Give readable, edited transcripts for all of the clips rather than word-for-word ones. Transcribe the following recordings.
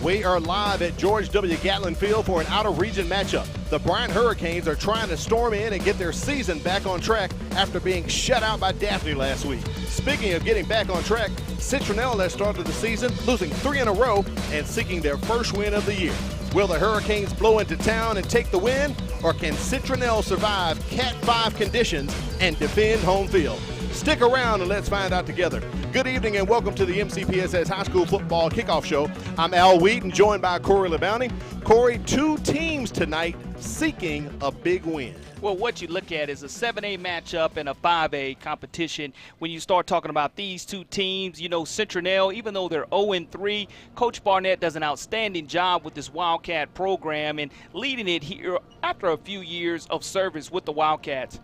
We are live at George W. Gatlin Field for an out-of-region matchup. The Bryant Hurricanes are trying to storm in and get their season back on track after being shut out by Daphne last week. Speaking of getting back on track, Citronelle has started the season losing 3 in a row and seeking their first win of the year. Will the Hurricanes blow into town and take the win, or can Citronelle survive Cat 5 conditions and defend home field? Stick around and let's find out together. Good evening and welcome to the MCPSS High School Football Kickoff Show. I'm Al Wheaton, joined by Corey LeBounty. Corey, 2 teams tonight seeking a big win. Well, what you look at is a 7A matchup and a 5A competition. When you start talking about these 2 teams, you know, Citronelle, even though they're 0-3, Coach Barnett does an outstanding job with this Wildcat program and leading it here after a few years of service with the Wildcats.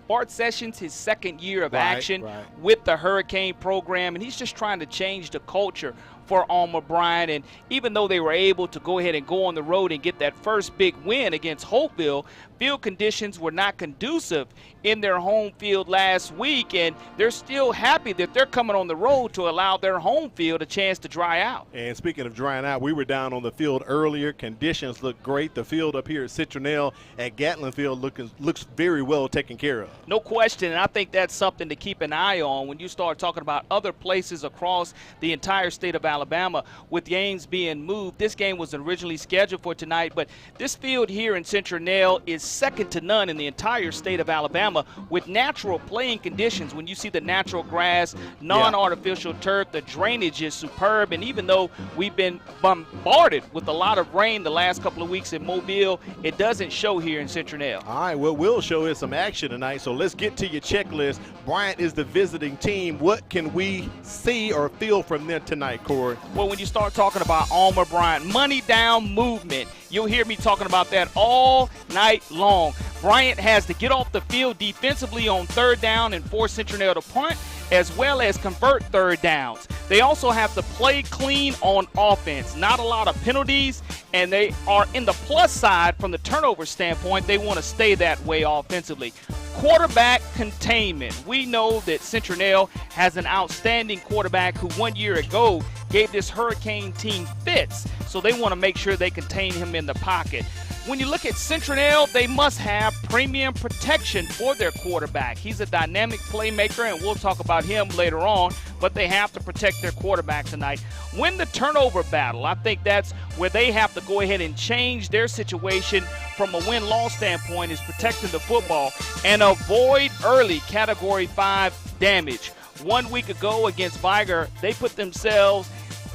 Bart Sessions, his 2nd year of action with the Hurricane program, and he's just trying to change the culture for Alma Bryant. And even though they were able to go ahead and go on the road and get that first big win against Hopeville, field conditions were not conducive in their home field last week, and they're still happy that they're coming on the road to allow their home field a chance to dry out. And speaking of drying out, we were down on the field earlier. Conditions look great. The field up here at Citronelle at Gatlin Field looks very well taken care of. No question, and I think that's something to keep an eye on when you start talking about other places across the entire state of Alabama. With games being moved, this game was originally scheduled for tonight, but this field here in Citronelle is second to none in the entire state of Alabama with natural playing conditions. When you see the natural grass, non-artificial turf, the drainage is superb, and even though we've been bombarded with a lot of rain the last couple of weeks in Mobile, it doesn't show here in Citronelle. All right, well, we'll show is some action tonight, so let's get to your checklist. Bryant is the visiting team. What can we see or feel from them tonight, Corey? Well, when you start talking about Alma Bryant, money down movement, you'll hear me talking about that all night long. Bryant has to get off the field defensively on 3rd down and force Citronelle to punt, as well as convert 3rd downs. They also have to play clean on offense. Not a lot of penalties, and they are in the plus side from the turnover standpoint. They want to stay that way offensively. Quarterback containment. We know that Citronelle has an outstanding quarterback who 1 year ago gave this Hurricane team fits, so they want to make sure they contain him in the pocket. When you look at Citronelle, they must have premium protection for their quarterback. He's a dynamic playmaker, and we'll talk about him later on, but they have to protect their quarterback tonight. Win the turnover battle. I think that's where they have to go ahead and change their situation from a win-loss standpoint, is protecting the football and avoid early Category 5 damage. 1 week ago against Viger, they put themselves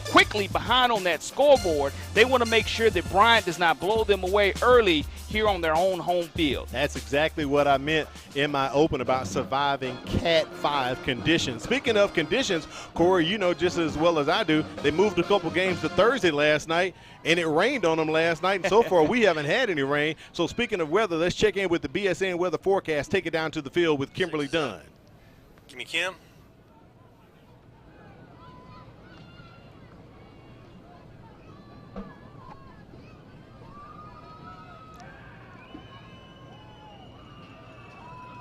quickly behind on that scoreboard. They want to make sure that Bryant does not blow them away early here on their own home field. That's exactly what I meant in my open about surviving Cat 5 conditions. Speaking of conditions, Corey, you know just as well as I do, they moved a couple games to Thursday last night, and it rained on them last night, and so far we haven't had any rain. So speaking of weather, let's check in with the BSN weather forecast. Take it down to the field with Kimberly Dunn. Give me Kim.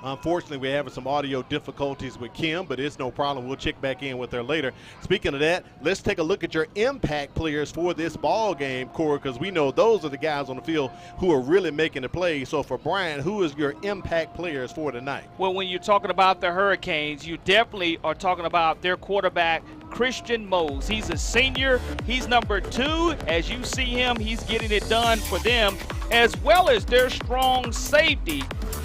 Unfortunately, we're having some audio difficulties with Kim, but it's no problem. We'll check back in with her later. Speaking of that, let's take a look at your impact players for this ball game, Corey, because we know those are the guys on the field who are really making the plays. So for Bryant, who is your impact players for tonight? Well, when you're talking about the Hurricanes, you definitely are talking about their quarterback, Christian Mose. He's a senior. He's number 2. As you see him, he's getting it done for them, as well as their strong safety,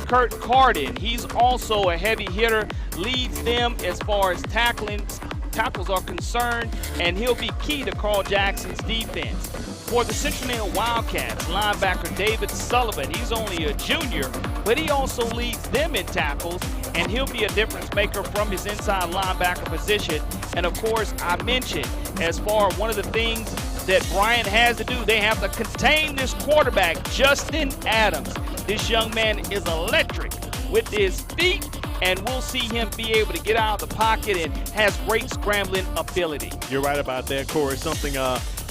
Kurt Carden. He's also a heavy hitter, leads them as far as tackles are concerned, and he'll be key to Carl Jackson's defense. For the Citronelle Wildcats, linebacker David Sullivan, he's only a junior, but he also leads them in tackles, and he'll be a difference maker from his inside linebacker position. And of course, I mentioned, as far as one of the things that Bryant has to do, they have to contain this quarterback, Justin Adams. This young man is electric with his feet, and we'll see him be able to get out of the pocket and has great scrambling ability. You're right about that, Corey. Something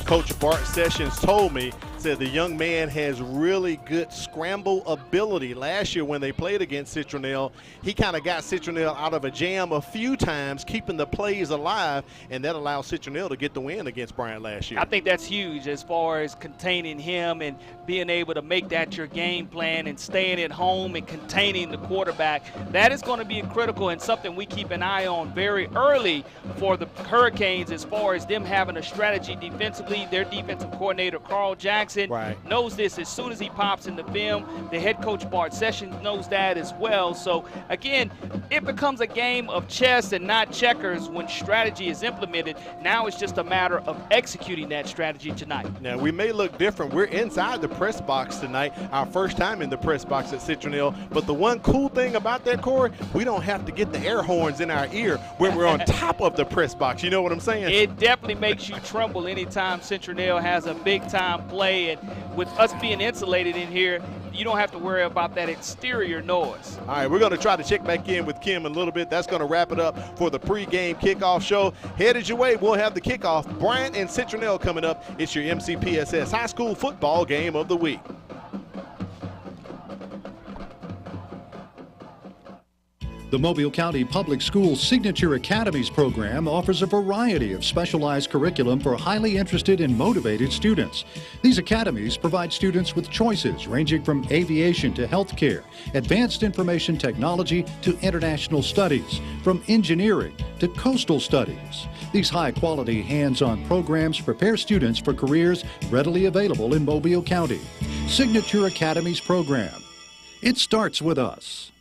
Coach Bart Sessions told me Said the young man has really good scramble ability. Last year when they played against Citronelle, he kind of got Citronelle out of a jam a few times, keeping the plays alive, and that allowed Citronelle to get the win against Bryant last year. I think that's huge as far as containing him and being able to make that your game plan and staying at home and containing the quarterback. That is going to be critical and something we keep an eye on very early for the Hurricanes as far as them having a strategy defensively. Their defensive coordinator, Carl Jackson, knows this as soon as he pops in the film. The head coach, Bart Sessions, knows that as well. So, again, it becomes a game of chess and not checkers when strategy is implemented. Now it's just a matter of executing that strategy tonight. Now, we may look different. We're inside the press box tonight, our first time in the press box at Citronelle. But the one cool thing about that, Corey, we don't have to get the air horns in our ear when we're on top of the press box. You know what I'm saying? It definitely makes you tremble anytime Citronelle has a big-time play. And with us being insulated in here, you don't have to worry about that exterior noise. All right, we're going to try to check back in with Kim in a little bit. That's going to wrap it up for the pregame kickoff show. Headed your way, we'll have the kickoff. Bryant and Citronelle coming up. It's your MCPSS High School Football Game of the Week. The Mobile County Public Schools Signature Academies program offers a variety of specialized curriculum for highly interested and motivated students. These academies provide students with choices ranging from aviation to healthcare, advanced information technology to international studies, from engineering to coastal studies. These high-quality hands-on programs prepare students for careers readily available in Mobile County. Signature Academies program. It starts with us.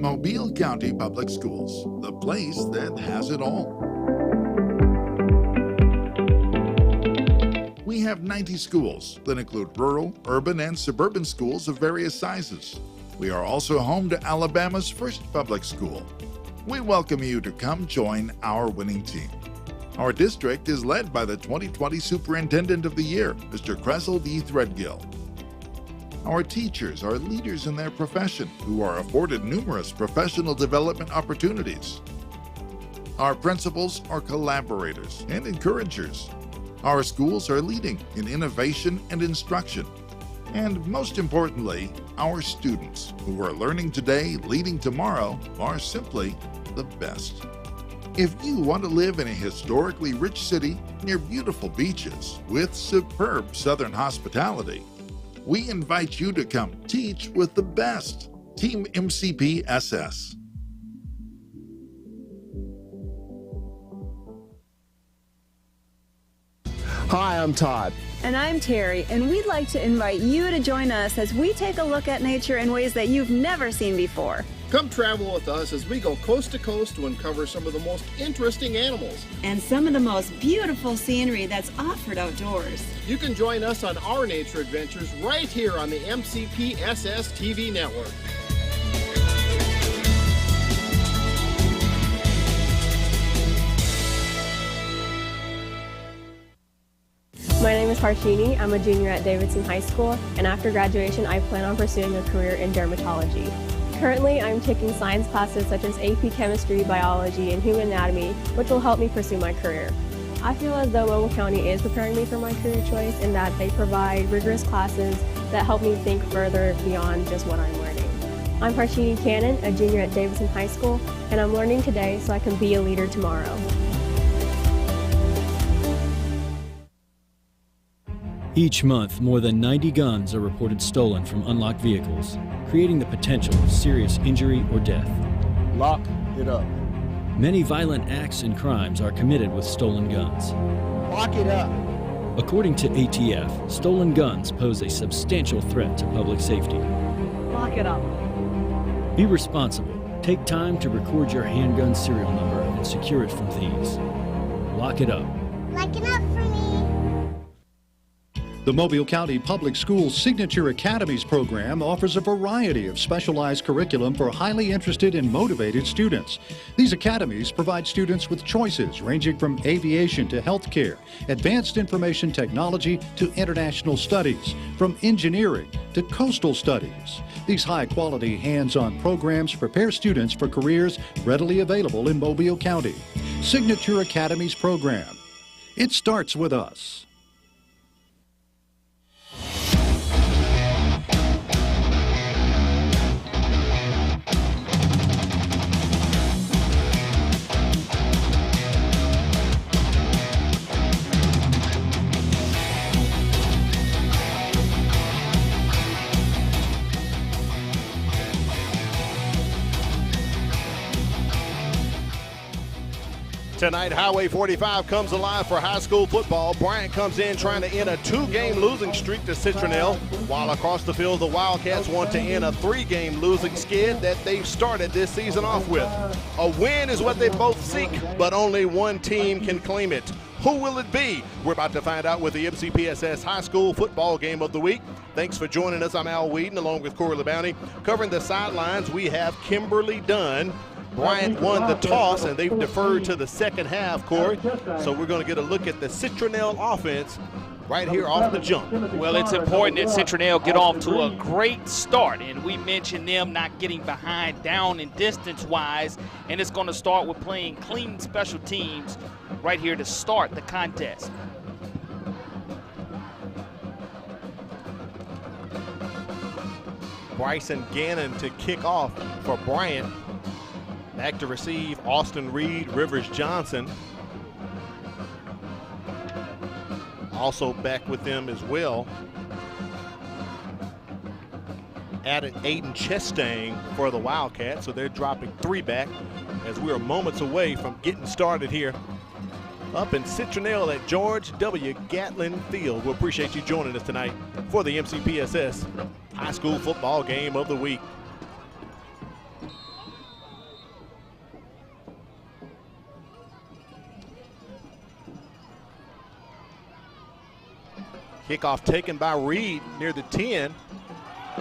Mobile County Public Schools, the place that has it all. We have 90 schools that include rural, urban, and suburban schools of various sizes. We are also home to Alabama's first public school. We welcome you to come join our winning team. Our district is led by the 2020 Superintendent of the Year, Mr. Kressel D. Threadgill. Our teachers are leaders in their profession who are afforded numerous professional development opportunities. Our principals are collaborators and encouragers. Our schools are leading in innovation and instruction. And most importantly, our students who are learning today, leading tomorrow, are simply the best. If you want to live in a historically rich city near beautiful beaches with superb southern hospitality, we invite you to come teach with the best. Team MCPSS. Hi, I'm Todd. And I'm Terry, and we'd like to invite you to join us as we take a look at nature in ways that you've never seen before. Come travel with us as we go coast to coast to uncover some of the most interesting animals and some of the most beautiful scenery that's offered outdoors. You can join us on our nature adventures right here on the MCPSS TV network. My name is Harshini. I'm a junior at Davidson High School, and after graduation, I plan on pursuing a career in dermatology. Currently, I'm taking science classes such as AP Chemistry, Biology, and Human Anatomy, which will help me pursue my career. I feel as though Mobile County is preparing me for my career choice in that they provide rigorous classes that help me think further beyond just what I'm learning. I'm Harshini Cannon, a junior at Davidson High School, and I'm learning today so I can be a leader tomorrow. Each month, more than 90 guns are reported stolen from unlocked vehicles, creating the potential of serious injury or death. Lock it up. Many violent acts and crimes are committed with stolen guns. Lock it up. According to ATF, stolen guns pose a substantial threat to public safety. Lock it up. Be responsible. Take time to record your handgun serial number and secure it from thieves. Lock it up. Lock it up for me. The Mobile County Public Schools Signature Academies program offers a variety of specialized curriculum for highly interested and motivated students. These academies provide students with choices ranging from aviation to healthcare, advanced information technology to international studies, from engineering to coastal studies. These high-quality hands-on programs prepare students for careers readily available in Mobile County. Signature Academies program. It starts with us. Tonight, Highway 45 comes alive for high school football. Bryant comes in trying to end a 2-game losing streak to Citronelle, while across the field, the Wildcats want to end a 3-game losing skid that they've started this season off with. A win is what they both seek, but only one team can claim it. Who will it be? We're about to find out with the MCPSS High School Football Game of the Week. Thanks for joining us. I'm Al Whedon along with Corey LeBounty. Covering the sidelines, we have Kimberly Dunn. Bryant won the toss, and they've deferred to the second half, Corey. So we're going to get a look at the Citronelle offense right here off the jump. Well, it's important that Citronelle get off to a great start, and we mentioned them not getting behind down and distance-wise, and it's going to start with playing clean special teams right here to start the contest. Bryson Gannon to kick off for Bryant. Back to receive Austin Reed, Rivers Johnson. Also back with them as well. Added Aiden Chestang for the Wildcats, so they're dropping 3 back as we are moments away from getting started here up in Citronelle at George W. Gatlin Field. We appreciate you joining us tonight for the MCPSS High School Football Game of the Week. Kickoff taken by Reed near the 10.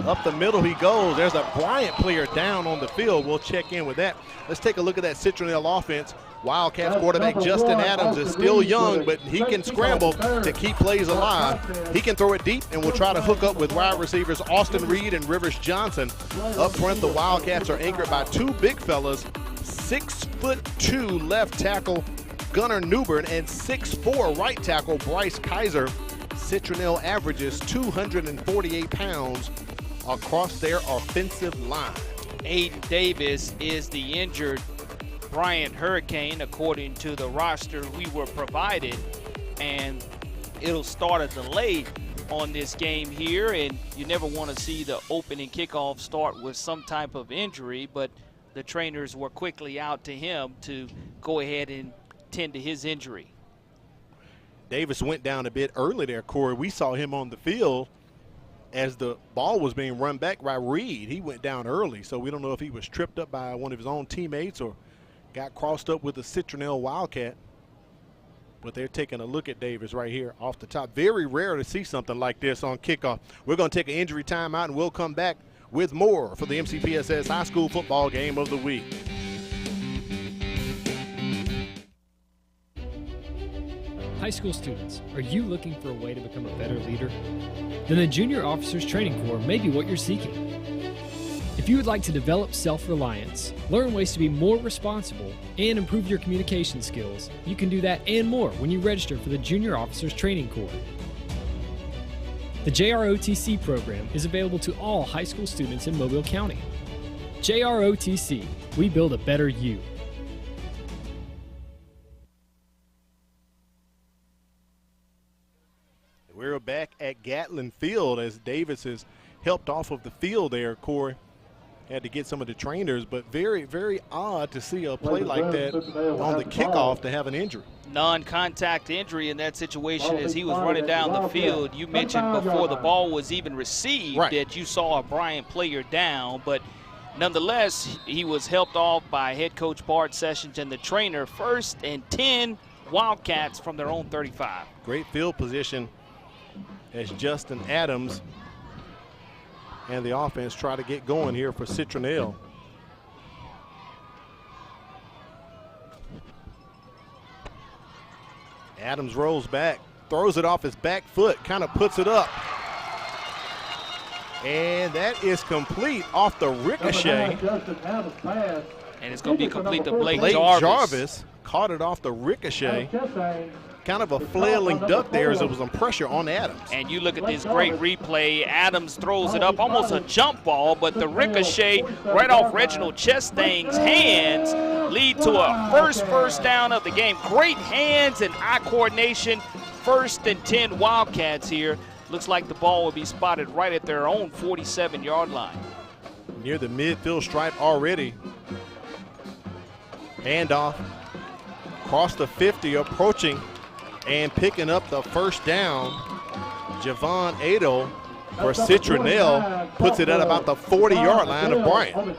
Up the middle he goes. There's a Bryant player down on the field. We'll check in with that. Let's take a look at that Citronelle offense. Wildcats quarterback Justin Adams is still young, but he can scramble to keep plays alive. He can throw it deep, and will try to hook up with wide receivers Austin Reed and Rivers Johnson. Up front, the Wildcats are anchored by 2 big fellas, 6'2" left tackle Gunnar Newbern and 6'4" right tackle Bryce Kaiser. Citronelle averages 248 pounds across their offensive line. Aiden Davis is the injured Bryant Hurricane, according to the roster we were provided, and it'll start a delay on this game here, and you never want to see the opening kickoff start with some type of injury, but the trainers were quickly out to him to go ahead and tend to his injury. Davis went down a bit early there, Corey. We saw him on the field as the ball was being run back by Reed. He went down early, so we don't know if he was tripped up by one of his own teammates or got crossed up with the Citronelle Wildcat. But they're taking a look at Davis right here off the top. Very rare to see something like this on kickoff. We're going to take an injury timeout, and we'll come back with more for the MCPSS High School Football Game of the Week. High school students, are you looking for a way to become a better leader? Then the Junior Officers Training Corps may be what you're seeking. If you would like to develop self-reliance, learn ways to be more responsible, and improve your communication skills, you can do that and more when you register for the Junior Officers Training Corps. The JROTC program is available to all high school students in Mobile County. JROTC, we build a better you. We're back at Gatlin Field as Davis is helped off of the field there, Corey. Had to get some of the trainers, but very, very odd to see a play like that on the kickoff to have an injury. Non-contact injury in that situation as he was running down the field. You mentioned before the ball was even received that you saw a Bryant player down, but nonetheless, he was helped off by head coach Bart Sessions and the trainer. 1st and 10 Wildcats from their own 35. Great field position as Justin Adams and the offense try to get going here for Citronelle. Adams rolls back, throws it off his back foot, kind of puts it up. And that is complete off the ricochet. And it's going to be complete to Blake Jarvis caught it off the ricochet. kind of a flailing duck there as there was some pressure on Adams. And you look at this great replay. Adams throws it up, almost a jump ball, but the ricochet right off Reginald Chastang's hands lead to a first down of the game. Great hands and eye coordination. 1st and 10 Wildcats here. Looks like the ball will be spotted right at their own 47-yard line. Near the midfield stripe already. Handoff across the 50, approaching and picking up the first down. Javon Adel for Citronelle puts it at about the 40-yard line of Bryant.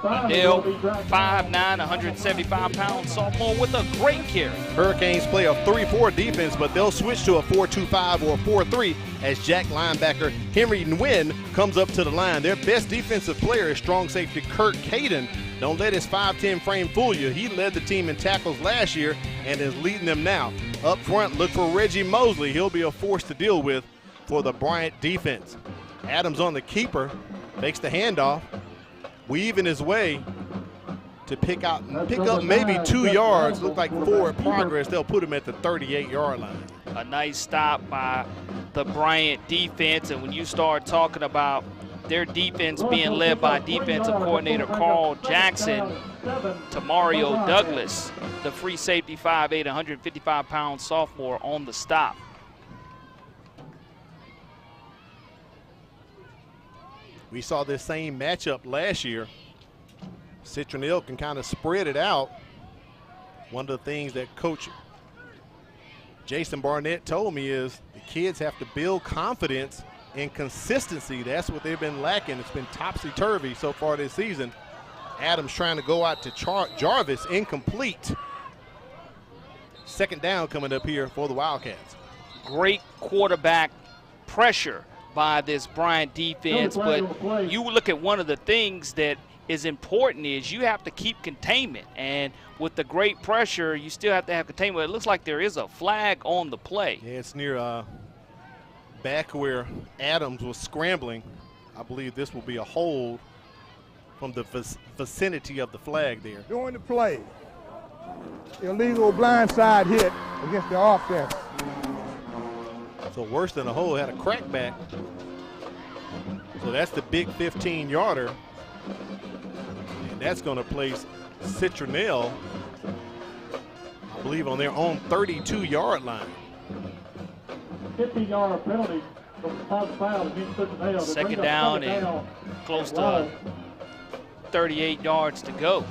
Adel, 5'9", 175-pound sophomore with a great carry. Hurricanes play a 3-4 defense, but they'll switch to a 4-2-5 or 4-3 as Jack linebacker Henry Nguyen comes up to the line. Their best defensive player is strong safety Kurt Caden. Don't let his 5'10 frame fool you. He led the team in tackles last year and is leading them now. Up front, look for Reggie Mosley. He'll be a force to deal with for the Bryant defense. Adams on the keeper, makes the handoff, weaving his way to pick up maybe 2 yards. Look like forward progress. They'll put him at the 38-yard line. A nice stop by the Bryant defense, and when you start talking about their defense being led by defensive coordinator Carl Jackson to Mario Douglas, the free safety, 5'8", 155-pound sophomore on the stop. We saw this same matchup last year. Citronelle can kind of spread it out. One of the things that Coach Jason Barnett told me is the kids have to build confidence and consistency. That's what they've been lacking. It's been topsy-turvy so far this season. Adams trying to go out to Jarvis, incomplete. 2nd down coming up here for the Wildcats. Great quarterback pressure by this Bryant defense, but you look at one of the things that is important is you have to keep containment, and with the great pressure you still have to have containment. It looks like there is a flag on the play. Yeah, it's near back where Adams was scrambling. I believe this will be a hold from the vicinity of the flag there. During the play, illegal blindside hit against the offense. So worse than a hold, had a crackback. So that's the big 15-yarder. And that's going to place Citronelle, I believe, on their own 32-yard line. 15-yard penalty from the foul against Citronelle. 2nd down and close to 38 yards to go.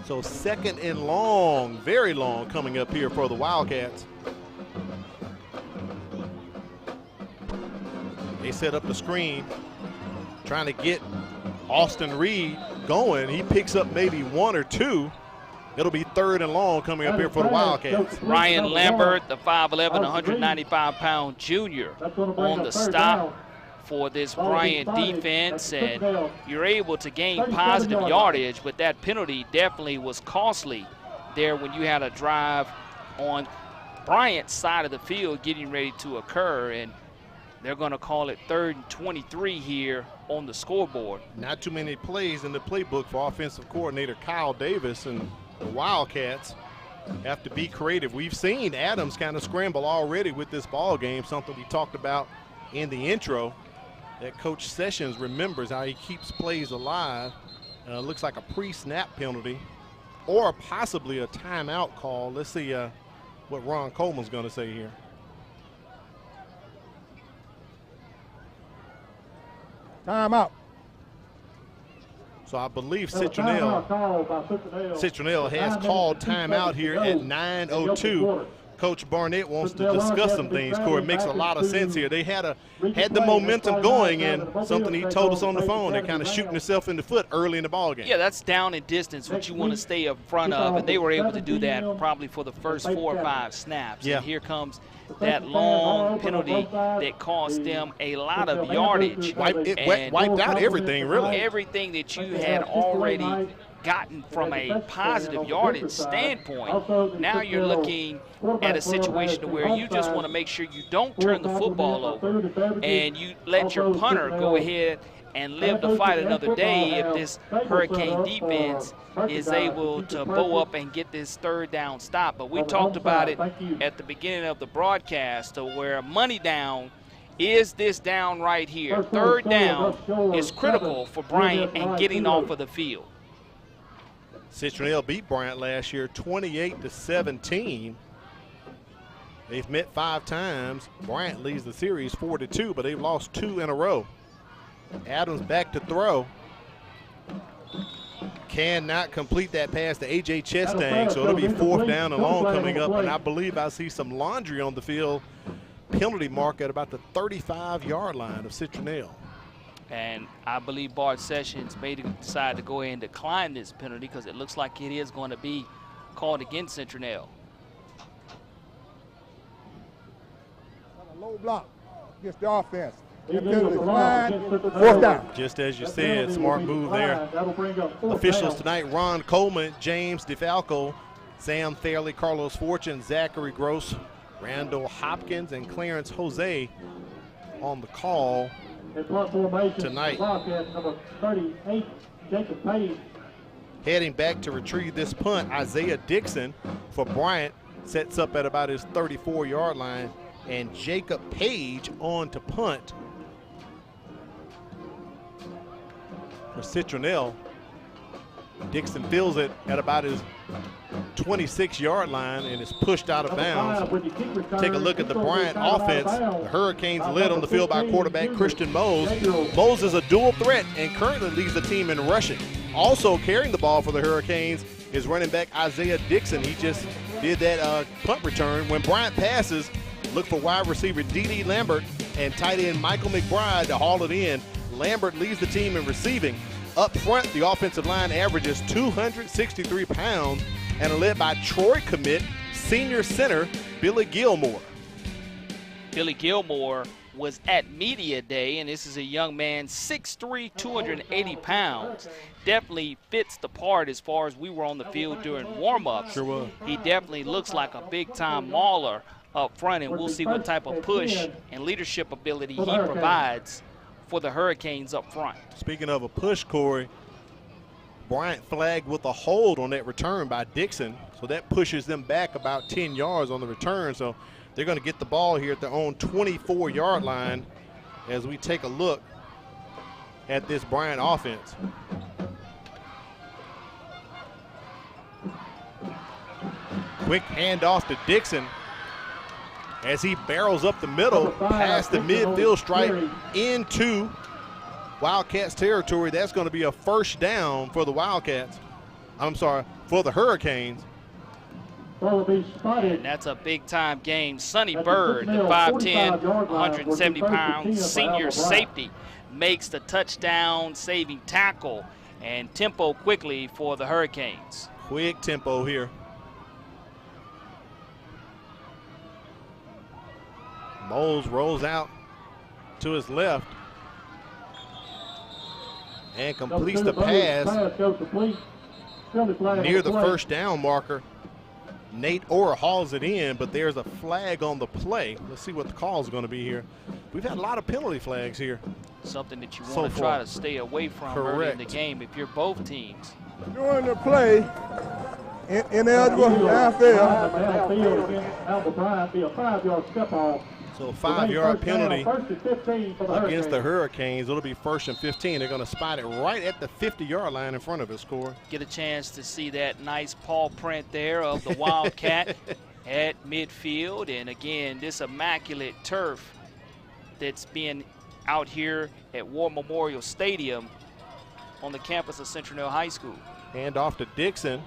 So 2nd and long, very long, coming up here for the Wildcats. They set up the screen, trying to get Austin Reed going. He picks up maybe 1 or 2. It'll be 3rd and long coming up here for the Wildcats. Ryan Lambert, the 5'11", 195-pound junior on the stop for this Bryant defense, and you're able to gain positive yardage, but that penalty definitely was costly there when you had a drive on Bryant's side of the field getting ready to occur, and they're going to call it 3rd and 23 here on the scoreboard. Not too many plays in the playbook for offensive coordinator Kyle Davis, and the Wildcats have to be creative. We've seen Adams kind of scramble already with this ball game, something we talked about in the intro, that Coach Sessions remembers how he keeps plays alive. Looks like a pre-snap penalty or possibly a timeout call. Let's see what Ron Coleman's going to say here. Timeout. So I believe Citronelle has called timeout here at 9:02. Coach Barnett wants to discuss some things. Corey, makes a lot of sense here. They had the momentum going, and something he told us on the phone, they're kind of shooting themselves in the foot early in the ball game. Yeah, that's down and distance, which you want to stay up front of, and they were able to do that probably for the first 4 or 5 snaps. Yeah. And here comes that long penalty that cost them a lot of yardage. Wiped out everything, really. Everything that you had already gotten from a positive yardage standpoint. Now you're looking at a situation where you just want to make sure you don't turn the football over and you let your punter go ahead and live to fight another day if this Hurricane defense is able to bow up and get this third down stop. But we talked about it at the beginning of the broadcast, to where money down is this down right here. Third down is critical for Bryant and getting off of the field. Citronelle beat Bryant last year 28-17. They've met 5 times. Bryant leads the series 4-2, but they've lost 2 in a row. Adams back to throw. Cannot complete that pass to A.J. Chestang, so it'll be 4th down and long coming up, and I believe I see some laundry on the field. Penalty mark at about the 35-yard line of Citronelle. And I believe Bart Sessions may decide to go ahead and decline this penalty, because it looks like it is going to be called against Citronelle. Low block against the offense. 4th down. Just as you said, smart move there. Officials tonight: Ron Coleman, James DeFalco, Sam Fairley, Carlos Fortune, Zachary Gross, Randall Hopkins, and Clarence Jose on the call tonight. Heading back to retrieve this punt, Isaiah Dixon for Bryant sets up at about his 34-yard line, and Jacob Page on to punt for Citronelle. Dixon fills it at about his 26-yard line and is pushed out of bounds. Take a look at the Bryant offense. The Hurricanes led on the field by quarterback Christian Mose. Mose is a dual threat and currently leads the team in rushing. Also carrying the ball for the Hurricanes is running back Isaiah Dixon. He just did that punt return. When Bryant passes, look for wide receiver D.D. Lambert and tight end Michael McBride to haul it in. Lambert leads the team in receiving. Up front, the offensive line averages 263 pounds and are led by Troy commit senior center Billy Gilmore. Billy Gilmore was at media day, and this is a young man, 6'3", 280 pounds. Definitely fits the part as far as we were on the field during warm-ups. Sure was. He definitely looks like a big-time mauler up front, and we'll see what type of push and leadership ability he provides for the Hurricanes up front. Speaking of a push, Corey, Bryant flagged with a hold on that return by Dixon, so that pushes them back about 10 yards on the return. So they're going to get the ball here at their own 24-yard line as we take a look at this Bryant offense. Quick handoff to Dixon as he barrels up the middle past the midfield stripe into Wildcats territory. That's going to be a 1st down for the Wildcats. I'm sorry, for the Hurricanes. And that's a big-time game. Sonny Bird, the 5'10", 170-pound senior safety, makes the touchdown-saving tackle, and tempo quickly for the Hurricanes. Quick tempo here. Moles rolls out to his left and completes the pass near the 1st down marker. Nate Orr hauls it in, but there's a flag on the play. Let's see what the call is going to be here. We've had a lot of penalty flags here. Something that you want to try to stay away from early in the game if you're both teams. During the play, ineligible downfield. So 5-yard penalty against the Hurricanes. It'll be 1st and 15. They're going to spot it right at the 50-yard line in front of us, Corey. Get a chance to see that nice paw print there of the Wildcat at midfield. And again, this immaculate turf that's being out here at War Memorial Stadium on the campus of Citronelle High School. Hand off to Dixon.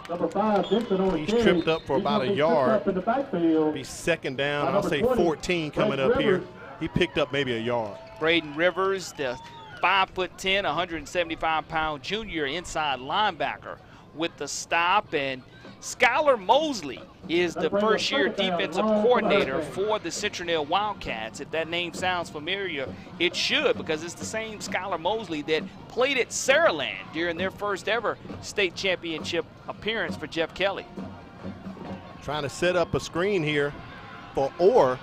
Number 5, Dixon on the He's carry. tripped up for about a yard. In the backfield. Be 2nd down. I'll say 14 coming up here. He picked up maybe a yard. Braden Rivers, the 5'10", 175-pound junior inside linebacker with the stop, and Skylar Mosley is the first-year defensive coordinator for the Citronelle Wildcats. If that name sounds familiar, it should, because it's the same Skylar Mosley that played at Saraland during their first ever state championship appearance for Jeff Kelly. Trying to set up a screen here for Orr.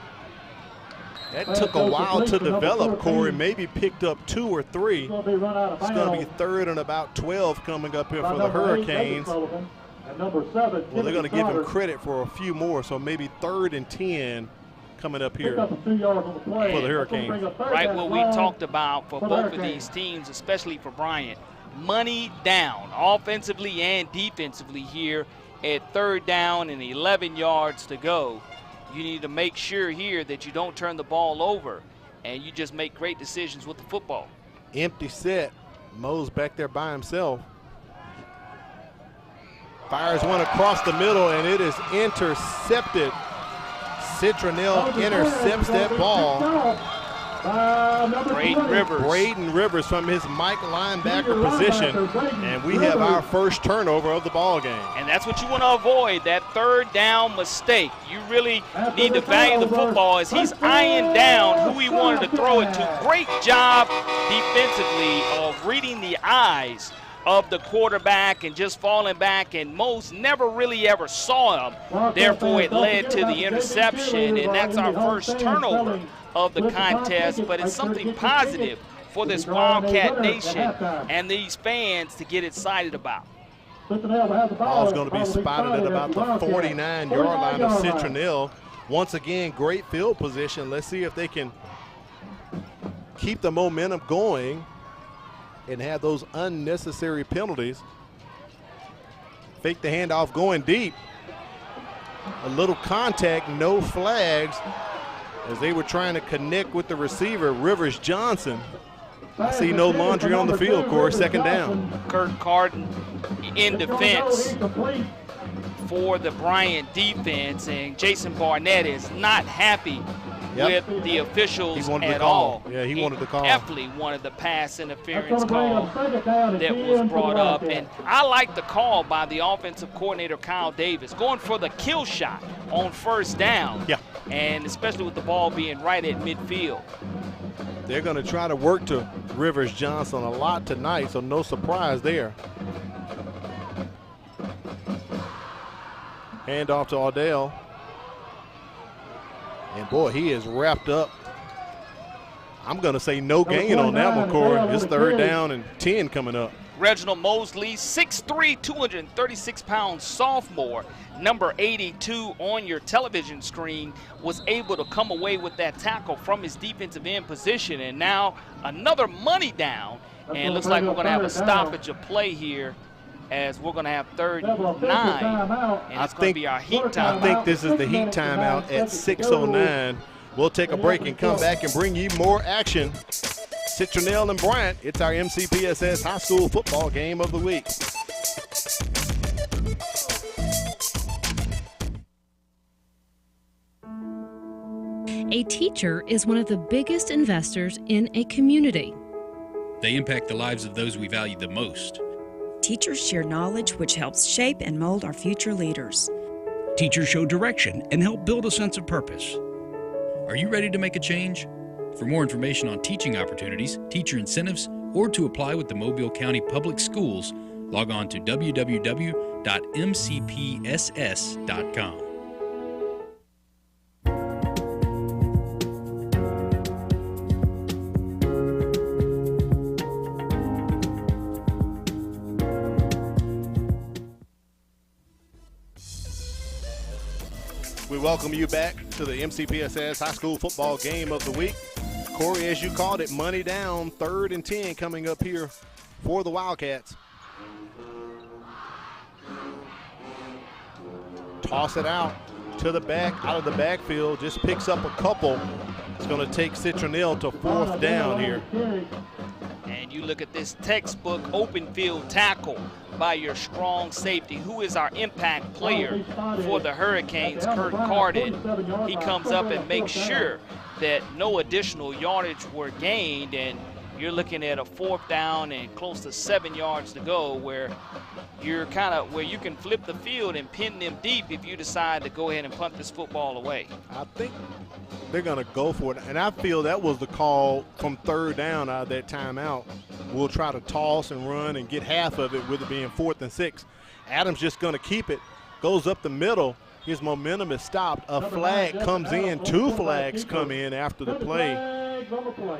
That took a while to develop, Corey. Maybe picked up 2 or 3. It's going to be 3rd and about 12 coming up here for the Hurricanes. Well, they're going to give him credit for a few more, so maybe 3rd and 10 coming up here for the Hurricanes. Right, what we talked about for both of these teams, especially for Bryant. Money down, offensively and defensively here at 3rd down and 11 yards to go. You need to make sure here that you don't turn the ball over and you just make great decisions with the football. Empty set. Mo's back there by himself. Fires one across the middle, and it is intercepted. Citronelle intercepts that ball. Braden Rivers from his Mike linebacker position, and we have our first turnover of the ball game. And that's what you want to avoid, that 3rd down mistake. You really need to value the football as he's eyeing down who he wanted to throw it to. Great job defensively of reading the eyes of the quarterback and just falling back, and most never really ever saw him. Therefore, it led to the interception, and that's our first turnover of the contest, but it's something positive for this Wildcat Nation and these fans to get excited about. Ball's going to be spotted at about the 49-yard line of Citronelle. Once again, great field position. Let's see if they can keep the momentum going and have those unnecessary penalties. Fake the handoff going deep. A little contact, no flags, as they were trying to connect with the receiver, Rivers Johnson. I see no laundry on the field, Corey. 2nd down. Kurt Carden in defense for the Bryant defense, and Jason Barnett is not happy with the officials at all. Yeah, he wanted the call. Definitely wanted the pass interference call that was brought up. And I like the call by the offensive coordinator, Kyle Davis, going for the kill shot on 1st down. Yeah. And especially with the ball being right at midfield. They're going to try to work to Rivers Johnson a lot tonight, so no surprise there. Handoff to Audell. And boy, he is wrapped up. I'm going to say no gain on that one, Corey. It's 3rd down and 10 coming up. Reginald Mosley, 6'3", 236-pound sophomore, number 82 on your television screen, was able to come away with that tackle from his defensive end position. And now another money down. And looks like we're going to have a stoppage of play here, as we're going to have 3rd and 9, and it's going to be our heat timeout. I think this is the heat timeout at 6:09. We'll take a break and come back and bring you more action. Citronelle and Bryant, it's our MCPSS High School Football Game of the Week. A teacher is one of the biggest investors in a community. They impact the lives of those we value the most. Teachers share knowledge which helps shape and mold our future leaders. Teachers show direction and help build a sense of purpose. Are you ready to make a change? For more information on teaching opportunities, teacher incentives, or to apply with the Mobile County Public Schools, log on to www.mcpss.com. We welcome you back to the MCPSS High School Football Game of the Week. Corey, as you called it, money down, 3rd and 10 coming up here for the Wildcats. Toss it out to the back, out of the backfield, just picks up a couple. It's going to take Citronelle to 4th down here. And you look at this textbook open field tackle by your strong safety. Who is our impact player for the Hurricanes? Kurt Carden. He comes up and makes sure that no additional yardage were gained, and you're looking at a 4th down and close to 7 yards to go, where you're kind of where you can flip the field and pin them deep if you decide to go ahead and punt this football away. I think they're going to go for it, and I feel that was the call from 3rd down out of that timeout. We'll try to toss and run and get half of it with it being 4th and 6. Adams just going to keep it, goes up the middle. His momentum is stopped. A flag comes in. 2 flags come in after the play.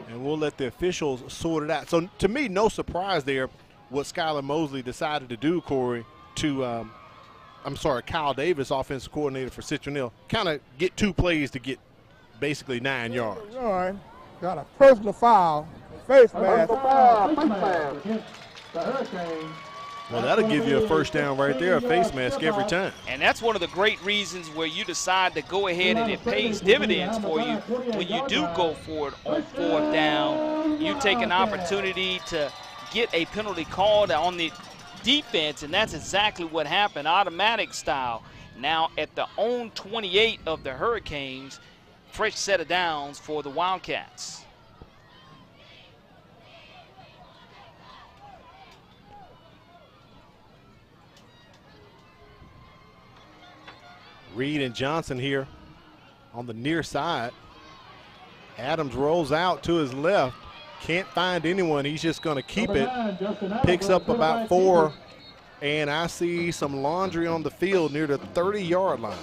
And we'll let the officials sort it out. So, to me, no surprise there what Skylar Mosley decided to do, Corey, to Kyle Davis, offensive coordinator for Citronelle, kind of get 2 plays to get basically 9 yards. All right. Got a personal foul. Face mask. Well, that'll give you a first down right there, a face mask every time. And that's one of the great reasons where you decide to go ahead and it pays dividends for you. When you do go for it on 4th down, you take an opportunity to get a penalty called on the defense, and that's exactly what happened, automatic style. Now at the own 28 of the Hurricanes, fresh set of downs for the Wildcats. Reed and Johnson here on the near side. Adams rolls out to his left. Can't find anyone. He's just going to keep it. Picks up about 4. And I see some laundry on the field near the 30-yard line.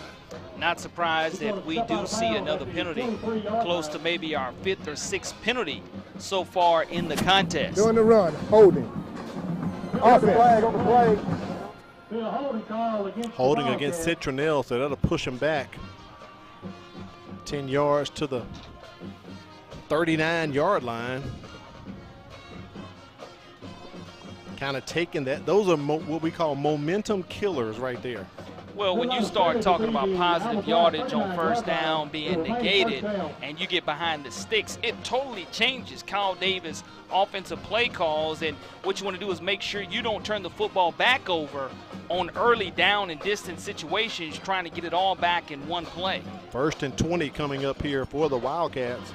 Not surprised that we do see another penalty, close to maybe our 5th or 6th penalty so far in the contest. Doing the run, holding. Offense. Holding against Citronelle, so that'll push him back 10 yards to the 39-yard line. Kind of taking that. Those are what we call momentum killers right there. Well, when you start talking about positive yardage on 1st down being negated and you get behind the sticks, it totally changes Kyle Davis' offensive play calls. And what you want to do is make sure you don't turn the football back over on early down and distance situations, trying to get it all back in one play. 1st and 20 coming up here for the Wildcats.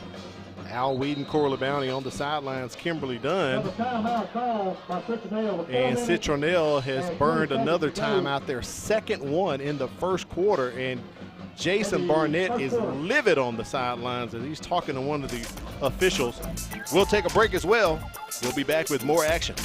Al Whedon, Corley Bounty on the sidelines, Kimberly Dunn. And Citronelle has burned another timeout, their 2nd one in the 1st quarter. And Jason Barnett is livid on the sidelines as he's talking to one of the officials. We'll take a break as well. We'll be back with more action.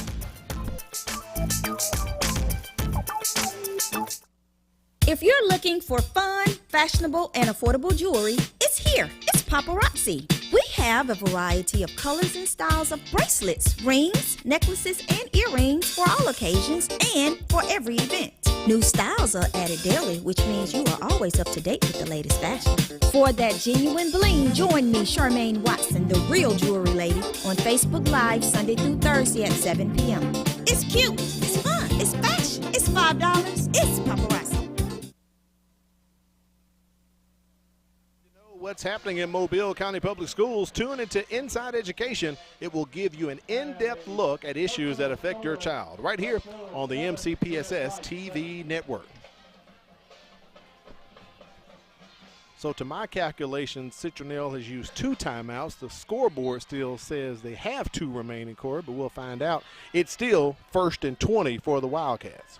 If you're looking for fun, fashionable, and affordable jewelry, it's here. It's Paparazzi. We have a variety of colors and styles of bracelets, rings, necklaces, and earrings for all occasions and for every event. New styles are added daily, which means you are always up to date with the latest fashion. For that genuine bling, join me, Charmaine Watson, the real jewelry lady, on Facebook Live Sunday through Thursday at 7 p.m. It's cute, it's fun, it's fashion, it's $5, it's Paparazzi. What's happening in Mobile County Public Schools? Tune into Inside Education. It will give you an in-depth look at issues that affect your child right here on the MCPSS TV network. So to my calculations, Citronelle has used 2 timeouts. The scoreboard still says they have 2 remaining, Corey, but we'll find out. It's still 1st and 20 for the Wildcats.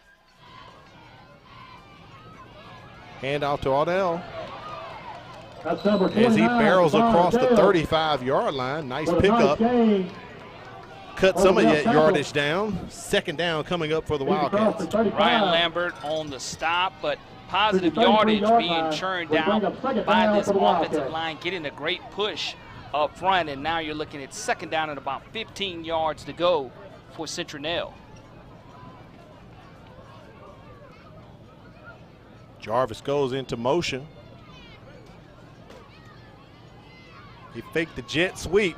Handoff to Audell. As he barrels across the 35-yard line. Nice pickup. Cut some of that yardage down. 2nd down coming up for the Wildcats. Ryan Lambert on the stop, but positive yardage being churned down by this offensive line, getting a great push up front, and now you're looking at 2nd down and about 15 yards to go for Citronelle. Jarvis goes into motion. He faked the jet sweep.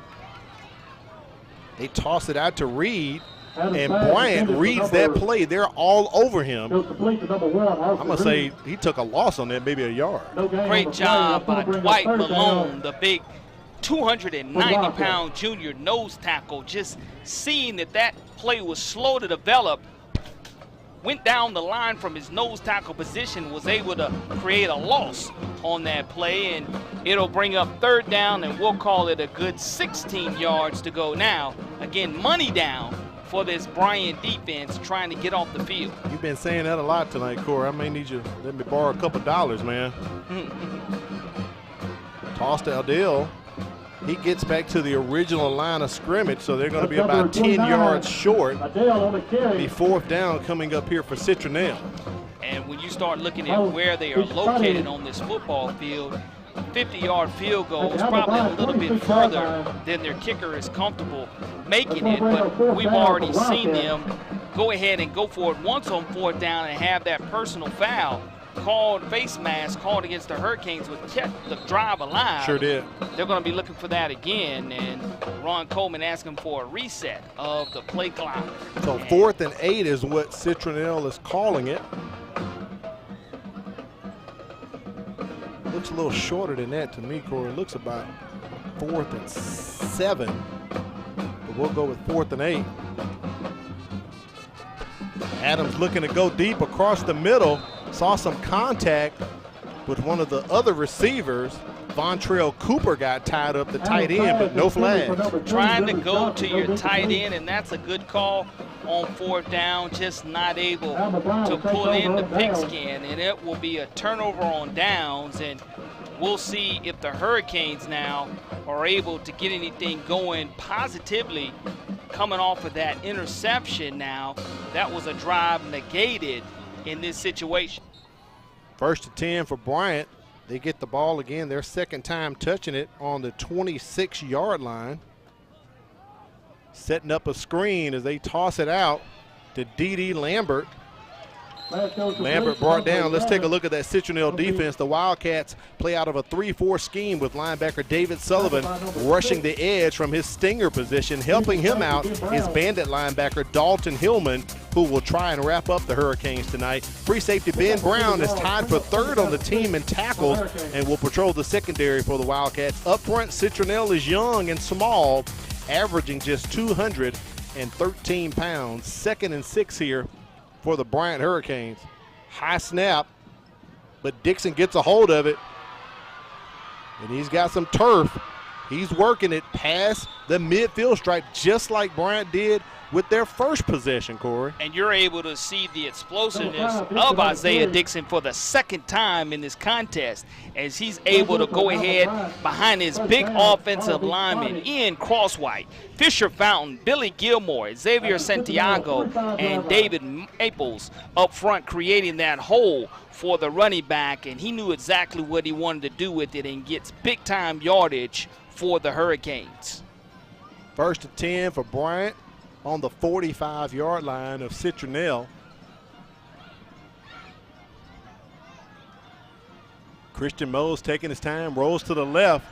They toss it out to Reed, and Bryant reads that play. They're all over him. I'm going to say he took a loss on that, maybe a yard. Great job by Dwight Malone, the big 290-pound junior nose tackle, just seeing that play was slow to develop. Went down the line from his nose tackle position, was able to create a loss on that play, and it'll bring up 3rd down, and we'll call it a good 16 yards to go now. Again, money down for this Bryant defense trying to get off the field. You've been saying that a lot tonight, Corey. I may need you to let me borrow a couple dollars, man. Toss to Adele. He gets back to the original line of scrimmage, so they're going to be about 10 yards short. The 4th down coming up here for Citronelle. And when you start looking at where they are located on this football field, a 50-yard field goal is probably a little bit further than their kicker is comfortable making it, but we've already seen them go ahead and go for it once on 4th down and have that personal foul called, face mask called against the Hurricanes, which kept the drive alive. Sure did. They're going to be looking for that again, and Ron Coleman asking for a reset of the play clock. So 4th and 8 is what Citronelle is calling it. Looks a little shorter than that to me, Corey. It looks about 4th and 7, but we'll go with 4th and 8. Adams looking to go deep across the middle. Saw some contact with one of the other receivers. Vontrell Cooper got tied up, the tight end, but no flags. Trying to go to your tight end, and that's a good call on 4th down, just not able to pull in the pigskin, and it will be a turnover on downs, and we'll see if the Hurricanes now are able to get anything going positively coming off of that interception. Now that was a drive negated in this situation. 1st and 10 for Bryant. They get the ball again, their 2nd time touching it on the 26-yard line. Setting up a screen as they toss it out to D.D. Lambert. Lambert brought down. Let's take a look at that Citronelle defense. The Wildcats play out of a 3-4 scheme with linebacker David Sullivan rushing the edge from his stinger position. Helping him out is bandit linebacker Dalton Hillman, who will try and wrap up the Hurricanes tonight. Free safety Ben Brown is tied for 3rd on the team in tackles and will patrol the secondary for the Wildcats. Up front, Citronelle is young and small, averaging just 213 pounds. 2nd and 6 here for the Bryant Hurricanes. High snap, but Dixon gets a hold of it, and he's got some turf. He's working it past the midfield stripe, just like Bryant did with their first possession, Corey. And you're able to see the explosiveness of Isaiah Dixon for the 2nd time in this contest, as he's able to go ahead behind his big offensive lineman Ian Crosswhite, Fisher Fountain, Billy Gilmore, Xavier Santiago, and David Maples up front, creating that hole for the running back, and he knew exactly what he wanted to do with it and gets big-time yardage for the Hurricanes. 1st and 10 for Bryant on the 45-yard line of Citronelle. Christian Mose taking his time, rolls to the left,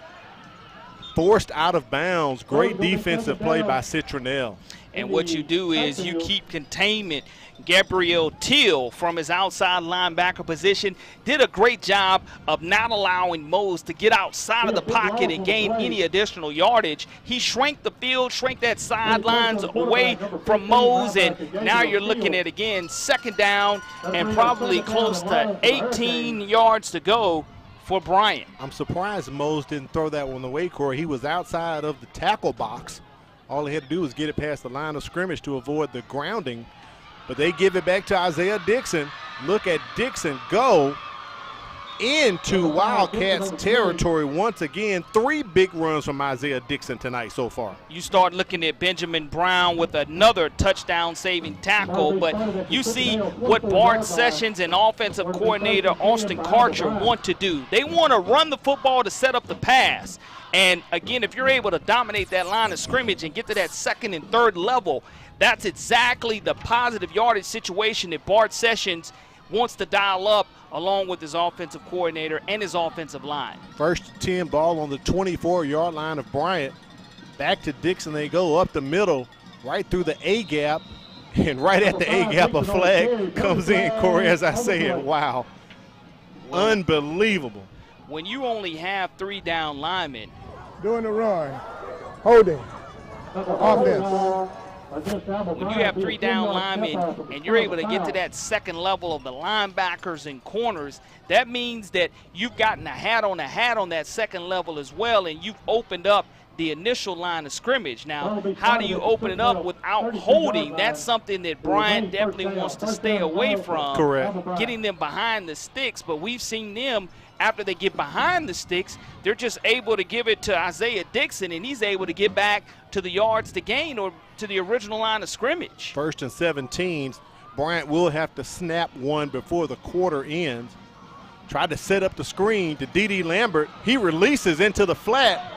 forced out of bounds. Great defensive play by Citronelle. And what you do is you keep containment. Gabriel Till from his outside linebacker position did a great job of not allowing Mose to get outside of the pocket and gain any additional yardage. He shrank the field, shrank that sidelines away from Mose, and now you're looking at, again, 2nd down and probably close to 18 yards to go for Bryant. I'm surprised Mose didn't throw that one away, Corey. He was outside of the tackle box. All he had to do was get it past the line of scrimmage to avoid the grounding. But they give it back to Isaiah Dixon. Look at Dixon go into Wildcats territory once again. 3 big runs from Isaiah Dixon tonight so far. You start looking at Benjamin Brown with another touchdown-saving tackle, but you see what Bart Sessions and offensive coordinator Austin Karcher want to do. They want to run the football to set up the pass. And, again, if you're able to dominate that line of scrimmage and get to that 2nd and 3rd level, that's exactly the positive yardage situation that Bart Sessions wants to dial up, along with his offensive coordinator and his offensive line. 1st and 10, ball on the 24-yard line of Bryant. Back to Dixon. They go up the middle, right through the A-gap, and right at the A-gap, a flag comes in, Corey, as I say it. Wow. Unbelievable. When you only have 3 down linemen. Doing the run. Holding. Offense. When you have 3 down linemen and you're able to get to that 2nd level of the linebackers and corners, that means that you've gotten a hat on that 2nd level as well, and you've opened up the initial line of scrimmage. Now, how do you open it up without holding? That's something that Bryant definitely wants to stay away from. Correct. Getting them behind the sticks, but we've seen them, after they get behind the sticks, they're just able to give it to Isaiah Dixon, and he's able to get back to the yards to gain or to the original line of scrimmage. 1st and 17. Bryant will have to snap one before the quarter ends. Tried to set up the screen to D.D. Lambert. He releases into the flat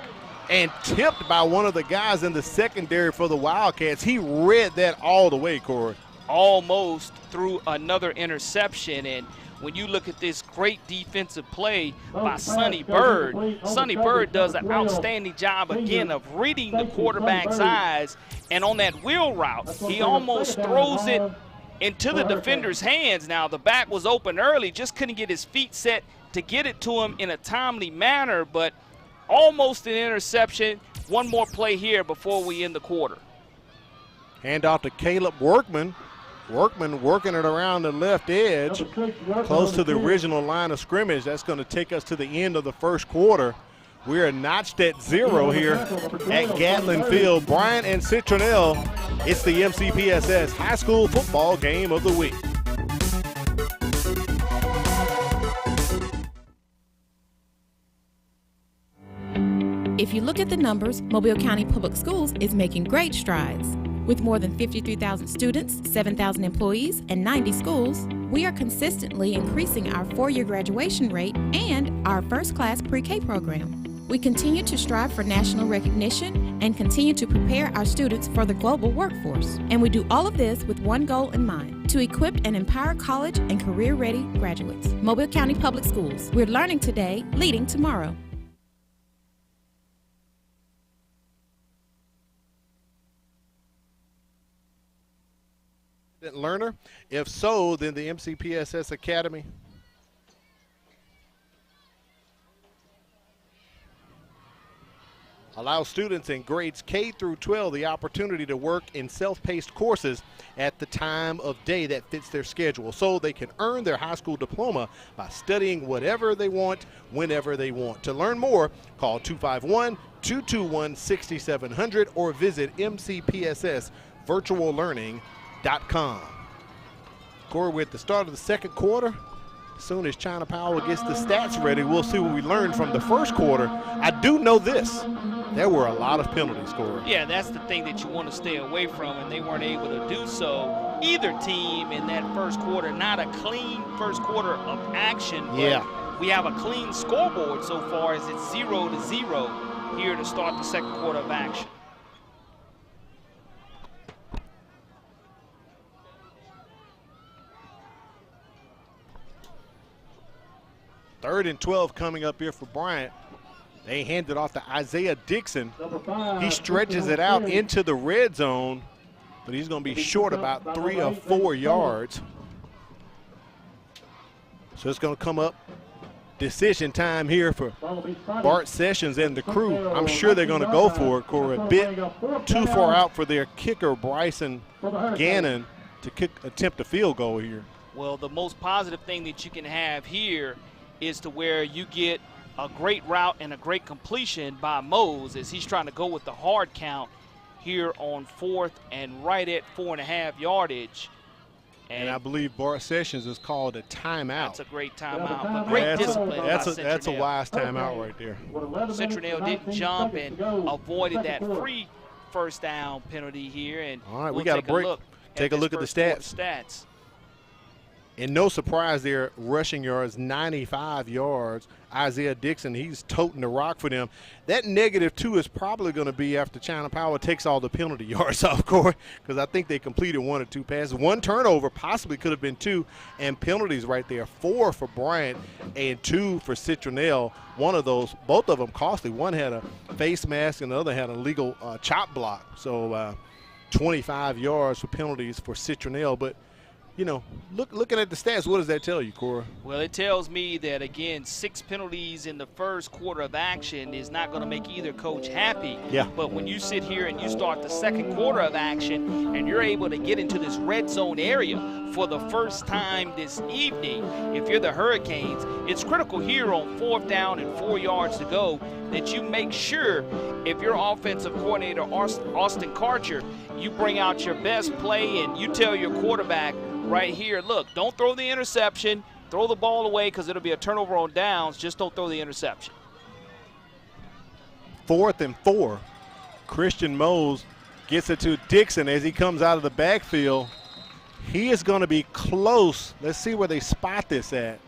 and tipped by one of the guys in the secondary for the Wildcats. He read that all the way, Corey. Almost threw another interception, and when you look at this great defensive play by Sonny Bird, Sonny Bird does an outstanding job again of reading the quarterback's eyes, and on that wheel route, he almost throws it into the defender's hands. Now, the back was open early, just couldn't get his feet set to get it to him in a timely manner, but almost an interception. One more play here before we end the quarter. Hand off to Caleb Workman. Workman working it around the left edge, close to the original line of scrimmage. That's going to take us to the end of the first quarter. We are notched at 0 here at Gatlin Field. Bryant and Citronelle, it's the MCPSS High School Football Game of the Week. If you look at the numbers, Mobile County Public Schools is making great strides. With more than 53,000 students, 7,000 employees, and 90 schools, we are consistently increasing our 4-year graduation rate and our first-class pre-K program. We continue to strive for national recognition and continue to prepare our students for the global workforce. And we do all of this with one goal in mind, to equip and empower college and career-ready graduates. Mobile County Public Schools. We're learning today, leading tomorrow. Learner? If so, then the MCPSS Academy allows students in grades K through 12 the opportunity to work in self-paced courses at the time of day that fits their schedule, so they can earn their high school diploma by studying whatever they want, whenever they want. To learn more, call 251-221-6700 or visit MCPSSvirtuallearning.com. Corey, we're at the start of the second quarter. As soon as China Powell gets the stats ready, we'll see what we learned from the first quarter. I do know this. There were a lot of penalties, Corey. Yeah, that's the thing that you want to stay away from, and they weren't able to do so. Either team in that first quarter, not a clean first quarter of action, but we have a clean scoreboard so far as it's 0-0 here to start the second quarter of action. Third and 12 coming up here for Bryant. They hand it off to Isaiah Dixon. He stretches it out into the red zone, but he's going to be short about 3 or 4 yards. So it's going to come up decision time here for Bart Sessions and the crew. I'm sure they're going to go for it, Corey. A bit too far out for their kicker, Bryson Gannon, to attempt a field goal here. Well, the most positive thing that you can have here is to where you get a great route and a great completion by Mose as he's trying to go with the hard count here on 4th and right at 4.5 yardage. And I believe Bart Sessions is called a timeout. That's a great timeout. But great discipline. That's a wise timeout right there. Citronelle didn't jump and avoided that free first down penalty here. And all right, we got a break. Take a look at the stats. And no surprise there, rushing yards, 95 yards. Isaiah Dixon, he's toting the rock for them. That -2 is probably going to be after China Power takes all the penalty yards off, Corey, because I think they completed 1 or 2 passes. 1 turnover, possibly could have been 2, and penalties right there, 4 for Bryant and 2 for Citronelle. One of those, both of them costly. One had a face mask and the other had a legal chop block. So 25 yards for penalties for Citronelle. But you know, looking at the stats, what does that tell you, Cora? Well, it tells me that, again, 6 penalties in the first quarter of action is not going to make either coach happy. Yeah. But when you sit here and you start the second quarter of action and you're able to get into this red zone area for the first time this evening, if you're the Hurricanes, it's critical here on 4th down and 4 yards to go that you make sure, if you're offensive coordinator Austin Karcher, you bring out your best play and you tell your quarterback right here, look, don't throw the interception, throw the ball away because it'll be a turnover on downs, just don't throw the interception. 4th and 4. Christian Mose gets it to Dixon as he comes out of the backfield. He is going to be close. Let's see where they spot this at.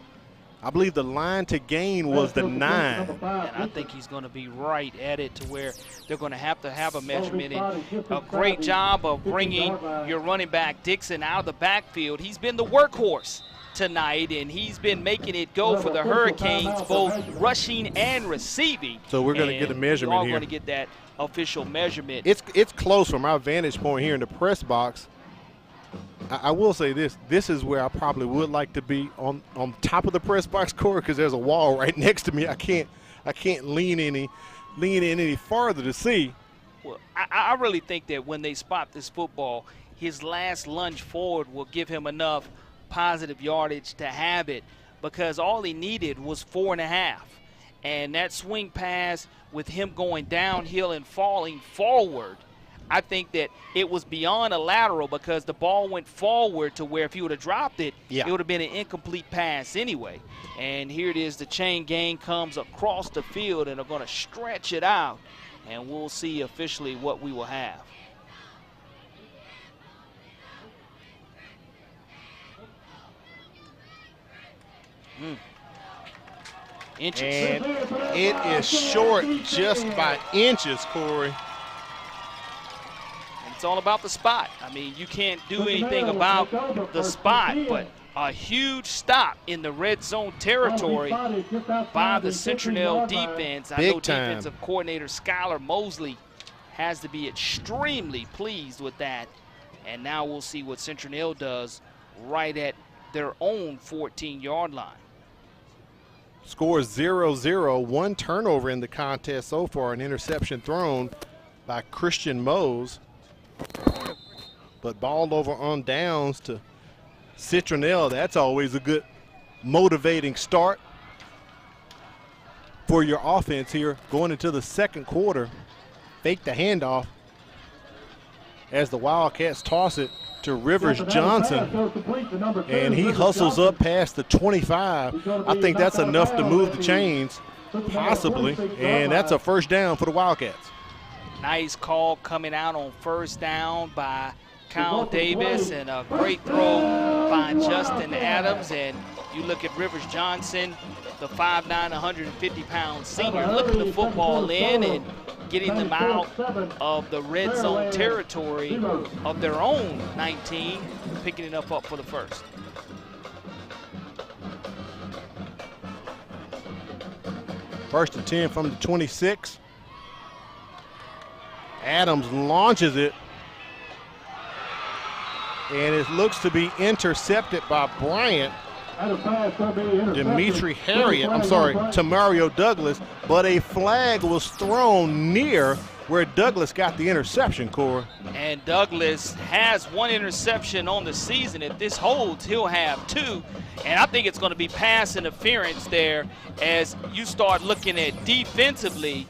I believe the line to gain was the 9. And I think he's going to be right at it to where they're going to have a measurement. And a great job of bringing your running back Dixon out of the backfield. He's been the workhorse tonight, and he's been making it go for the Hurricanes, both rushing and receiving. So we're going to get a measurement here. We're going to get that official measurement. It's close from our vantage point here in the press box. I will say this is where I probably would like to be on top of the press box, Corey, because there's a wall right next to me. I can't lean in any farther to see. Well, I really think that when they spot this football, his last lunge forward will give him enough positive yardage to have it, because all he needed was 4.5. And that swing pass with him going downhill and falling forward, I think that it was beyond a lateral, because the ball went forward to where if he would have dropped it, it would have been an incomplete pass anyway. And here it is, the chain gang comes across the field and are going to stretch it out, and we'll see officially what we will have. Inches. And it is short just by inches, Corey. It's all about the spot. I mean, you can't do anything about the spot, but a huge stop in the red zone territory by the Citronelle defense. I know defensive coordinator Skylar Mosley has to be extremely pleased with that. And now we'll see what Citronelle does right at their own 14-yard line. Score 0-0, 1 turnover in the contest so far, an interception thrown by Christian Mose. But ball over on downs to Citronelle. That's always a good motivating start for your offense here going into the second quarter. Fake the handoff as the Wildcats toss it to Rivers Johnson, and he hustles up past the 25. I think that's enough to move the chains, possibly, and that's a first down for the Wildcats. Nice call coming out on first down by Kyle Davis, and a great throw by Justin Adams. And you look at Rivers Johnson, the 5'9", 150-pound senior, looking the football in and getting them out of the red zone territory of their own 19, picking it up for the first. First and 10 from the 26. Adams launches it, and it looks to be intercepted by Bryant. Tamario Douglas, but a flag was thrown near where Douglas got the interception, Cora. And Douglas has 1 interception on the season. If this holds, he'll have 2. And I think it's going to be pass interference there as you start looking at defensively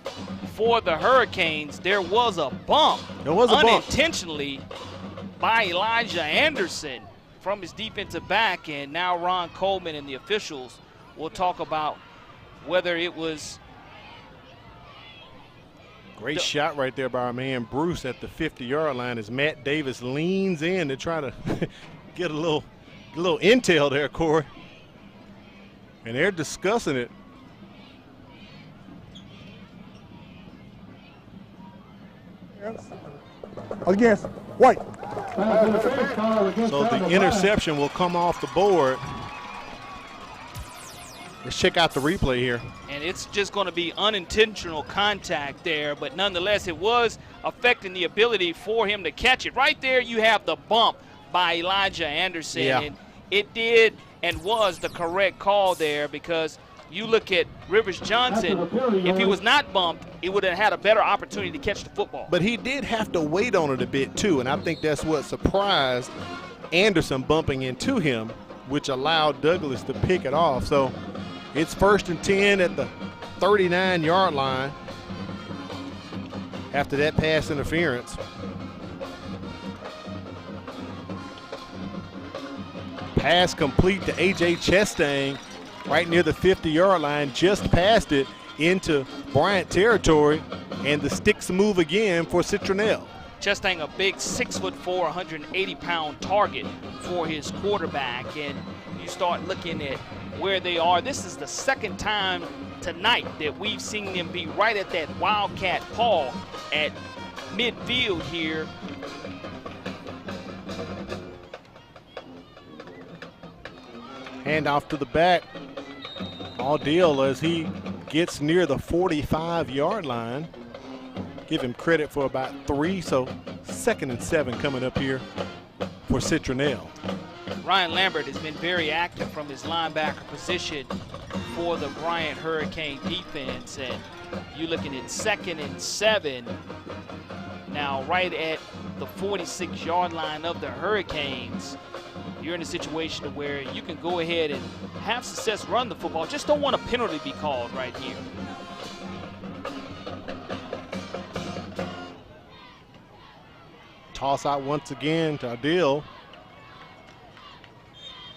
for the Hurricanes. There was a bump. There was a unintentionally by Elijah Anderson from his defensive back, and now Ron Coleman and the officials will talk about whether it was. Great shot right there by our man Bruce at the 50-yard line as Matt Davis leans in to try to get a little intel there, Corey. And they're discussing it. Against White. So the interception will come off the board. Let's check out the replay here. And it's just going to be unintentional contact there, but nonetheless, it was affecting the ability for him to catch it. Right there, you have the bump by Elijah Anderson. Yeah. And it did and was the correct call there, because you look at Rivers Johnson, if he was not bumped, he would have had a better opportunity to catch the football. But he did have to wait on it a bit too, and I think that's what surprised Anderson bumping into him, which allowed Douglas to pick it off. So it's first and 10 at the 39-yard line after that pass interference. Pass complete to A.J. Chastain right near the 50-yard line, just past it into Bryant territory, and the sticks move again for Citronelle. Chastain, a big 6'4", 180-pound target for his quarterback. And you start looking at where they are. This is the second time tonight that we've seen them be right at that Wildcat paw at midfield here. Hand off to the back. All deal as he gets near the 45-yard line. Give him credit for about 3, so 2nd and 7 coming up here for Citronelle. Ryan Lambert has been very active from his linebacker position for the Bryant Hurricane defense, and you're looking at 2nd and 7 now right at the 46-yard line of the Hurricanes. You're in a situation where you can go ahead and have success run the football, just don't want a penalty to be called right here. Toss out once again to Adil.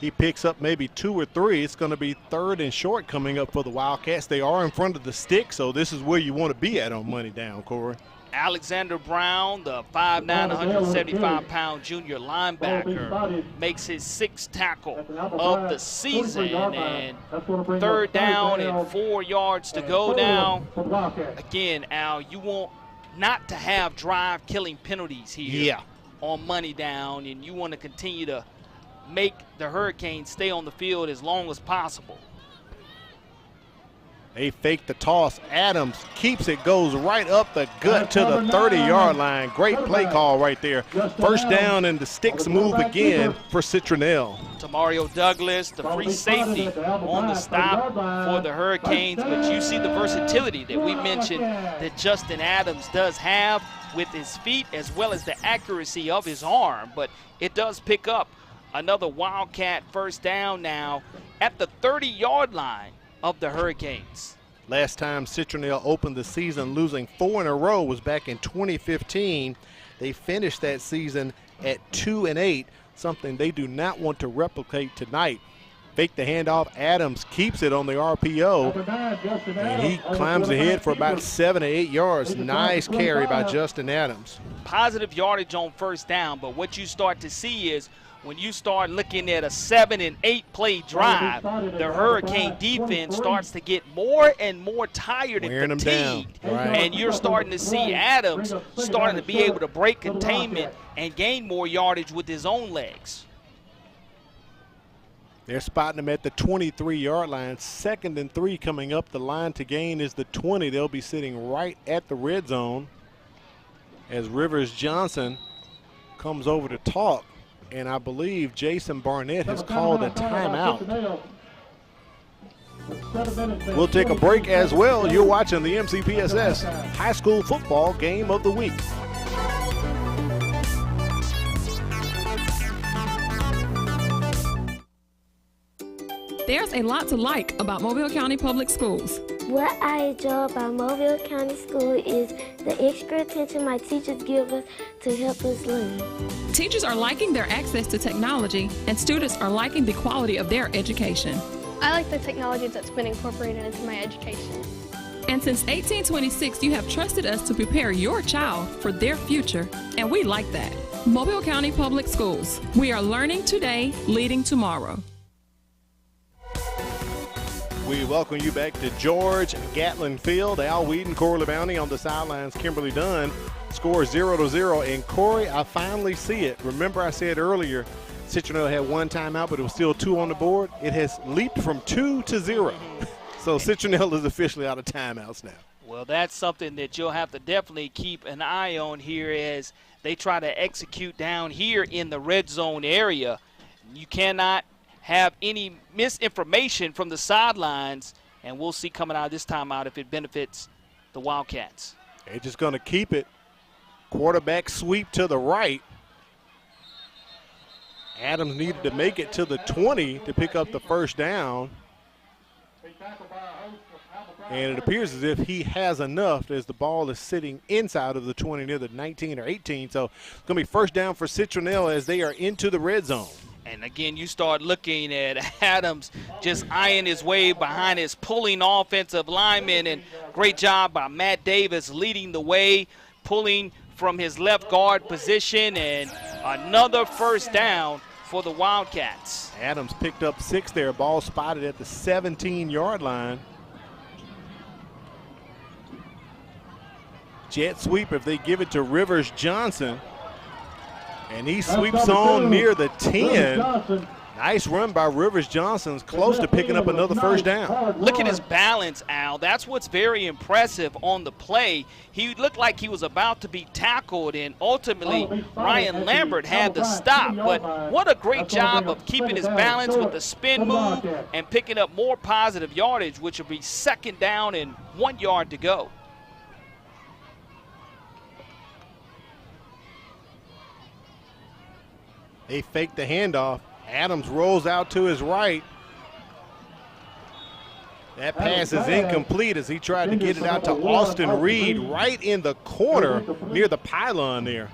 He picks up maybe 2 or 3. It's going to be 3rd and short coming up for the Wildcats. They are in front of the stick, so this is where you want to be at on money down, Corey. Alexander Brown, the 5'9", 175-pound junior linebacker, makes his 6th tackle of the season. And 3rd down and 4 yards to go now. Again, Al, you want not to have drive-killing penalties here on money down, and you want to continue to make the Hurricanes stay on the field as long as possible. They fake the toss. Adams keeps it, goes right up the gut to the 30-yard line. Great play call right there. 1st down, and the sticks move again for Citronelle. Tamario Douglas, the free safety on the stop for the Hurricanes, but you see the versatility that we mentioned that Justin Adams does have with his feet as well as the accuracy of his arm, but it does pick up another Wildcat 1st down now at the 30-yard line of the Hurricanes. Last time Citronelle opened the season losing 4 in a row was back in 2015. They finished that season at 2-8, something they do not want to replicate tonight. Fake the handoff. Adams keeps it on the RPO, and he climbs ahead for about 7 or 8 yards. Nice carry by Justin Adams. Positive yardage on 1st down, but what you start to see is when you start looking at a 7 and 8 play drive, the Hurricane defense starts to get more and more tired and fatigued. And you're starting to see Adams starting to be able to break containment and gain more yardage with his own legs. They're spotting him at the 23-yard line. 2nd and 3 coming up. The line to gain is the 20. They'll be sitting right at the red zone as Rivers Johnson comes over to talk. And I believe Jason Barnett has called a timeout. We'll take a break as well. You're watching the MCPSS High School Football Game of the Week. There's a lot to like about Mobile County Public Schools. What I enjoy about Mobile County School is the extra attention my teachers give us to help us learn. Teachers are liking their access to technology, and students are liking the quality of their education. I like the technology that's been incorporated into my education. And since 1826, you have trusted us to prepare your child for their future, and we like that. Mobile County Public Schools. We are learning today, leading tomorrow. We welcome you back to George Gatlin Field. Al Whedon, Corey LeBounty on the sidelines. Kimberly Dunn scores 0-0. And Corey, I finally see it. Remember I said earlier, Citronelle had 1 timeout, but it was still 2 on the board. It has leaped from 2 to 0. So Citronelle is officially out of timeouts now. Well, that's something that you'll have to definitely keep an eye on here as they try to execute down here in the red zone area. You cannot have any misinformation from the sidelines, and we'll see coming out of this timeout if it benefits the Wildcats. They're just going to keep it. Quarterback sweep to the right. Adams needed to make it to the 20 to pick up the 1st down. And it appears as if he has enough as the ball is sitting inside of the 20 near the 19 or 18. So it's going to be 1st down for Citronelle as they are into the red zone. And again, you start looking at Adams just eyeing his way behind his pulling offensive lineman, and great job by Matt Davis leading the way, pulling from his left guard position, and another first down for the Wildcats. Adams picked up 6 there. Ball spotted at the 17-yard line. Jet sweep if they give it to Rivers Johnson. And he sweeps on near the 10. Nice run by Rivers Johnson. Close to picking up another first down. Look at his balance, Al. That's what's very impressive on the play. He looked like he was about to be tackled, and ultimately Ryan Lambert had the stop. But what a great job of keeping his balance with the spin move and picking up more positive yardage, which will be 2nd down and 1 yard to go. They fake the handoff. Adams rolls out to his right. That pass is incomplete as he tried to get it out to Austin Reed right in the corner near the pylon there.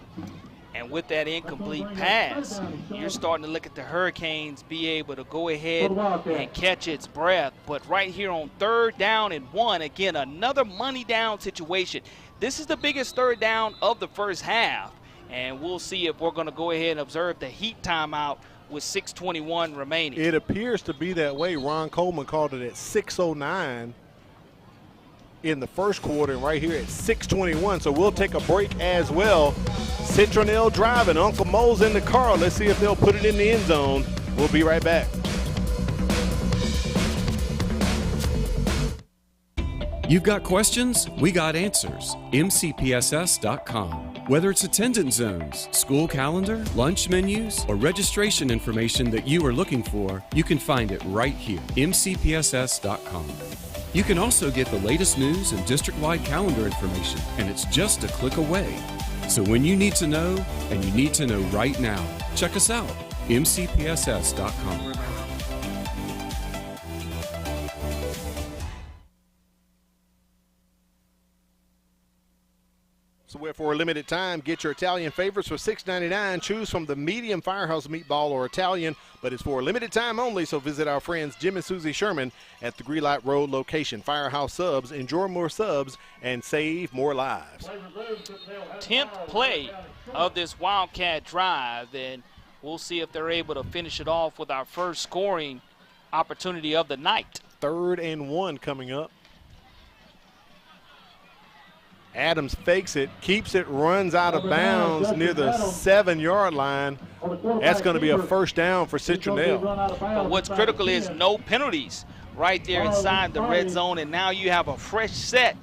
And with that incomplete pass, you're starting to look at the Hurricanes be able to go ahead and catch its breath. But right here on 3rd down and 1, again, another money down situation. This is the biggest 3rd down of the first half. And we'll see if we're going to go ahead and observe the heat timeout with 6:21 remaining. It appears to be that way. Ron Coleman called it at 6:09 in the first quarter, and right here at 6:21. So we'll take a break as well. Citronelle driving. Uncle Mo's in the car. Let's see if they'll put it in the end zone. We'll be right back. You've got questions? We got answers. MCPSS.com. Whether it's attendance zones, school calendar, lunch menus, or registration information that you are looking for, you can find it right here. MCPSS.com. You can also get the latest news and district-wide calendar information, and it's just a click away. So when you need to know, and you need to know right now, check us out. MCPSS.com. So where for a limited time, get your Italian favorites for $6.99. Choose from the medium Firehouse meatball or Italian, but it's for a limited time only, so visit our friends Jim and Susie Sherman at the Greenlight Road location. Firehouse subs, enjoy more subs, and save more lives. 10th play of this Wildcat drive, and we'll see if they're able to finish it off with our first scoring opportunity of the night. 3rd and 1 coming up. Adams fakes it, keeps it, runs out of bounds near the 7-yard line. That's going to be a first down for Citronelle. But what's critical is no penalties right there inside the red zone, and now you have a fresh set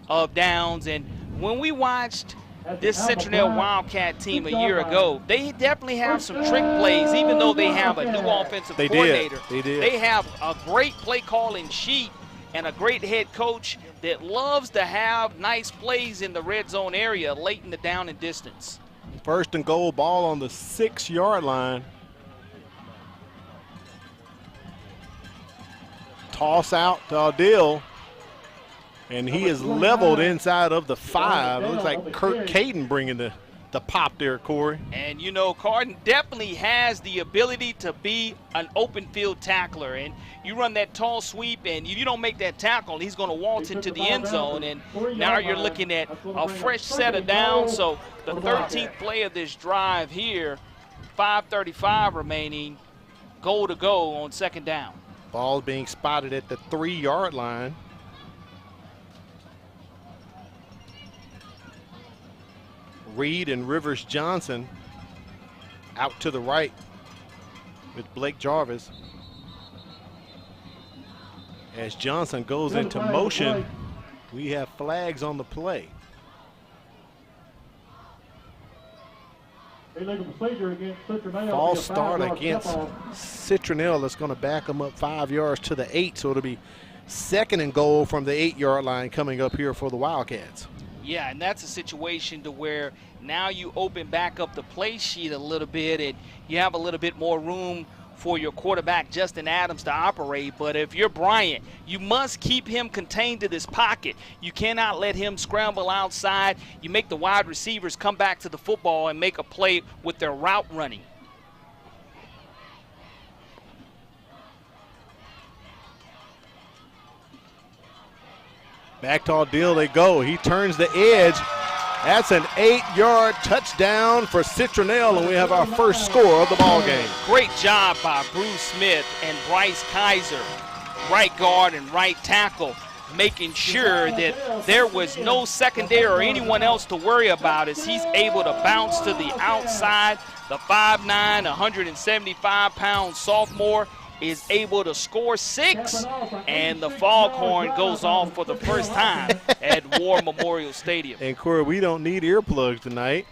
of downs. And when we watched this Citronelle Wildcat team a year ago, they definitely have some trick plays, even though they have a new offensive coordinator. They did. They have a great play calling sheet and a great head coach that loves to have nice plays in the red zone area late in the down and distance. 1st and goal, ball on the 6-yard line. Toss out to Adil, and he is leveled inside of the 5. It looks like Kurt Caden bringing the pop there, Corey. And you know, Carden definitely has the ability to be an open field tackler, and you run that tall sweep and you don't make that tackle, he's going to waltz into the end zone, and now you're looking at a fresh set of downs. So the 13th play of this drive here, 5:35 remaining, goal to go on 2nd down. Ball being spotted at the 3-yard line. Reed and Rivers Johnson out to the right with Blake Jarvis. As Johnson goes into motion, we have flags on the play. False start against Citronelle. That's going to back them up 5 yards to the 8, so it'll be 2nd and goal from the 8-yard line coming up here for the Wildcats. Yeah, and that's a situation to where now you open back up the play sheet a little bit and you have a little bit more room for your quarterback, Justin Adams, to operate. But if you're Bryant, you must keep him contained to this pocket. You cannot let him scramble outside. You make the wide receivers come back to the football and make a play with their route running. Back to Adil they go. He turns the edge, That's an 8-yard touchdown for Citronelle, and we have our first score of the ball game. Great job by Bruce Smith and Bryce Kaiser, right guard and right tackle, making sure that there was no secondary or anyone else to worry about as he's able to bounce to the outside. The 5'9", 175-pound sophomore is able to score 6, and the foghorn goes off for the first time at War Memorial Stadium. And Corey, we don't need earplugs tonight.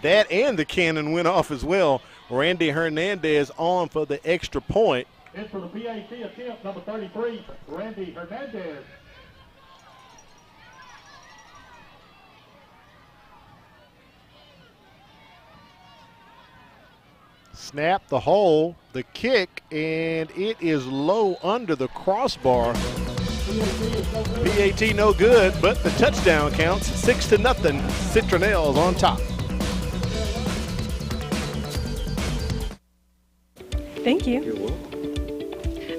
That and the cannon went off as well. Randy Hernandez on for the extra point. In for the PAT attempt, number 33, Randy Hernandez. Snap, the hole, the kick, and it is low under the crossbar. PAT no good, but the touchdown counts. 6-0. Citronelle's on top. Thank you. You're welcome.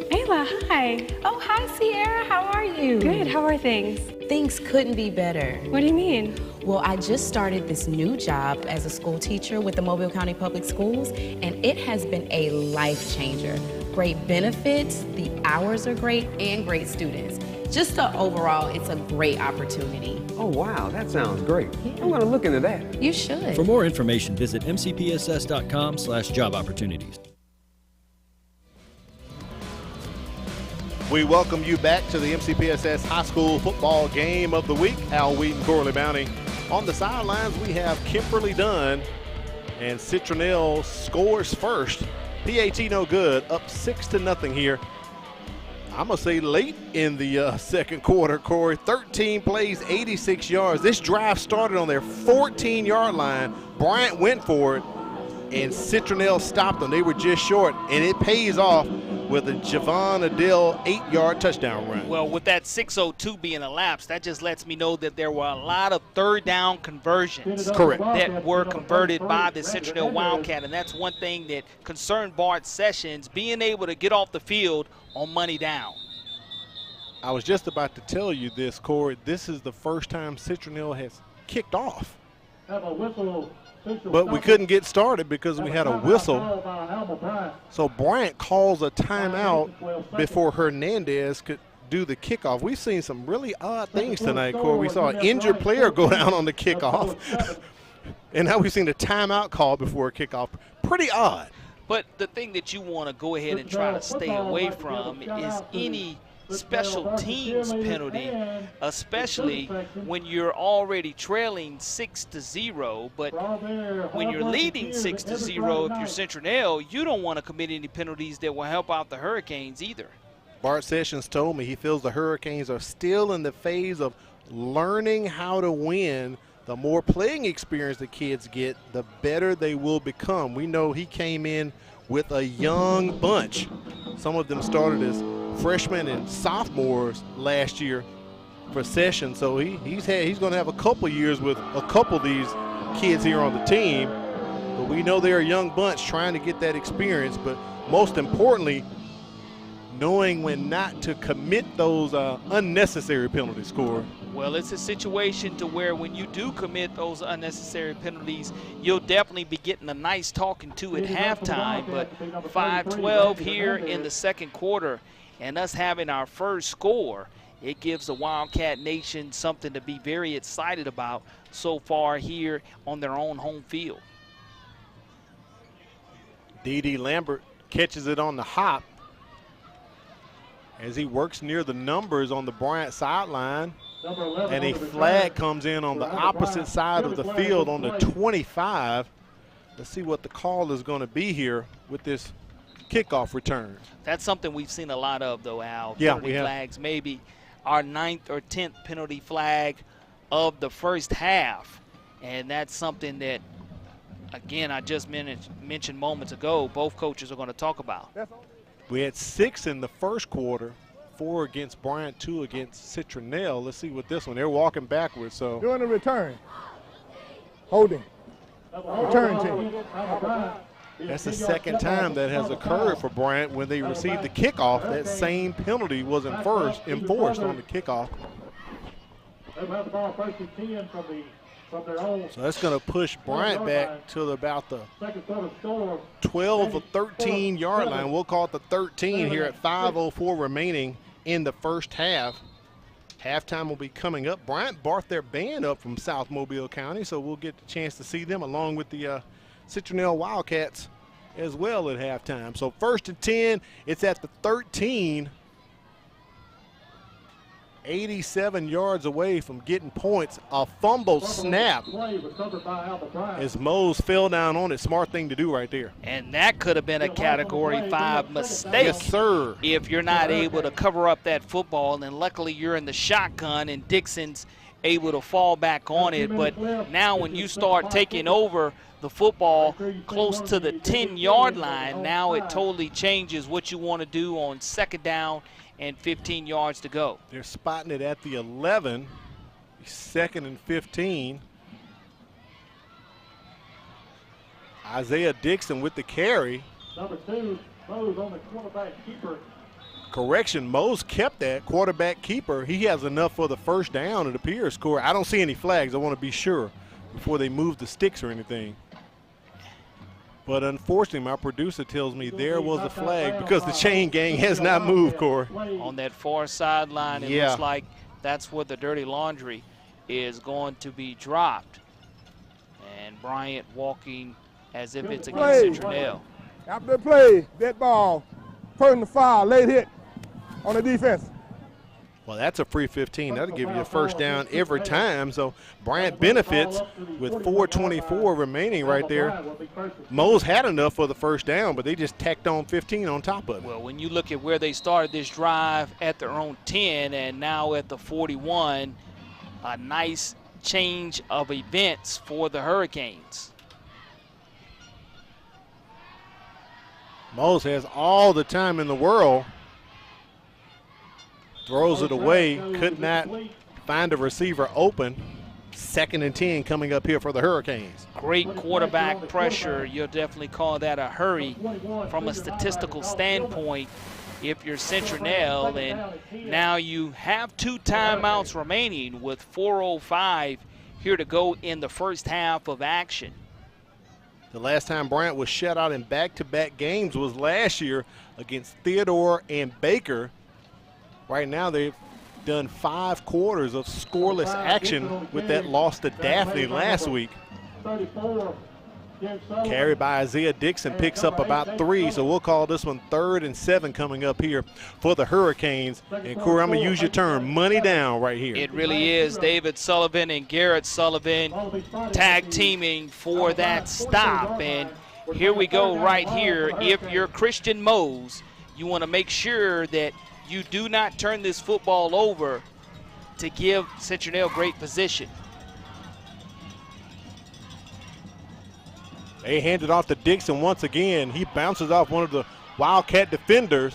Ayla, hi. Oh, hi, Sierra. How are you? Good. How are things? Things couldn't be better. What do you mean? Well, I just started this new job as a school teacher with the Mobile County Public Schools, and it has been a life changer. Great benefits, the hours are great, and great students. Just overall, it's a great opportunity. Oh, wow, that sounds great. I'm going to look into that. You should. For more information, visit mcpss.com/job opportunities. We welcome you back to the MCPSS High School Football Game of the Week. Al Wheaton, Corley Bounty. On the sidelines, we have Kimberly Dunn, and Citronelle scores first. PAT no good, up 6-0 here. I'm going to say late in the second quarter, Corey. 13 plays, 86 yards. This drive started on their 14-yard line. Bryant went for it, and Citronelle stopped them. They were just short, and it pays off with a Javon Adele 8-yard touchdown run. Well, with that 6:02 being elapsed, that just lets me know that there were a lot of third down conversions. Correct. That were converted by the Citronelle Wildcat, and that's one thing that concerned Bart Sessions, being able to get off the field on money down. I was just about to tell you this, Corey. This is the first time Citronelle has kicked off. Have a whistle. But we couldn't get started because we had a whistle. So Bryant calls a timeout before Hernandez could do the kickoff. We've seen some really odd things tonight, Corey. We saw an injured player go down on the kickoff. And now we've seen a timeout call before a kickoff. Pretty odd. But the thing that you want to go ahead and try to stay away from is any special teams penalty, especially when you're already trailing 6-0. But when you're leading 6-0, if you're Citronelle, you don't want to commit any penalties that will help out the Hurricanes either. Bart Sessions told me he feels the Hurricanes are still in the phase of learning how to win. The more playing experience the kids get, the better they will become. We know he came in with a young bunch. Some of them started as freshmen and sophomores last year for Sessions, so he's going to have a couple years with a couple of these kids here on the team. But we know they're a young bunch trying to get that experience, but most importantly, knowing when not to commit those unnecessary penalties, Corey. Well, it's a situation to where when you do commit those unnecessary penalties, you'll definitely be getting a nice talking to at halftime. But 5-12 here in the second quarter, and us having our first score, it gives the Wildcat Nation something to be very excited about so far here on their own home field. D.D. Lambert catches it on the hop as he works near the numbers on the Bryant sideline. And a flag comes in on the opposite side of the field on the 25. Let's see what the call is going to be here with this kickoff return. That's something we've seen a lot of, though, Al. Yeah, penalty we have. Flags, maybe our 9th or 10th penalty flag of the first half. And that's something that, again, I just mentioned moments ago, both coaches are going to talk about. We had 6 in the first quarter, 4 against Bryant, 2 against Citronelle. Let's see what this one, they're walking backwards. So Doing a return. Holding. Return team. that's the second time that has occurred for Bryant when they received the kickoff. That same penalty was enforced on the kickoff. They have the ball first and 10 from the So that's going to push Bryant back to about the 12 or 13 yard line. We'll call it the 13 here at 5:04 remaining in the first half. Halftime will be coming up. Bryant brought their band up from South Mobile County, so we'll get the chance to see them along with the Citronelle Wildcats as well at halftime. So 1st and 10, it's at the 13. 87 yards away from getting points. A fumble snap as Mose fell down on it. Smart thing to do right there. And that could have been a Category 5 mistake. Yes, sir. If you're not able to cover up that football, and luckily you're in the shotgun and Dixon's able to fall back on it. But now when you start taking over the football close to the 10-yard line, now it totally changes what you want to do on 2nd down and 15 yards to go. They're spotting it at the 11, 2nd and 15. Isaiah Dixon with the carry. Number 2, Mose on the quarterback keeper. Correction, Mose kept that quarterback keeper. He has enough for the 1st down, it appears. Corey, I don't see any flags. I want to be sure before they move the sticks or anything. But unfortunately, my producer tells me there was a flag because the chain gang has not moved, Corey. On that far sideline, it looks like that's where the dirty laundry is going to be dropped. And Bryant walking as if it's against Citronelle. After the play, that ball, person to foul, late hit on the defense. Well, that's a free 15. That'll give you a 1st down every time. So Bryant benefits with 4:24 remaining right there. Mose had enough for the 1st down, but they just tacked on 15 on top of it. Well, when you look at where they started this drive at their own 10 and now at the 41, a nice change of events for the Hurricanes. Mose has all the time in the world. Throws it away, could not find a receiver open. 2nd and 10 coming up here for the Hurricanes. Great quarterback pressure. You'll definitely call that a hurry from a statistical standpoint if you're Citronelle. And now you have 2 timeouts remaining with 4:05 here to go in the first half of action. The last time Bryant was shut out in back-to-back games was last year against Theodore and Baker. Right now they've done 5 quarters of scoreless action with that loss to Daphne last week. Carried by Isaiah Dixon, picks up about 3, so we'll call this one 3rd and 7 coming up here for the Hurricanes. And Corey, I'm going to use your term, money down right here. It really is. David Sullivan and Garrett Sullivan tag teaming for that stop. And here we go right here. If you're Christian Mose, you want to make sure that you do not turn this football over to give Citronelle great position. They hand it off to Dixon once again. He bounces off one of the Wildcat defenders.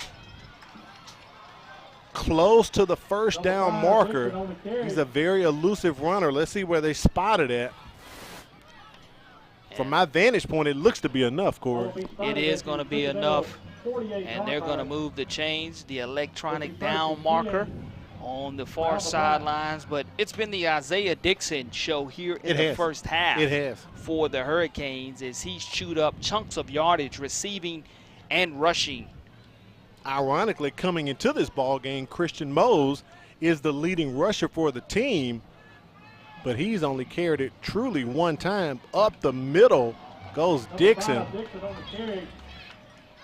Close to the 1st down marker. He's a very elusive runner. Let's see where they spotted at. From my vantage point, it looks to be enough, Corey. It is going to be enough. And they're going to move the chains, the electronic down marker on the far sidelines. But it's been the Isaiah Dixon show here in the first half. It has. For the Hurricanes as he's chewed up chunks of yardage, receiving and rushing. Ironically, coming into this ball game, Christian Mose is the leading rusher for the team, but he's only carried it truly 1 time. Up the middle goes Dixon.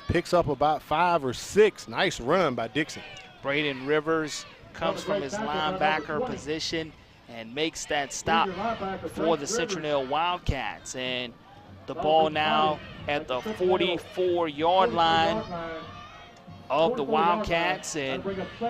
Picks up about 5 or 6. Nice run by Dixon. Braden Rivers comes from his linebacker position and makes that stop for the Citronelle Wildcats. And the ball now at the 44-yard line of the Wildcats, and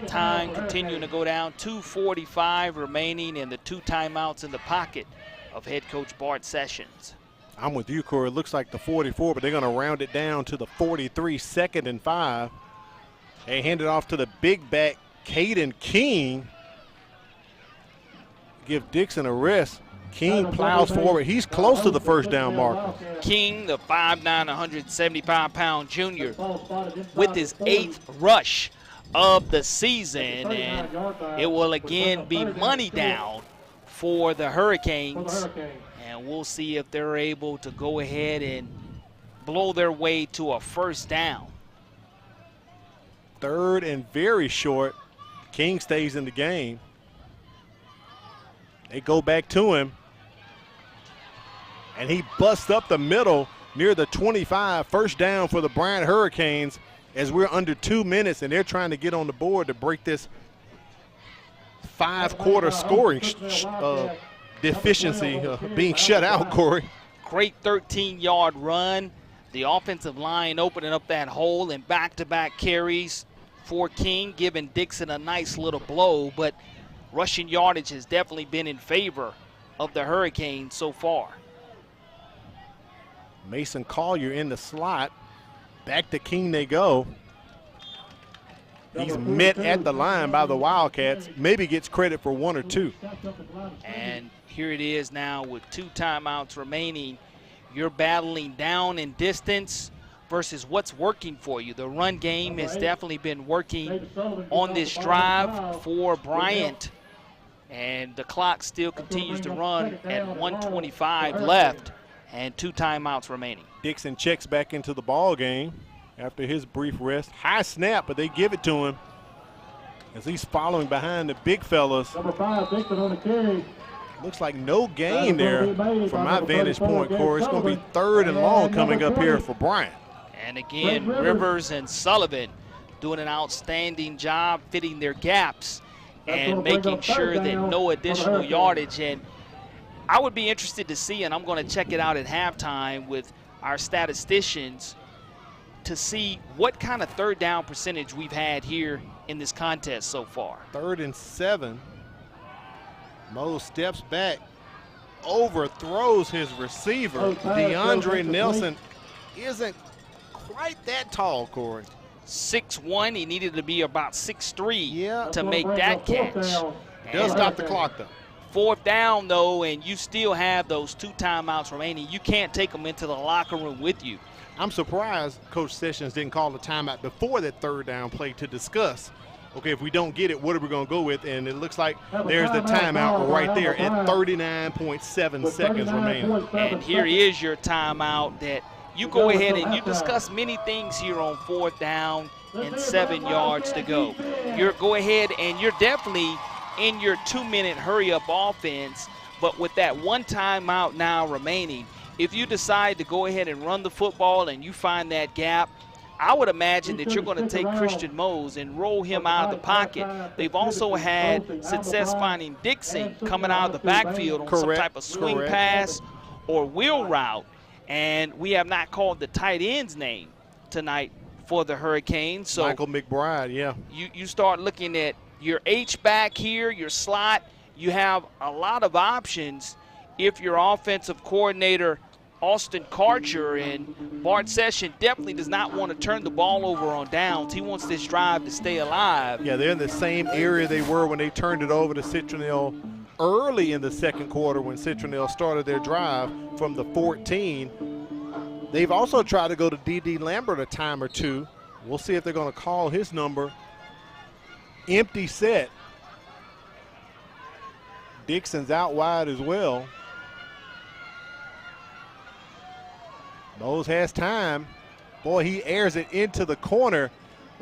time continuing to go down. 2:45 remaining and the 2 timeouts in the pocket of head coach Bart Sessions. I'm with you, Corey. It looks like the 44, but they're going to round it down to the 43, 2nd and 5. They hand it off to the big back, Caden King. Give Dixon a rest. King plows forward. He's close to the 1st down mark. King, the 5'9", 175-pound junior, with his 8th rush of the season, and it will again be money down for the Hurricanes. And we'll see if they're able to go ahead and blow their way to a first down. 3rd and very short. King stays in the game. They go back to him. And he busts up the middle near the 25. First down for the Bryant Hurricanes as we're under 2 minutes, and they're trying to get on the board to break this 5-quarter scoring deficiency, being shut out, Corey. Great 13-yard run. The offensive line opening up that hole and back-to-back carries for King, giving Dixon a nice little blow, but rushing yardage has definitely been in favor of the Hurricanes so far. Mason Collier in the slot. Back to King they go. He's met at the line by the Wildcats. Maybe gets credit for 1 or 2. And here it is now with 2 timeouts remaining. You're battling down in distance versus what's working for you. The run game has definitely been working on this drive for Bryant. And the clock still continues to run at 1:25 left and 2 timeouts remaining. Dixon checks back into the ball game after his brief rest. High snap, but they give it to him as he's following behind the big fellas. Number 5, Dixon on the carry. Looks like no gain there from my vantage point, Corey. It's going to be 3rd and long coming up here for Bryant. And again, Rivers and Sullivan doing an outstanding job fitting their gaps and making sure that no additional yardage. And I would be interested to see, and I'm going to check it out at halftime with our statisticians to see what kind of 3rd down percentage we've had here in this contest so far. 3rd and 7. Mo steps back, overthrows his receiver. DeAndre Nelson isn't quite that tall, Corey. 6'1", he needed to be about 6'3" to make that catch. Does stop the clock, though. 4th down, though, and you still have those 2 timeouts remaining. You can't take them into the locker room with you. I'm surprised Coach Sessions didn't call the timeout before that 3rd down play to discuss, okay, if we don't get it, what are we going to go with? And it looks like there's the timeout right there at 39.7 seconds remaining. And here is your timeout that you go ahead and you discuss many things here on 4th down and 7 yards to go. You're go ahead and you're definitely in your 2-minute hurry-up offense, but with that 1 timeout now remaining, if you decide to go ahead and run the football and you find that gap, I would imagine that you're going to take Christian Mose and roll him out of the pocket. They've also had success finding Dixon coming out of the backfield on some type of swing pass or wheel route. And we have not called the tight end's name tonight for the Hurricanes. So Michael McBride, yeah. You start looking at your H-back here, your slot. You have a lot of options if your offensive coordinator Austin Karcher, and Bart Session definitely does not want to turn the ball over on downs. He wants this drive to stay alive. Yeah, they're in the same area they were when they turned it over to Citronelle early in the 2nd quarter when Citronelle started their drive from the 14. They've also tried to go to D.D. Lambert a time or 2. We'll see if they're going to call his number. Empty set. Dixon's out wide as well. Mose has time. Boy, he airs it into the corner.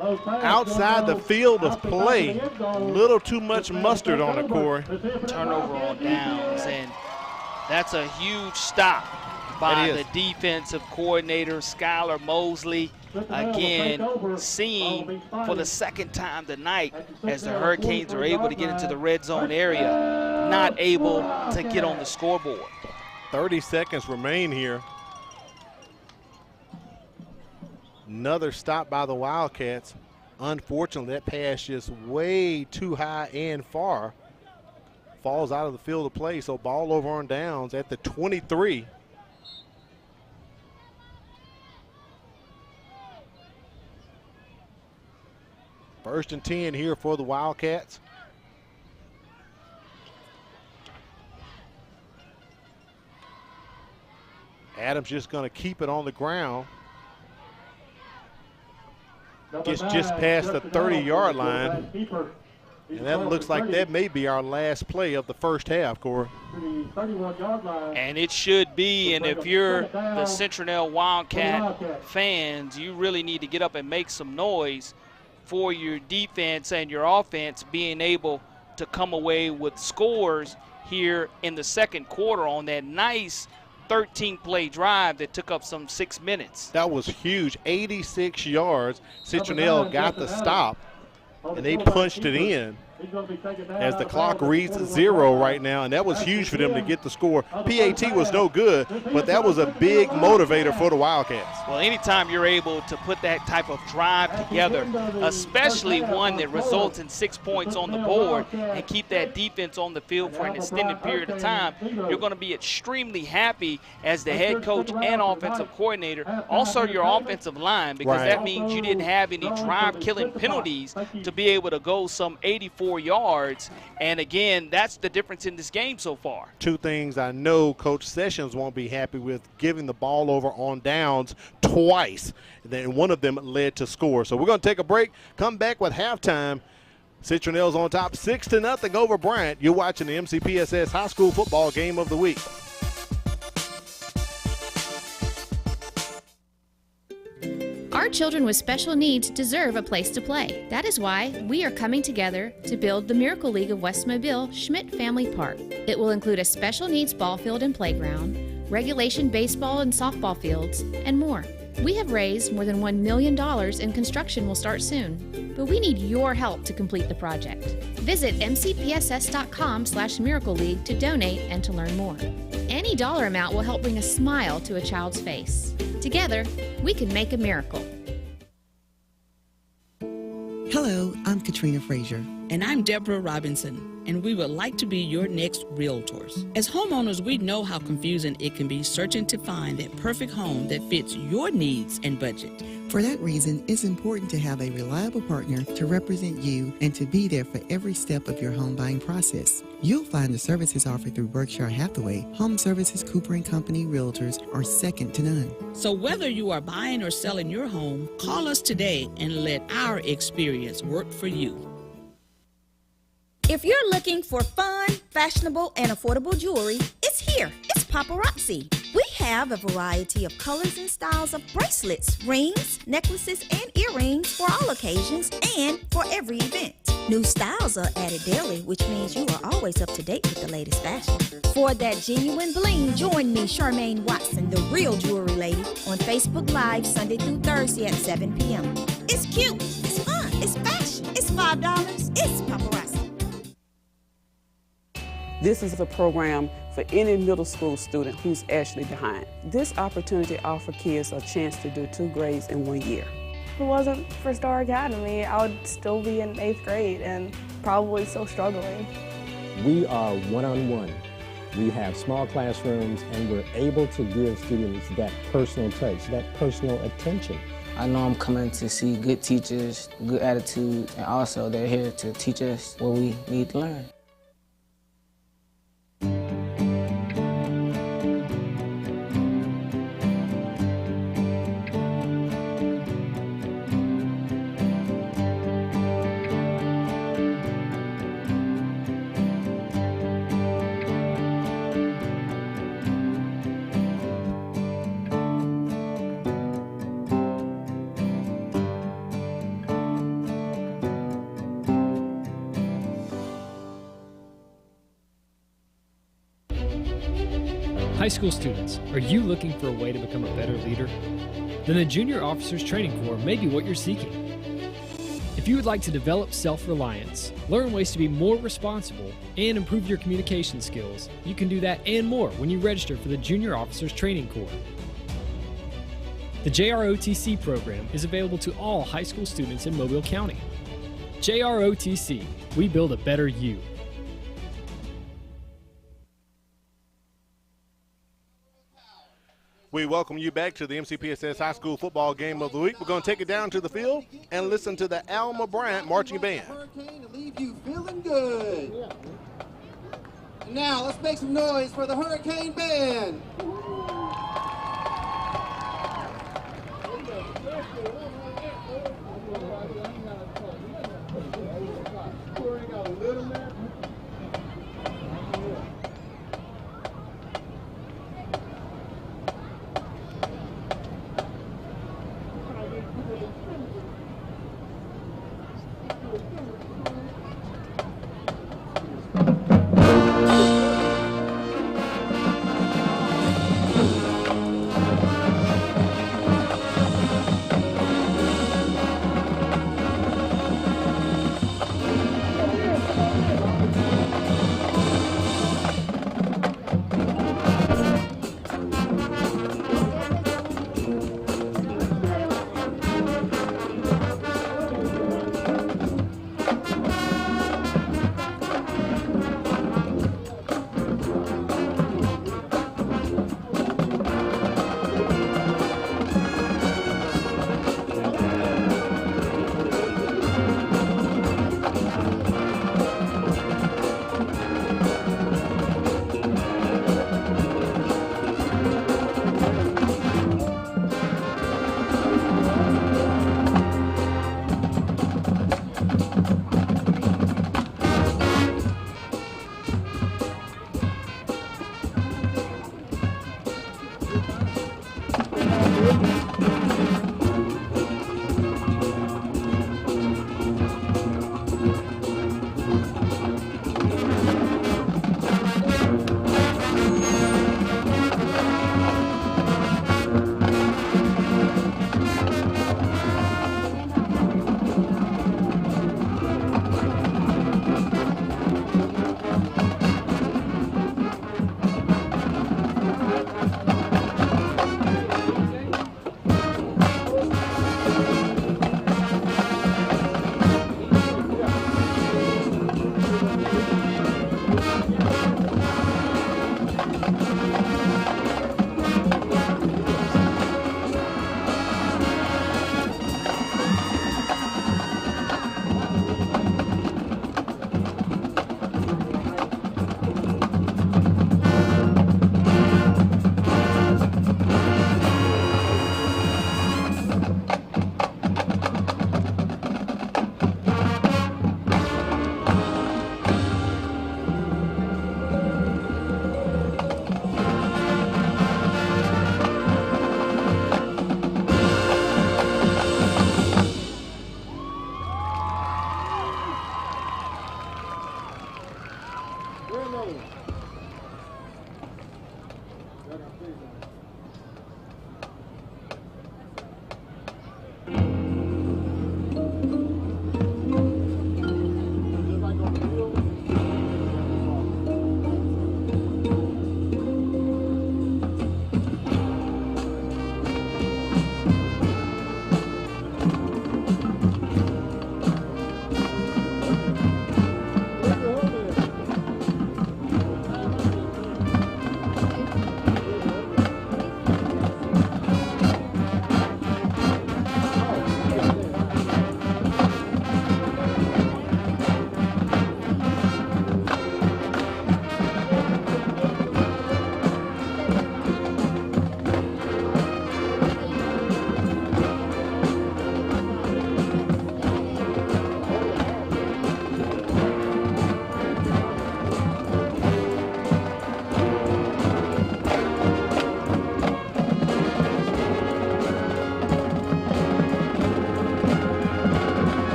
Outside the field of play. A little too much mustard on it, Corey. Turnover on downs, and that's a huge stop by the defensive coordinator, Skylar Mosley. Again, seeing for the 2nd time tonight as the Hurricanes are able to get into the red zone area, not able to get on the scoreboard. 30 seconds remain here. Another stop by the Wildcats. Unfortunately, that pass just way too high and far. Falls out of the field of play, so ball over on downs at the 23. First and 10 here for the Wildcats. Adams just going to keep it on the ground. Gets just past the 30-yard line. And that looks like that may be our last play of the first half, Corey. And it should be, and if you're the Citronelle Wildcat fans, you really need to get up and make some noise for your defense and your offense being able to come away with scores here in the second quarter on that nice 13-play drive that took up some 6 minutes. That was huge, 86 yards. Citronelle got the stop, and they punched it in as the clock reads 0 right now, and that was huge for them to get the score. PAT was no good, but that was a big motivator for the Wildcats. Well, anytime you're able to put that type of drive together, especially one that results in 6 points on the board and keep that defense on the field for an extended period of time, you're going to be extremely happy as the head coach and offensive coordinator. Also your offensive line, because that means you didn't have any drive-killing penalties to be able to go some 84 yards, and again, that's the difference in this game so far. Two things I know Coach Sessions won't be happy with: giving the ball over on downs twice, and then one of them led to score. So we're going to take a break, come back with halftime. Citronelle's on top 6-0 over Bryant. You're watching the MCPSS High School Football Game of the Week. Our children with special needs deserve a place to play. That is why we are coming together to build the Miracle League of West Mobile Schmidt Family Park. It will include a special needs ball field and playground, regulation baseball and softball fields, and more. We have raised more than $1 million and construction will start soon, but we need your help to complete the project. Visit MCPSS.com/Miracle League to donate and to learn more. Any dollar amount will help bring a smile to a child's face. Together, we can make a miracle. Hello, I'm Katrina Frazier. And I'm Deborah Robinson, and we would like to be your next realtors. As homeowners, we know how confusing it can be searching to find that perfect home that fits your needs and budget. For that reason, it's important to have a reliable partner to represent you and to be there for every step of your home buying process. You'll find the services offered through Berkshire Hathaway, Home Services Cooper & Company Realtors are second to none. So whether you are buying or selling your home, call us today and let our experience work for you. If you're looking for fun, fashionable, and affordable jewelry, it's here. It's Paparazzi. We have a variety of colors and styles of bracelets, rings, necklaces, and earrings for all occasions and for every event. New styles are added daily, which means you are always up to date with the latest fashion. For that genuine bling, join me, Charmaine Watson, the real jewelry lady, on Facebook Live Sunday through Thursday at 7 p.m. It's cute, it's fun, it's fashion, it's $5, it's Paparazzi. This is a program for any middle school student who's actually behind. This opportunity offers kids a chance to do 2 grades in 1 year. If it wasn't for Star Academy, I would still be in 8th grade and probably still struggling. We are one-on-one. We have small classrooms, and we're able to give students that personal touch, that personal attention. I know I'm coming to see good teachers, good attitude, and also they're here to teach us what we need to learn. High school students, are you looking for a way to become a better leader? Then the Junior Officers Training Corps may be what you're seeking. If you would like to develop self-reliance, learn ways to be more responsible, and improve your communication skills, you can do that and more when you register for the Junior Officers Training Corps. The JROTC program is available to all high school students in Mobile County. JROTC, we build a better you. We welcome you back to the MCPSS High School Football Game of the Week. We're going to take it down to the field and listen to the Alma Bryant Marching Band. Hurricane to leave you feeling good. Yeah. And now let's make some noise for the Hurricane Band. Here we go.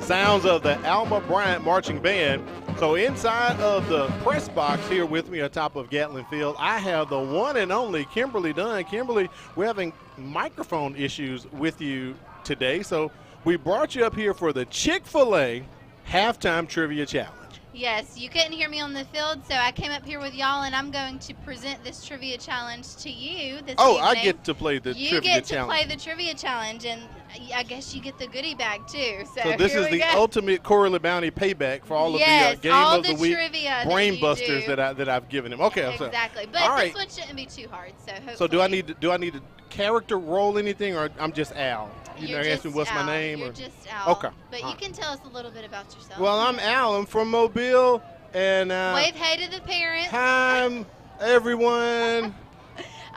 Sounds of the Alma Bryant Marching Band. So inside of the press box here with me atop of Gatlin Field, I have the one and only Kimberly Dunn. Kimberly, we're having microphone issues with you today, so we brought you up here for the Chick-fil-A Halftime Trivia Challenge. Yes, you couldn't hear me on the field, so I came up here with y'all, and I'm going to present this trivia challenge to you this evening. I get to play the trivia challenge. You get to play the trivia challenge, and I guess you get the goodie bag too. So this is the ultimate Corley Bounty payback for all of the game all of the the week trivia brain busters that I've given him. Okay, exactly. But all this right. one shouldn't be too hard. So hopefully. So do I need to character roll anything, or I'm just Al? You're ask me what's Al. my name. You're or? just Al. Okay. But you can tell us a little bit about yourself. Well, I'm Al. I'm from Mobile, and wave hey to the parents. Hi, everyone.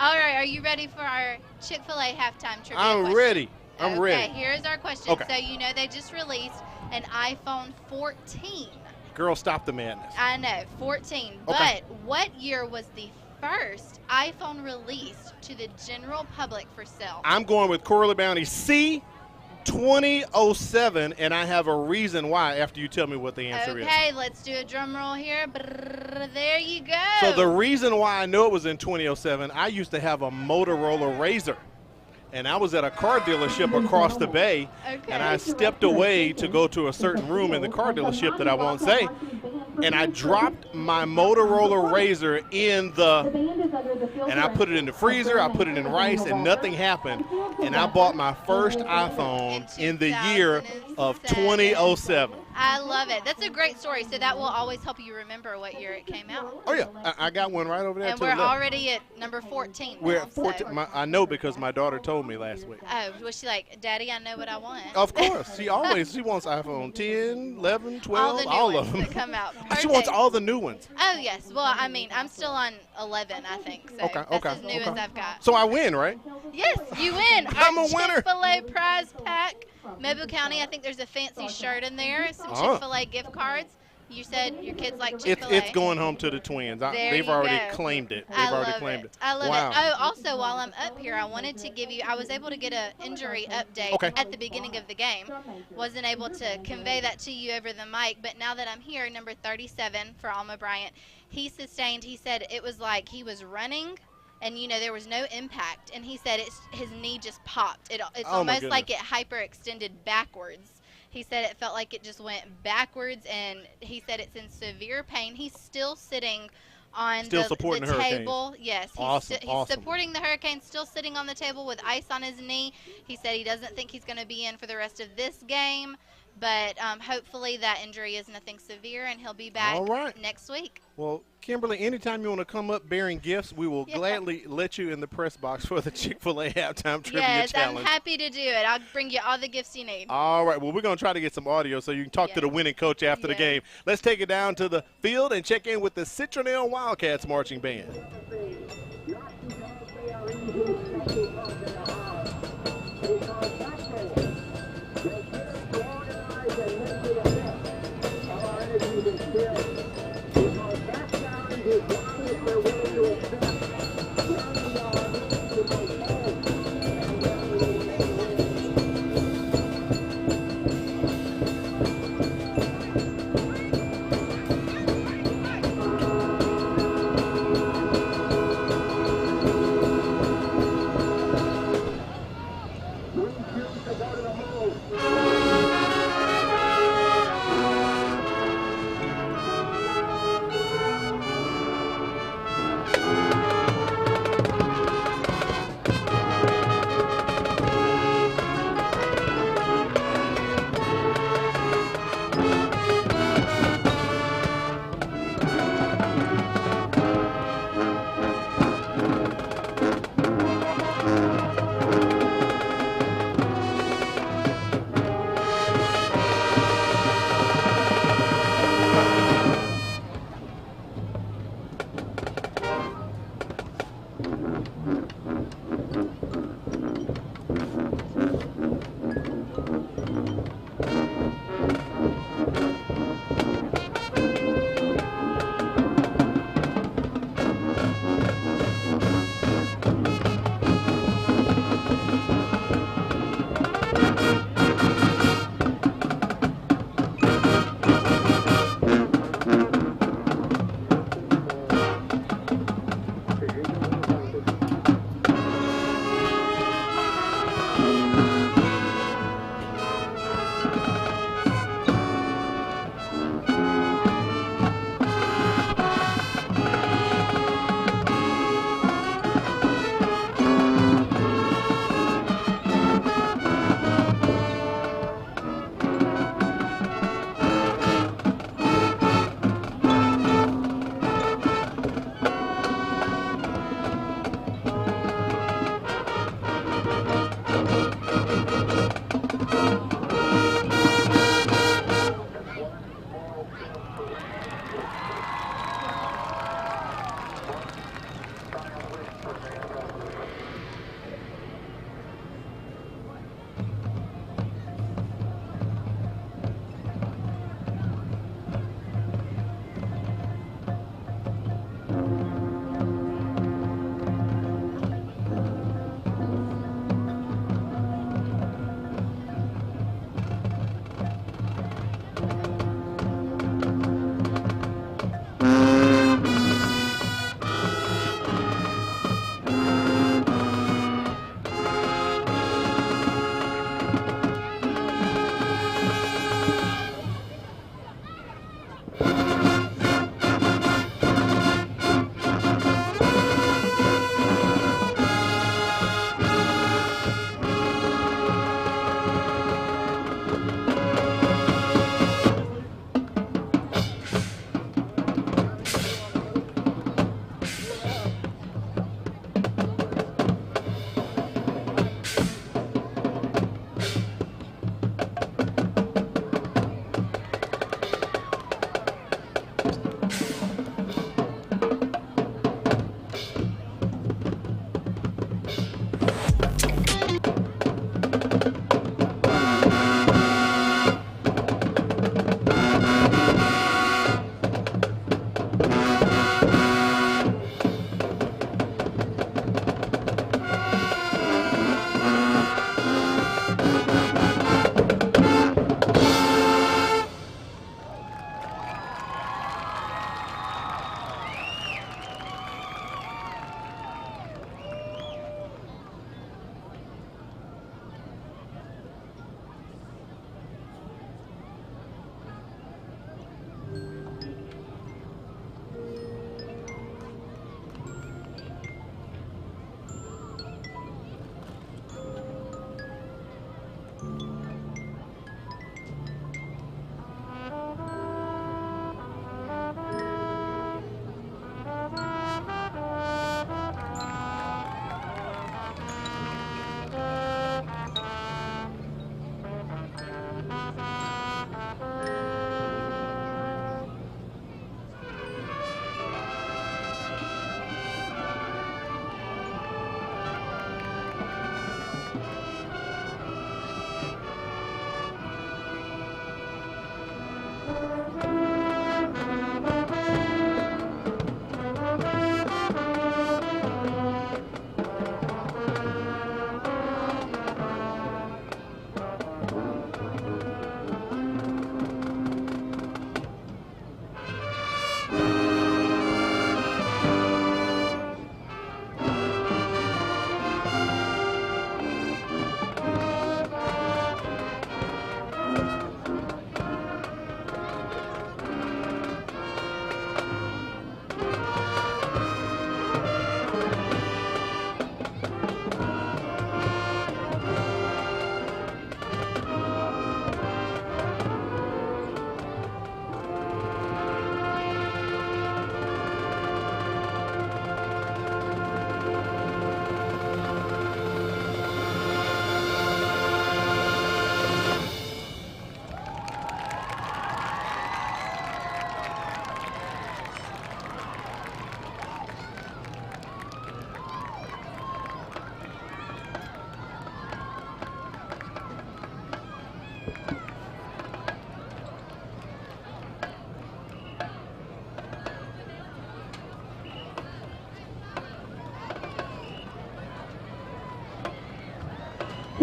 All right, are you ready for our Chick-fil-A halftime trivia I'm question? ready. I'm ready. Okay, here's our question. Okay. So you know they just released an iPhone 14. Girl, stop the madness. I know, 14. Okay. But what year was the first iPhone released to the general public for sale? I'm going with Corley Bounty C, 2007, and I have a reason why after you tell me what the answer is. Okay, let's do a drum roll here. Brrr, there you go. So the reason why I know it was in 2007, I used to have a Motorola Razr. And I was at a car dealership across the bay, and I stepped away to go to a certain room in the car dealership that I won't say, and I dropped my Motorola Razr and I put it in the freezer, I put it in rice, and nothing happened. And I bought my first iPhone in the year of 2007. I love it. That's a great story. So that will always help you remember what year it came out. Oh, yeah. I got one right over there. And we're already at number 14. We're at 14. I know because my daughter told me last week. Oh, was she like, Daddy, I know what I want? Of course. She wants iPhone 10, 11, 12, all of them. That come out. She wants all the new ones. Oh, yes. Well, I mean, I'm still on 11, I think. So that's as new as I've got. So I win, right? Yes, you win. I'm a winner. Chick-fil-A prize pack. Mobile County, I think there's a fancy shirt in there, some Chick-fil-A gift cards. You said your kids like Chick-fil-A. It's going home to the Twins. They've already claimed it. I love it. Oh, also, while I'm up here, I wanted to give you, I was able to get an injury update at the beginning of the game. Wasn't able to convey that to you over the mic, but now that I'm here, number 37 for Alma Bryant, he said it was like he was running, and there was no impact, and he said his knee just popped. It's almost like it hyperextended backwards. He said it felt like it just went backwards, and he said it's in severe pain. He's still sitting on the table. Yes, he's supporting the Hurricanes, still sitting on the table with ice on his knee. He said he doesn't think he's going to be in for the rest of this game, but hopefully that injury is nothing severe, and he'll be back next week. Well, Kimberly, anytime you want to come up bearing gifts, we will gladly let you in the press box for the Chick-fil-A halftime trivia challenge. Yes, I'm happy to do it. I'll bring you all the gifts you need. All right. Well, we're going to try to get some audio so you can talk to the winning coach after the game. Let's take it down to the field and check in with the Citronelle Wildcats marching band.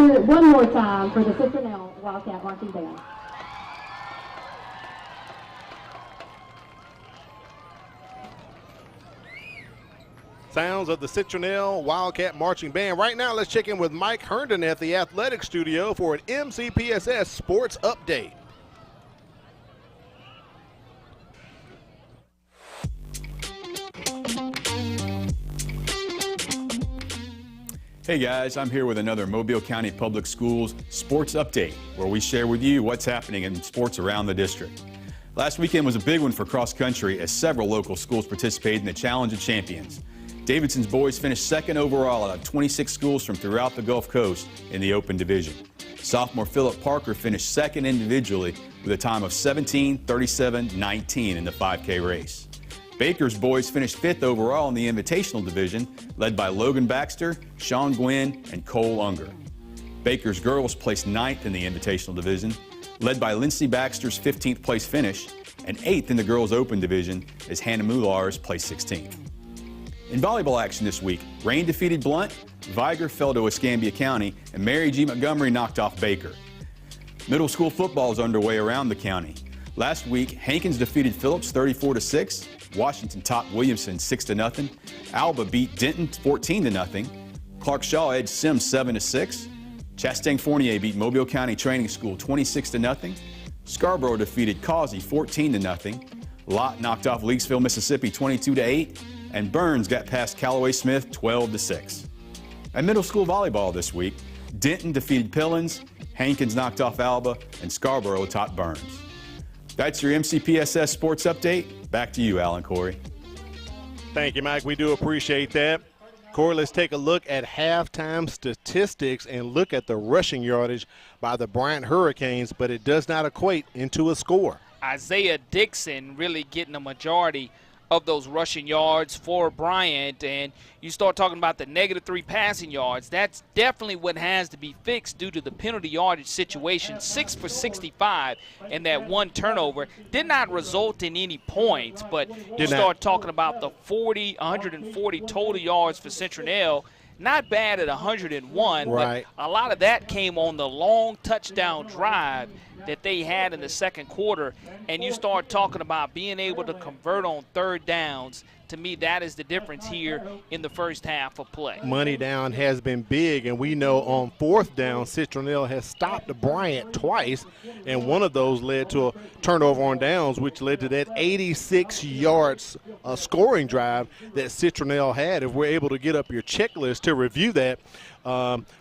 do it one more time for the Citronelle Wildcat Marching Band. Sounds of the Citronelle Wildcat Marching Band. Right now, let's check in with Mike Herndon at the Athletic Studio for an MCPSS Sports Update. Hey guys, I'm here with another Mobile County Public Schools Sports Update, where we share with you what's happening in sports around the district. Last weekend was a big one for cross country as several local schools participated in the Challenge of Champions. Davidson's boys finished second overall out of 26 schools from throughout the Gulf Coast in the open division. Sophomore Philip Parker finished second individually with a time of 17:37:19 in the 5K race. Baker's boys finished fifth overall in the Invitational division, led by Logan Baxter, Sean Gwynn, and Cole Unger. Baker's girls placed ninth in the Invitational division, led by Lindsey Baxter's 15th place finish, and eighth in the girls' open division as Hannah Mullars placed 16th. In volleyball action this week, Rain defeated Blunt, Viger fell to Escambia County, and Mary G. Montgomery knocked off Baker. Middle school football is underway around the county. Last week, Hankins defeated Phillips 34-6, Washington topped Williamson 6-0, Alba beat Denton 14-0, Clark Shaw edged Sims 7-6, Chastang Fournier beat Mobile County Training School 26-0, Scarborough defeated Causey 14-0, Lott knocked off Leaguesville, Mississippi 22-8, and Burns got past Callaway Smith 12-6. At middle school volleyball this week, Denton defeated Pillins, Hankins knocked off Alba, and Scarborough topped Burns. That's your MCPSS Sports Update. Back to you, Alan Corey. Thank you, Mike. We do appreciate that. Corey, let's take a look at halftime statistics and look at the rushing yardage by the Bryant Hurricanes, but it does not equate into a score. Isaiah Dixon really getting a majority of those rushing yards for Bryant, and you start talking about the -3 passing yards. That's definitely what has to be fixed due to the penalty yardage situation. 6 for 65, and that one turnover did not result in any points, but you start talking about the 140 total yards for Citronelle. Not bad at 101, right. But a lot of that came on the long touchdown drive that they had in the second quarter, and you start talking about being able to convert on third downs. To me, that is the difference here in the first half of play. Money down has been big, and we know on fourth down, Citronelle has stopped Bryant twice, and one of those led to a turnover on downs, which led to that 86 yards scoring drive that Citronelle had. If we're able to get up your checklist to review that,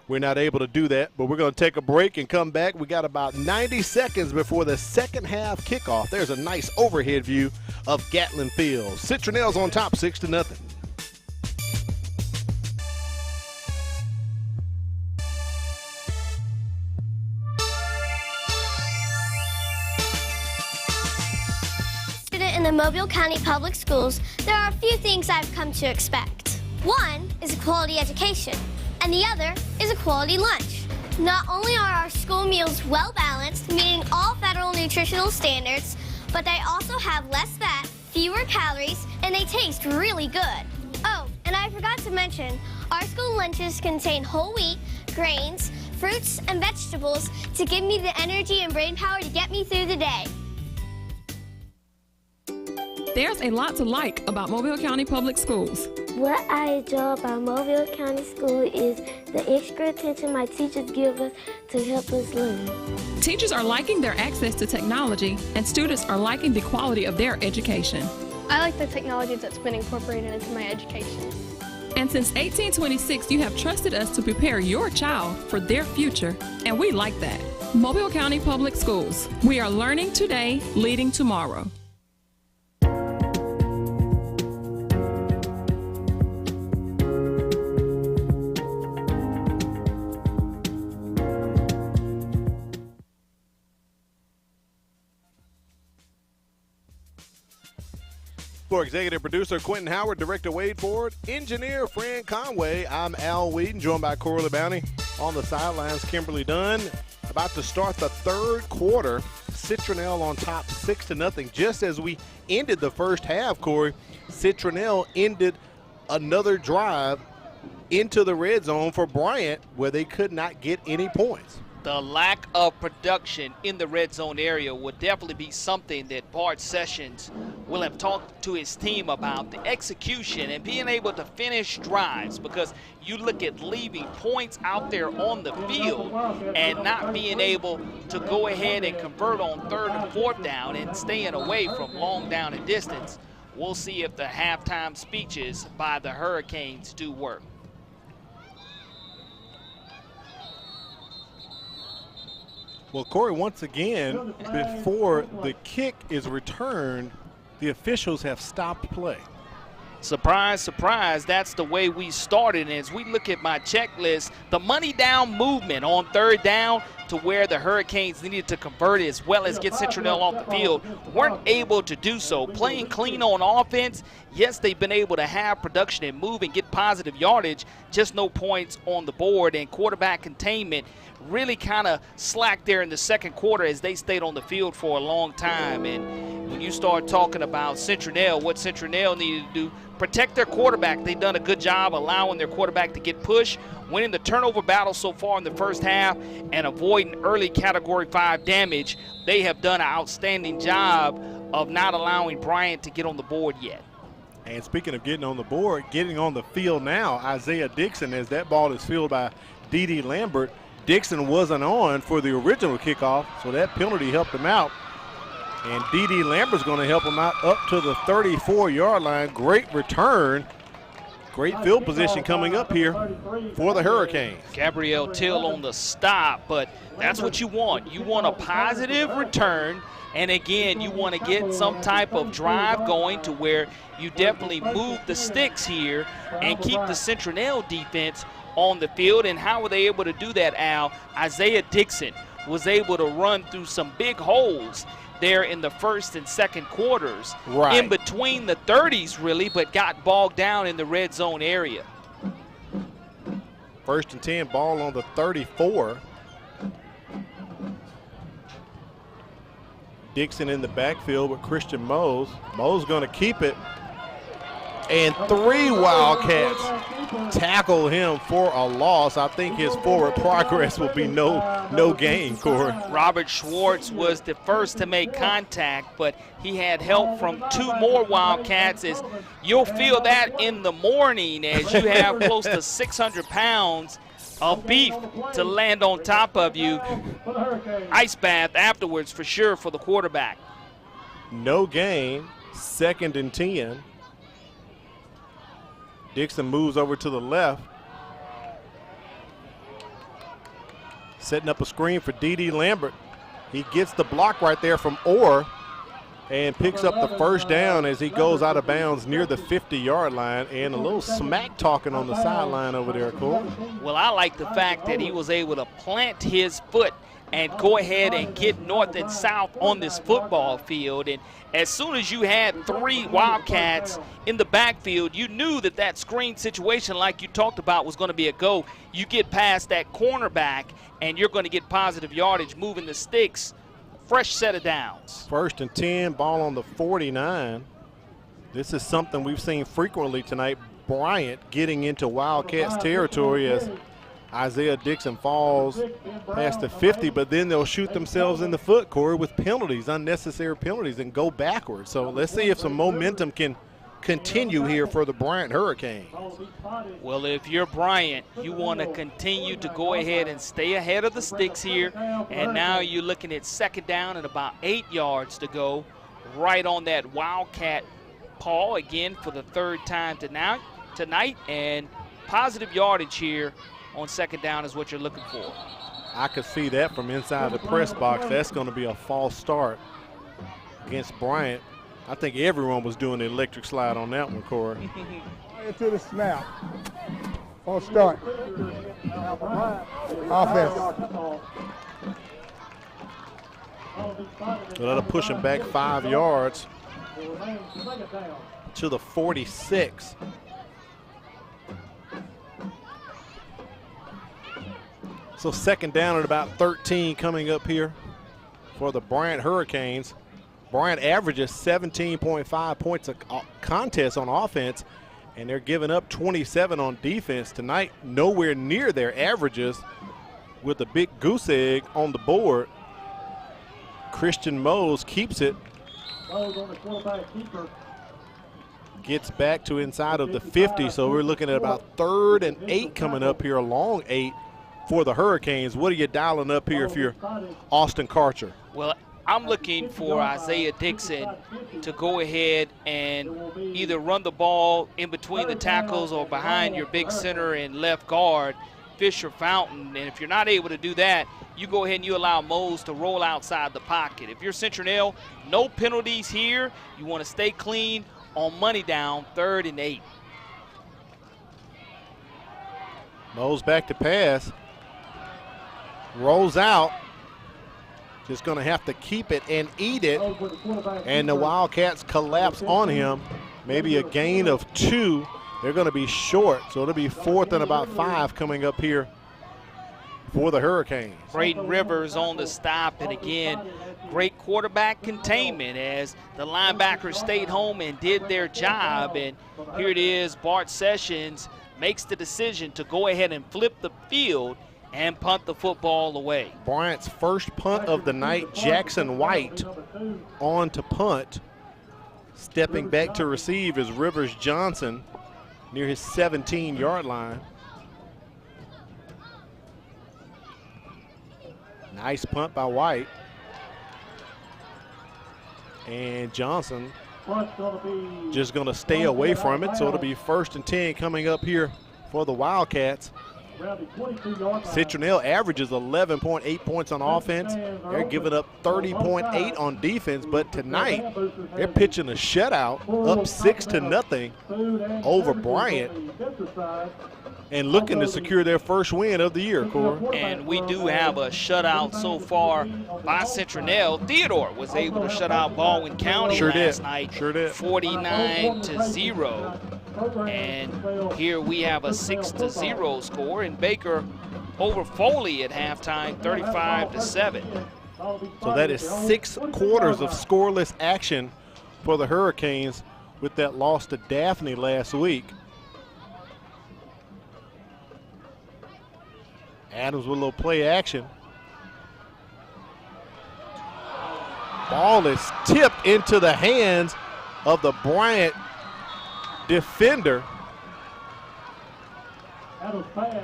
we're not able to do that, but we're going to take a break and come back. We got about 90 seconds before the second half kickoff. There's a nice overhead view of Gatlin Field. Citronelle's on top 6-0. In the Mobile County Public Schools, there are a few things I've come to expect. One is a quality education, and the other is a quality lunch. Not only are our school meals well balanced, meeting all federal nutritional standards, but they also have less fat, fewer calories, and they taste really good. Oh, and I forgot to mention, our school lunches contain whole wheat, grains, fruits, and vegetables to give me the energy and brain power to get me through the day. There's a lot to like about Mobile County Public Schools. What I enjoy about Mobile County School is the extra attention my teachers give us to help us learn. Teachers are liking their access to technology, and students are liking the quality of their education. I like the technology that's been incorporated into my education. And since 1826, you have trusted us to prepare your child for their future, and we like that. Mobile County Public Schools. We are learning today, leading tomorrow. For executive producer Quentin Howard, director Wade Ford, engineer Fran Conway, I'm Al Wheaton, joined by Corley Bounty. On the sidelines, Kimberly Dunn. About to start the third quarter. Citronelle on top 6-0. Just as we ended the first half, Corey, Citronelle ended another drive into the red zone for Bryant, where they could not get any points. The lack of production in the red zone area would definitely be something that Bart Sessions will have talked to his team about, the execution and being able to finish drives, because you look at leaving points out there on the field and not being able to go ahead and convert on 3rd and 4th down and staying away from long down and distance. We'll see if the halftime speeches by the Hurricanes do work. Well, Corey, once again, before the kick is returned, the officials have stopped play. Surprise, surprise, that's the way we started. And as we look at my checklist, the money down movement on 3rd down to where the Hurricanes needed to convert as well as get Citronelle off the field, weren't able to do so. Playing clean on offense, yes, they've been able to have production and move and get positive yardage, just no points on the board. And quarterback containment really kind of slacked there in the 2nd quarter as they stayed on the field for a long time. And when you start talking about Citronelle, what Citronelle needed to do, protect their quarterback. They've done a good job allowing their quarterback to get pushed, winning the turnover battle so far in the first half, and avoiding early Category 5 damage. They have done an outstanding job of not allowing Bryant to get on the board yet. And speaking of getting on the board, getting on the field now, Isaiah Dixon, as that ball is fielded by D.D. Lambert. Dixon wasn't on for the original kickoff, so that penalty helped him out. And D.D. Lambert's going to help him out up to the 34-yard line. Great return. Great field position coming up here for the Hurricanes. Gabrielle Till on the stop, but that's what you want. You want a positive return, and again, you want to get some type of drive going to where you definitely move the sticks here and keep the Citronelle defense on the field. And how were they able to do that, Al? Isaiah Dixon was able to run through some big holes there in the 1st and 2nd quarters, right in between the 30s really, but got bogged down in the red zone area. 1st and 10, ball on the 34. Dixon in the backfield with Christian Mose. Mose going to keep it. And 3 Wildcats tackle him for a loss. I think his forward progress will be no gain, Corey. Robert Schwartz was the first to make contact, but he had help from 2 more Wildcats. As you'll feel that in the morning as you have close to 600 pounds of beef to land on top of you. Ice bath afterwards for sure for the quarterback. No gain, 2nd and 10. Dixon moves over to the left. Setting up a screen for D.D. Lambert. He gets the block right there from Orr and picks up the 1st down as he goes out of bounds near the 50-yard line, and a little smack talking on the sideline over there, Cole. Well, I like the fact that he was able to plant his foot and go ahead and get north and south on this football field. And as soon as you had 3 Wildcats in the backfield, you knew that that screen situation, like you talked about, was going to be a go. You get past that cornerback, and you're going to get positive yardage moving the sticks. Fresh set of downs. 1st and 10, ball on the 49. This is something we've seen frequently tonight. Bryant getting into Wildcats territory as Isaiah Dixon falls past the 50, but then they'll shoot themselves in the foot, Corey, with penalties, unnecessary penalties, and go backwards. So let's see if some momentum can continue here for the Bryant Hurricanes. Well, if you're Bryant, you want to continue to go ahead and stay ahead of the sticks here. And now you're looking at 2nd down and about 8 yards to go, right on that Wildcat paw again for the 3rd time tonight. And positive yardage here on 2nd down is what you're looking for. I could see that from inside the press box. That's going to be a false start against Bryant. I think everyone was doing the electric slide on that one, Corey. Into the snap. False start. Offense. So that'll push him back 5 yards to the 46. So 2nd down at about 13 coming up here for the Bryant Hurricanes. Bryant averages 17.5 points a contest on offense, And they're giving up 27 on defense tonight, nowhere near their averages, with a big goose egg on the board. Christian Mose keeps it. Mose on the quarterback keeper. Gets back to inside of the 50, so we're looking at about 3rd and 8 coming up here, a long 8 for the Hurricanes. What are you dialing up here if you're Austin Karcher? Well, I'm looking for Isaiah Dixon to go ahead and either run the ball in between the tackles or behind your big center and left guard, Fisher Fountain. And if you're not able to do that, you go ahead and you allow Mose to roll outside the pocket. If you're Citronelle, no penalties here. You want to stay clean on money down, 3rd and 8. Mose back to pass. Rolls out. Just going to have to keep it and eat it. And the Wildcats collapse on him. Maybe a gain of 2. They're going to be short, so it'll be 4th and about 5 coming up here for the Hurricanes. Braden Rivers on the stop, and again, great quarterback containment as the linebackers stayed home and did their job. And here it is, Bart Sessions makes the decision to go ahead and flip the field and punt the football away. Bryant's first punt of the night, Jackson White on to punt. Stepping back to receive is Rivers Johnson near his 17-yard line. Nice punt by White. And Johnson just going to stay away from it, so it'll be 1st and 10 coming up here for the Wildcats. Citronelle averages 11.8 points on offense. They're giving up 30.8 on defense, but tonight they're pitching a shutout, up 6-0 over Bryant, and looking to secure their first win of the year, Corey. And we do have a shutout so far by Citronelle. Theodore was able to shut out Baldwin County last night, 49-0. And here we have a 6-0 score, and Baker over Foley at halftime, 35-7. So that is 6 quarters of scoreless action for the Hurricanes with that loss to Daphne last week. Adams with a little play action. Ball is tipped into the hands of the Bryant defender.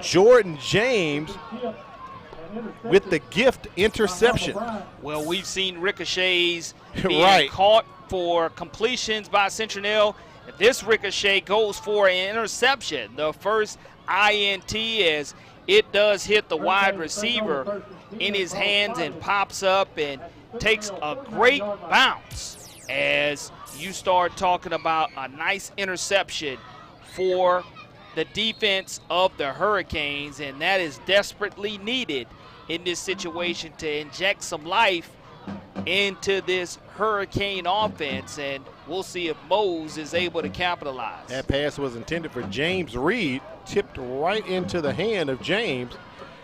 Jordan James with the gift interception. Well, we've seen ricochets being caught for completions by Citronelle. This ricochet goes for an interception. The first INT, as it does hit the wide receiver in his hands and pops up and takes a great bounce as you start talking about a nice interception for the defense of the Hurricanes, and that is desperately needed in this situation to inject some life into this Hurricane offense, and we'll see if Mose is able to capitalize. That pass was intended for James Reed, tipped right into the hand of James.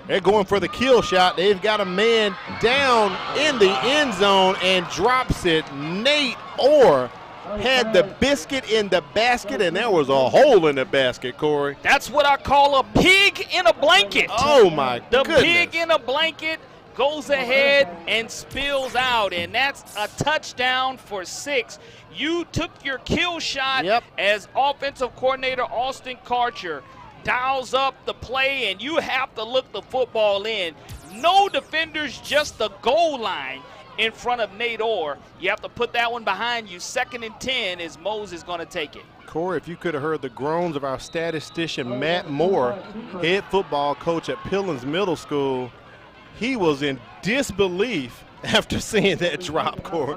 They're going for the kill shot. They've got a man down in the end zone and drops it. Nate Orr had the biscuit in the basket, and there was a hole in the basket, Corey. That's what I call a pig in a blanket. Oh, my goodness. The pig in a blanket goes ahead and spills out, and that's a touchdown for 6. You took your kill shot as offensive coordinator Austin Karcher dials up the play, and you have to look the football in. No defenders, just the goal line in front of Nate Orr. You have to put that one behind you. 2nd and 10 as Mose is going to take it. Corey, if you could have heard the groans of our statistician Matt Moore, head football coach at Pillins Middle School, he was in disbelief after seeing that drop, Corey.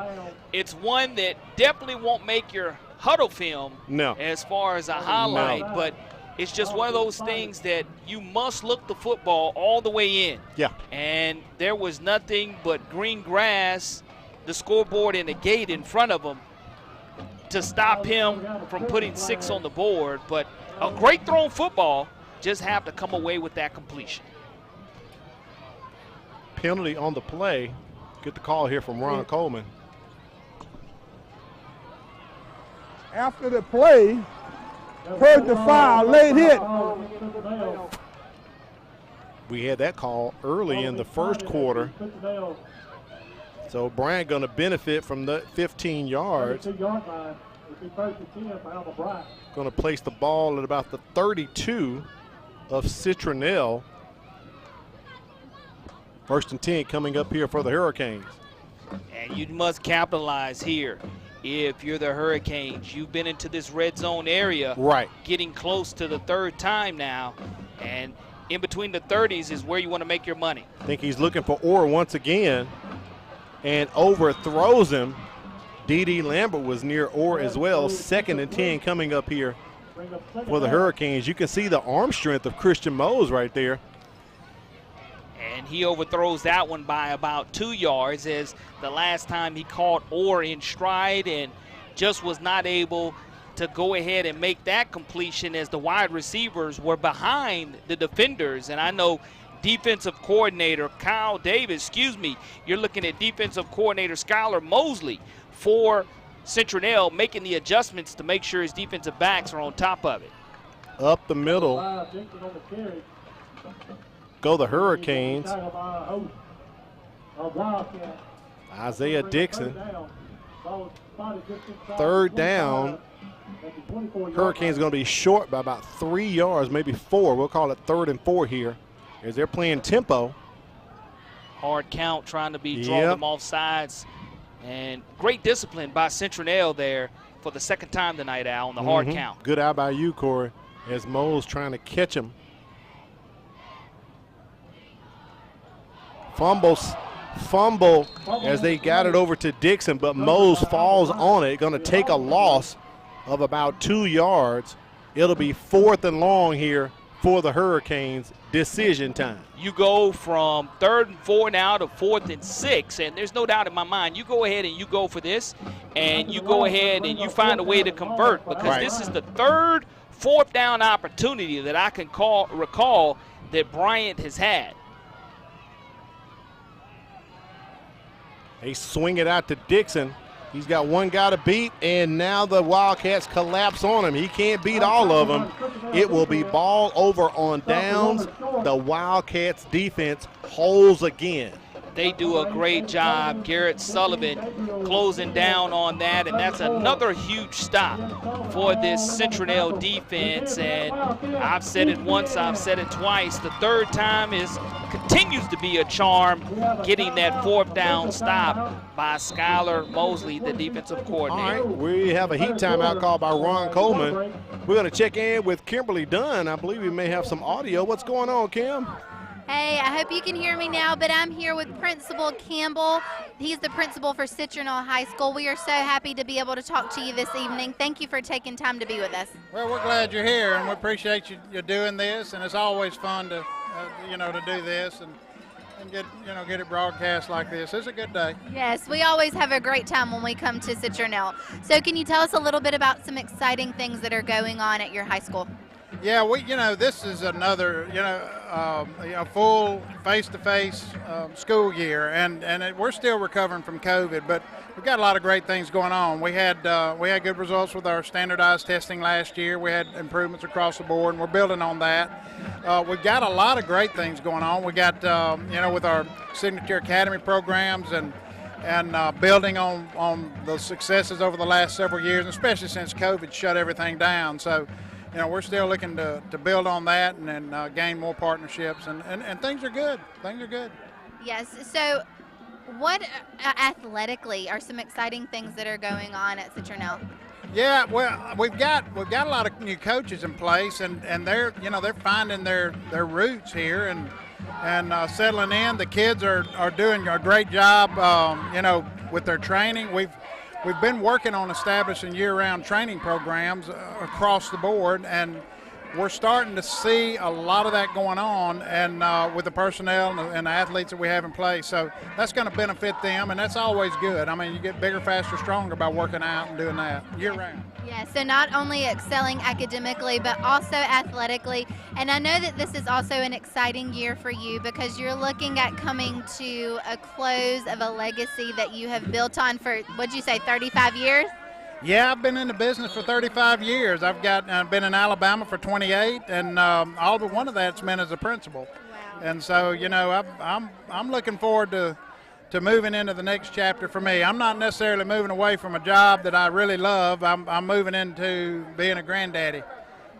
It's one that definitely won't make your huddle film as far as a highlight, but it's just one of those things that you must look the football all the way in. Yeah. And there was nothing but green grass, the scoreboard, and the gate in front of him to stop him from putting 6 on the board. But a great thrown football, just have to come away with that completion. Penalty on the play. Get the call here from Ron Coleman. After the play, Personal foul, late hit. We had that call early in the first quarter. So Bryant going to benefit from the 15 yards. Going to place the ball at about the 32 of Citronelle. 1st and 10 coming up here for the Hurricanes. And you must capitalize here. If you're the Hurricanes, you've been into this red zone area. Right. Getting close to the 3rd time now. And in between the 30s is where you want to make your money. I think he's looking for Orr once again and overthrows him. D.D. Lambert was near Orr as well. 2nd and 10 coming up here for the Hurricanes. You can see the arm strength of Christian Mose right there. And he overthrows that one by about 2 yards, as the last time he caught Orr in stride and just was not able to go ahead and make that completion, as the wide receivers were behind the defenders. And I know defensive coordinator Kyle Davis, you're looking at defensive coordinator Skylar Mosley for Citronelle, making the adjustments to make sure his defensive backs are on top of it. Up the middle go the Hurricanes. Isaiah Dixon. 3rd down. Hurricanes going to be short by about 3 yards, maybe 4. We'll call it 3rd and 4 here, as they're playing tempo. Hard count, trying to draw them off sides. And great discipline by Citronelle there for the 2nd time tonight, Al, on the hard count. Good eye by you, Corey, as Mose trying to catch him. Fumble as they got it over to Dixon, but Mose falls on it. Going to take a loss of about 2 yards. It'll be 4th and long here for the Hurricanes. Decision time. You go from 3rd and 4 now to 4th and 6, and there's no doubt in my mind, you go ahead and you go for this, and you go ahead and you find a way to convert, because this is the 3rd 4th down opportunity that I can recall that Bryant has had. They swing it out to Dixon. He's got one guy to beat, and now the Wildcats collapse on him. He can't beat all of them. It will be ball over on downs. The Wildcats defense holds again. They do a great job. Garrett Sullivan closing down on that, and that's another huge stop for this Citronelle defense. And I've said it once, I've said it twice. The 3rd time continues to be a charm, getting that 4th down stop by Skylar Mosley, the defensive coordinator. All right, we have a heat timeout called by Ron Coleman. We're going to check in with Kimberly Dunn. I believe we may have some audio. What's going on, Kim? Hey, I hope you can hear me now, but I'm here with Principal Campbell. He's the principal for Citronelle High School. We are so happy to be able to talk to you this evening. Thank you for taking time to be with us. Well, we're glad you're here, and we appreciate you doing this, and it's always fun to, to do this and get it broadcast like this. It's a good day. Yes, we always have a great time when we come to Citronelle. So can you tell us a little bit about some exciting things that are going on at your high school? Yeah, this is another, full face-to-face school year, and we're still recovering from COVID, but we've got a lot of great things going on. We had good results with our standardized testing last year. We had improvements across the board, and we're building on that. We've got a lot of great things going on. We got, with our Signature Academy programs and building on the successes over the last several years, and especially since COVID shut everything down. So, we're still looking to build on that and gain more partnerships, and things are good. Things are good. Yes. So what athletically are some exciting things that are going on at Citronelle? Yeah, well, we've got a lot of new coaches in place, and they're finding their roots here and settling in. The kids are doing a great job, with their training. We've been working on establishing year-round training programs across the board, and we're starting to see a lot of that going on, and with the personnel and the athletes that we have in place. So that's going to benefit them, and that's always good. I mean, you get bigger, faster, stronger by working out and doing that year-round. Yeah, so not only excelling academically, but also athletically. And I know that this is also an exciting year for you because you're looking at coming to a close of a legacy that you have built on for, what'd you say, 35 years? Yeah, I've been in the business for 35 years. I've been in Alabama for 28, and all but one of that's been as a principal. Wow. And so, you know, I'm looking forward to moving into the next chapter for me. I'm not necessarily moving away from a job that I really love. I'm moving into being a granddaddy,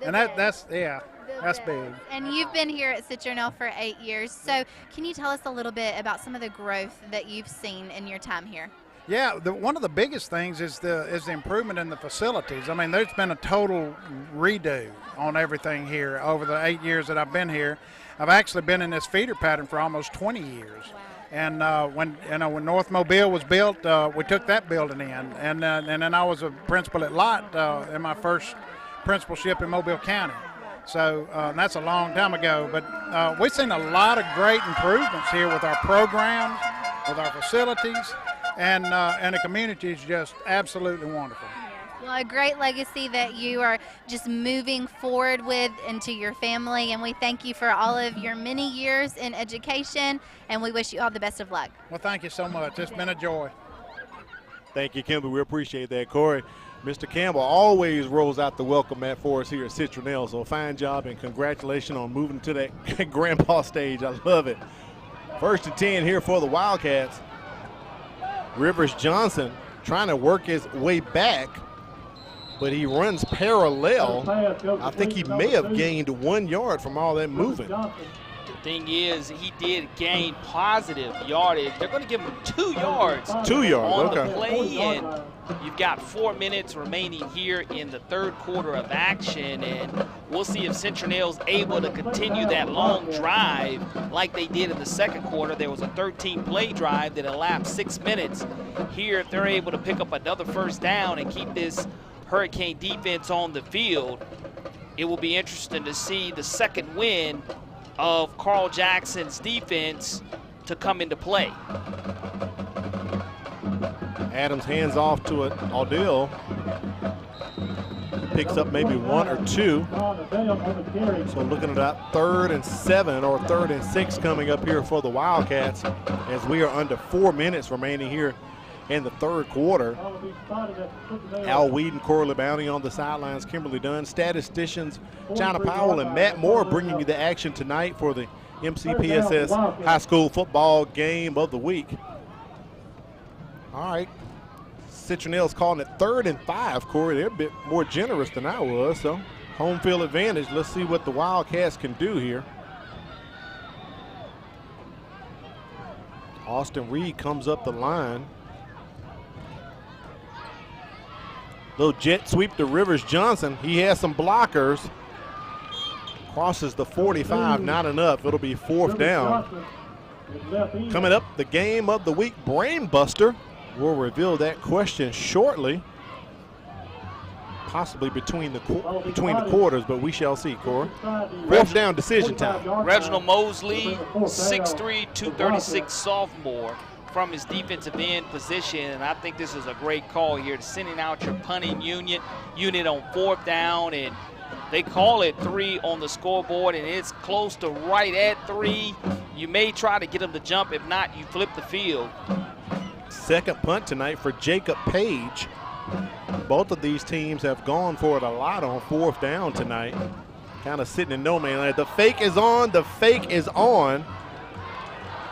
and that's big. And you've been here at Citronelle for 8 years. So can you tell us a little bit about some of the growth that you've seen in your time here? Yeah, one of the biggest things is the improvement in the facilities. I mean, there's been a total redo on everything here over the 8 years that I've been here. I've actually been in this feeder pattern for almost 20 years. Wow. And when North Mobile was built, we took that building in, and then I was a principal at Lott in my first principalship in Mobile County. So that's a long time ago, but we've seen a lot of great improvements here with our programs, with our facilities. And the community is just absolutely wonderful. Well, a great legacy that you are just moving forward with into your family, and we thank you for all of your many years in education, and we wish you all the best of luck. Well, thank you so much. It's been a joy. Thank you, Kimberly. We appreciate that, Corey. Mr. Campbell always rolls out the welcome mat for us here at Citronelle, so fine job and congratulations on moving to that grandpa stage. I love it. 1st and 10 here for the Wildcats. Rivers Johnson trying to work his way back, but he runs parallel. I think he may have gained 1 yard from all that moving. The thing is, he did gain positive yardage. They're going to give him 2 yards. 2 yards, on okay. the play, and you've got 4 minutes remaining here in the 3rd quarter of action, and we'll see if Citronelle's able to continue that long drive like they did in the 2nd quarter. There was a 13-play drive that elapsed 6 minutes. Here, if they're able to pick up another 1st down and keep this Hurricane defense on the field, it will be interesting to see the 2nd win of Carl Jackson's defense to come into play. Adams hands off to it. Audill picks up maybe 1 or 2. So looking at that 3rd and 7 or 3rd and 6 coming up here for the Wildcats as we are under 4 minutes remaining here in the 3rd quarter. Al Whedon, Corley Bounty on the sidelines, Kimberly Dunn, statisticians China Powell and Matt Moore bringing you the action tonight for the MCPSS High School Football Game of the Week. All right, Citronelle's calling it 3rd and 5, Corey. They're a bit more generous than I was, so home field advantage. Let's see what the Wildcats can do here. Austin Reed comes up the line. Little jet sweep to Rivers Johnson. He has some blockers. Crosses the 45, not enough. It'll be 4th down. Coming up, the game of the week, Brain Buster. We'll reveal that question shortly. Possibly between the quarters, but we shall see, Corey. 4th down decision time. Reginald Mosley, 6'3", 236 sophomore, from his defensive end position, and I think this is a great call here to sending out your punting unit on 4th down, and they call it 3 on the scoreboard, and it's close to right at 3. You may try to get them to jump. If not, you flip the field. 2nd punt tonight for Jacob Page. Both of these teams have gone for it a lot on 4th down tonight. Kind of sitting in no man's land. The fake is on. The fake is on.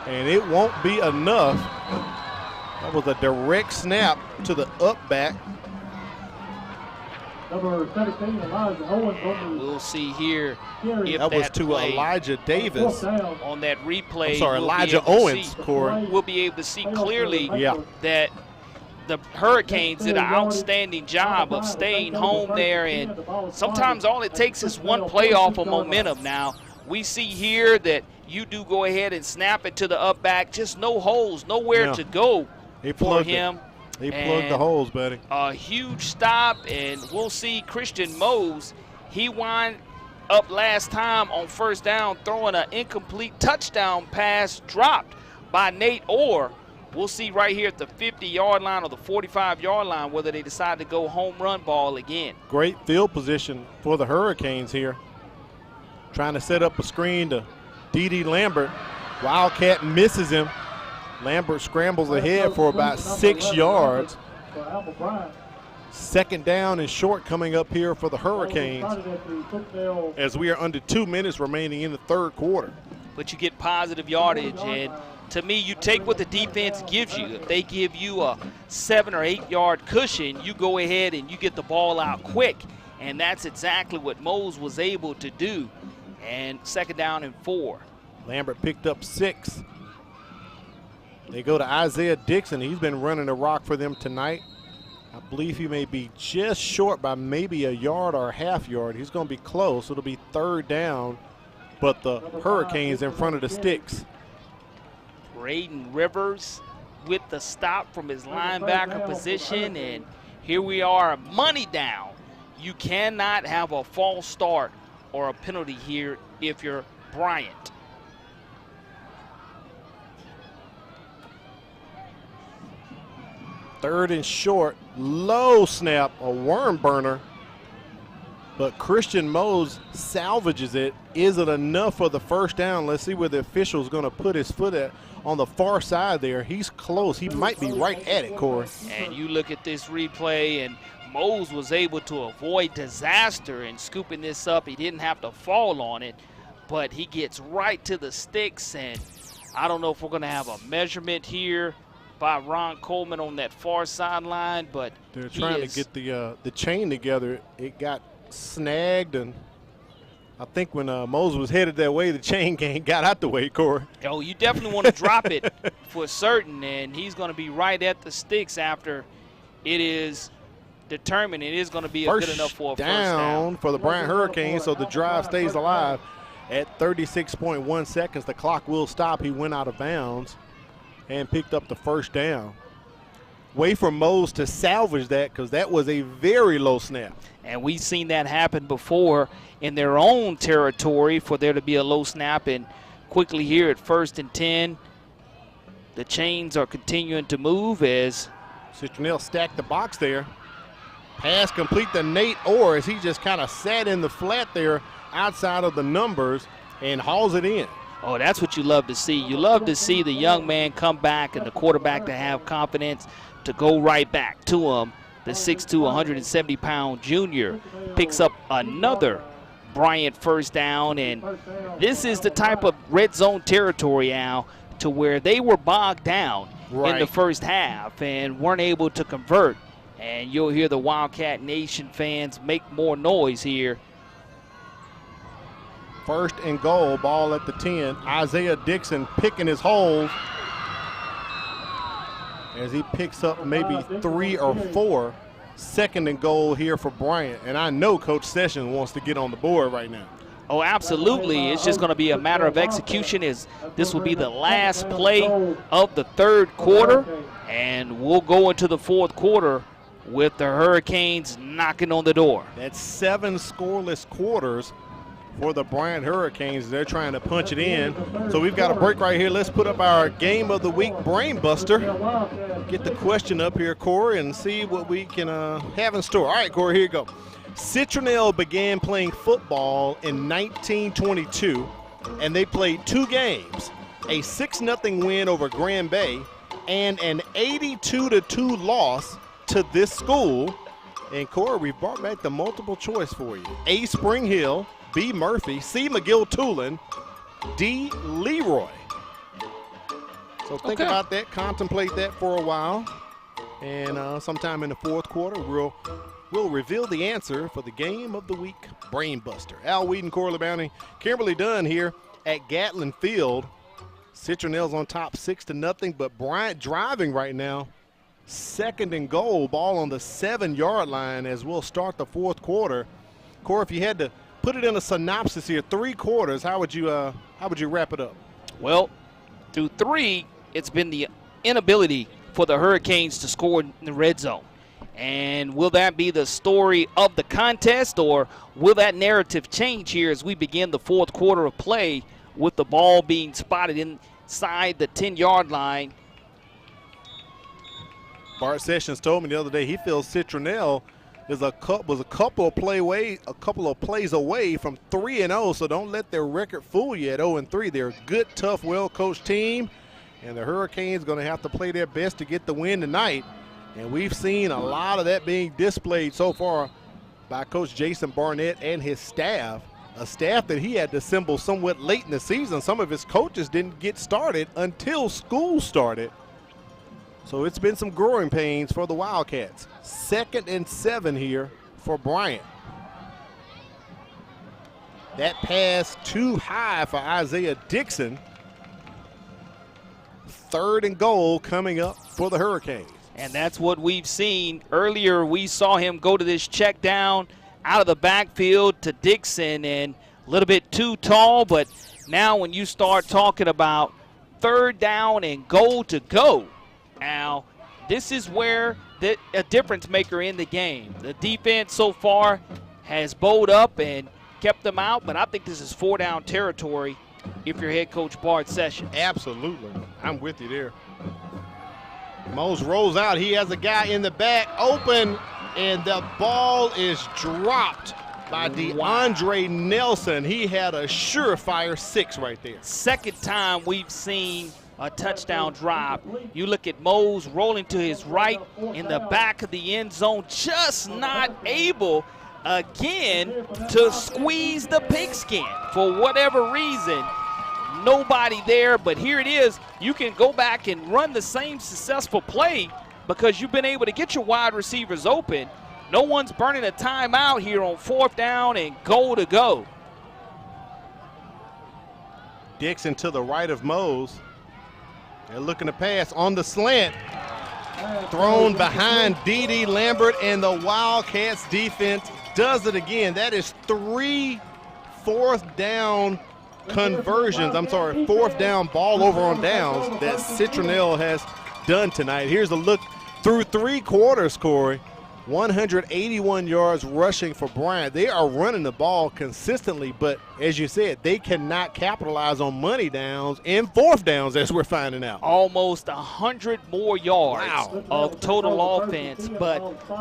And it won't be enough. That was a direct snap to the up back. Number 17, Elijah Owens. We'll see here if that was to Elijah Davis. On that replay, I'm sorry, Elijah Owens, Corey. We'll be able to see clearly that the Hurricanes did an outstanding job of staying home there, and sometimes all it takes is one play off of momentum. Now, we see here that you do go ahead and snap it to the up back, just no holes, nowhere to go for him. He plugged the holes, buddy. A huge stop, and we'll see Christian Mose. He wound up last time on 1st down throwing an incomplete touchdown pass dropped by Nate Orr. We'll see right here at the 50-yard line or the 45-yard line whether they decide to go home run ball again. Great field position for the Hurricanes here. Trying to set up a screen to D.D. Lambert. Wildcat misses him. Lambert scrambles ahead for about 6 yards. Second down and short coming up here for the Hurricanes as we are under 2 minutes remaining in the third quarter. But you get positive yardage, and to me, you take what the defense gives you. If they give you a 7 or 8 yard cushion, you go ahead and you get the ball out quick, and that's exactly what Mose was able to do. And second down and 4. Lambert picked up 6. They go to Isaiah Dixon. He's been running the rock for them tonight. I believe he may be just short by maybe a yard or a half yard. He's going to be close. It'll be third down, but the Hurricanes in front of the sticks. Braden Rivers with the stop from his linebacker position, and here we are, money down. You cannot have a false start or a penalty here if you're Bryant. Third and short, low snap, a worm burner, but Christian Mose salvages it. Is it enough for the first down? Let's see where the official's going to put his foot at on the far side there. He's close. He might be right at it, Corey. And you look at this replay, and Mose was able to avoid disaster in scooping this up. He didn't have to fall on it, but he gets right to the sticks, and I don't know if we're going to have a measurement here by Ron Coleman on that far sideline, but they're trying to get the chain together. It got snagged, and I think when Mose was headed that way, the chain gang got out the way, Corey. Oh, you definitely want to drop it for certain, and he's going to be right at the sticks after it is determined it is going to be good enough for a first down for the Bryant Hurricanes, so the drive stays alive at 36.1 seconds. The clock will stop. He went out of bounds and picked up the first down. Way for Mose to salvage that, because that was a very low snap. And we've seen that happen before in their own territory for there to be a low snap. And quickly here at 1st and 10, the chains are continuing to move as Citronelle stacked the box there. Pass complete to Nate Orr as he just kind of sat in the flat there outside of the numbers and hauls it in. Oh, that's what you love to see. You love to see the young man come back and the quarterback to have confidence to go right back to him. The 6'2", 170-pound junior picks up another Bryant first down, and this is the type of red zone territory, Al, to where they were bogged down in the first half and weren't able to convert. And you'll hear the Wildcat Nation fans make more noise here. First and goal, ball at the 10. Isaiah Dixon picking his holes as he picks up maybe 3 or 4. Second and goal here for Bryant. And I know Coach Sessions wants to get on the board right now. Oh, absolutely. It's just going to be a matter of execution. This will be the last play of the third quarter, and we'll go into the fourth quarter with the Hurricanes knocking on the door. That's 7 scoreless quarters for the Bryant Hurricanes. They're trying to punch it in. So we've got a break right here. Let's put up our Game of the Week Brain Buster. Get the question up here, Corey, and see what we can have in store. All right, Corey, here you go. Citronelle began playing football in 1922, and they played 2 games, a 6-0 win over Grand Bay and an 82-2 loss to this school. And Corey, we brought back the multiple choice for you. A, Spring Hill, B, Murphy, C, McGill-Tulin, D, Leroy. So think about that, contemplate that for a while, and sometime in the fourth quarter, we'll reveal the answer for the Game of the Week Brain Buster. Al Whedon, Corley Bounty, Kimberly Dunn here at Gatlin Field. Citronelle's on top 6-0, but Bryant driving right now. Second and goal, ball on the 7-yard line as we'll start the fourth quarter. Corey, if you had to put it in a synopsis here, 3 quarters, how would you wrap it up? Well, through 3, it's been the inability for the Hurricanes to score in the red zone. And will that be the story of the contest, or will that narrative change here as we begin the fourth quarter of play with the ball being spotted inside the 10-yard line? Bart Sessions told me the other day he feels Citronelle was a couple of plays away from 3-0, so don't let their record fool you at 0-3. They're a good, tough, well-coached team, and the Hurricanes going to have to play their best to get the win tonight And we've seen a lot of that being displayed so far by Coach Jason Barnett and his staff, a staff that he had to assemble somewhat late in the season. Some of his coaches didn't get started until school started. So it's been some growing pains for the Wildcats. 2nd and 7 here for Bryant. That pass too high for Isaiah Dixon. 3rd and goal coming up for the Hurricanes. And that's what we've seen. Earlier we saw him go to this check down out of the backfield to Dixon, and a little bit too tall, but now when you start talking about 3rd down and goal to go, now this is where a difference maker in the game. The defense so far has bowed up and kept them out, but I think this is 4-down territory if you're head coach Bart Sessions. Absolutely. I'm with you there. Mose rolls out. He has a guy in the back open, and the ball is dropped by DeAndre Nelson. He had a surefire 6 right there. 2nd time we've seen a touchdown drop. You look at Mose rolling to his right in the back of the end zone, just not able again to squeeze the pigskin for whatever reason. Nobody there, but here it is. You can go back and run the same successful play because you've been able to get your wide receivers open. No one's burning a timeout here on 4th down and goal to go. Dixon to the right of Mose. They're looking to pass on the slant. Thrown behind D.D. Lambert, and the Wildcats defense does it again. That is 3 4th down conversions. 4th down ball over on downs that Citronelle has done tonight. Here's a look through 3 quarters, Corey. 181 yards rushing for Bryant. They are running the ball consistently, but as you said, they cannot capitalize on money downs and 4th downs, as we're finding out. Almost 100 more yards of total offense, but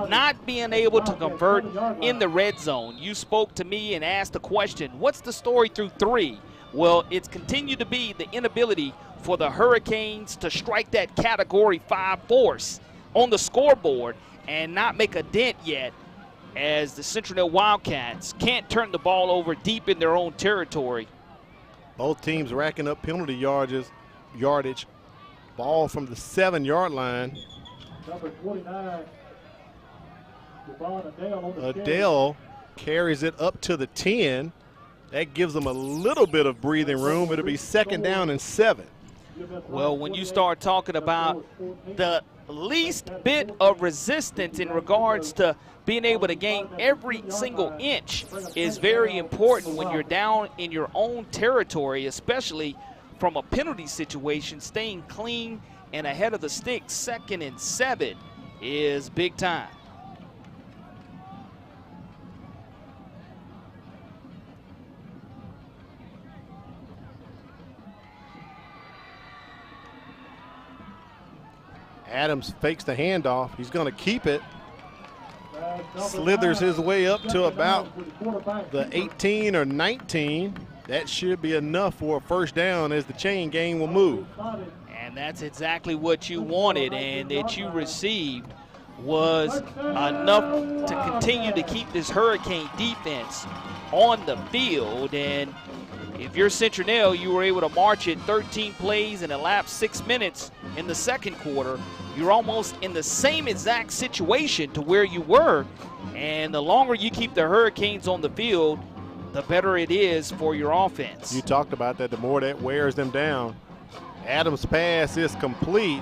not being able to convert in the red zone. You spoke to me and asked the question, what's the story through 3? Well, it's continued to be the inability for the Hurricanes to strike that Category 5 force on the scoreboard and not make a dent yet, as the Citronelle Wildcats can't turn the ball over deep in their own territory. Both teams racking up penalty yardage. Ball from the 7-yard line. Number 29, Adele carries it up to the 10. That gives them a little bit of breathing room. It'll be 2nd down and 7. Well, when you start talking about the least bit of resistance in regards to being able to gain every single inch is very important when you're down in your own territory, especially from a penalty situation. Staying clean and ahead of the sticks, 2nd and 7 is big time. Adams fakes the handoff. He's going to keep it. Slithers his way up to about the 18 or 19. That should be enough for a 1st down as the chain gang will move. And that's exactly what you wanted and that you received was enough to continue to keep this Hurricane defense on the field. And if you're Citronelle, you were able to march it 13 plays and elapse 6 minutes in the 2nd quarter. You're almost in the same exact situation to where you were. And the longer you keep the Hurricanes on the field, the better it is for your offense. You talked about that, the more that wears them down. Adams' pass is complete.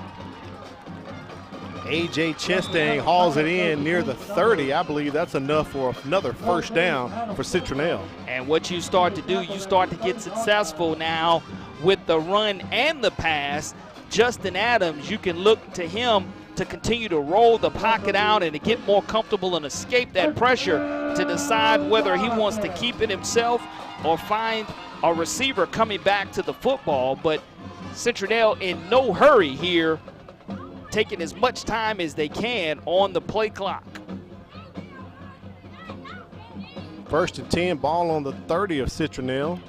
A.J. Chestang hauls it in near the 30. I believe that's enough for another 1st down for Citronelle. And what you start to do, you start to get successful now with the run and the pass. Justin Adams, you can look to him to continue to roll the pocket out and to get more comfortable and escape that pressure to decide whether he wants to keep it himself or find a receiver coming back to the football. But Citronelle in no hurry here, taking as much time as they can on the play clock. 1st and 10, ball on the 30 of Citronelle.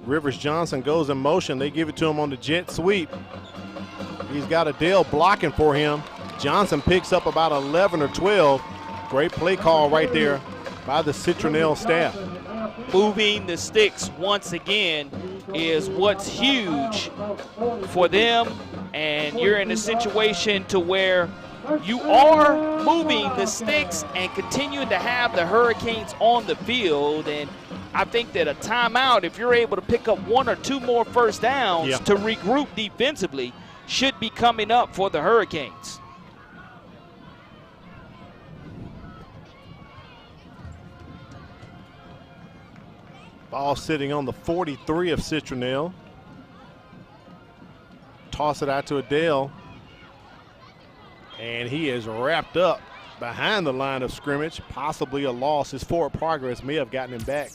Rivers Johnson goes in motion. They give it to him on the jet sweep. He's got Adele blocking for him. Johnson picks up about 11 or 12. Great play call right there by the Citronelle staff. Moving the sticks once again is what's huge for them, and you're in a situation to where you are moving the sticks and continuing to have the Hurricanes on the field. And I think that a timeout, if you're able to pick up 1 or 2 more first downs to regroup defensively, should be coming up for the Hurricanes. Ball sitting on the 43 of Citronelle. Toss it out to Adele. And he is wrapped up behind the line of scrimmage. Possibly a loss. His forward progress may have gotten him back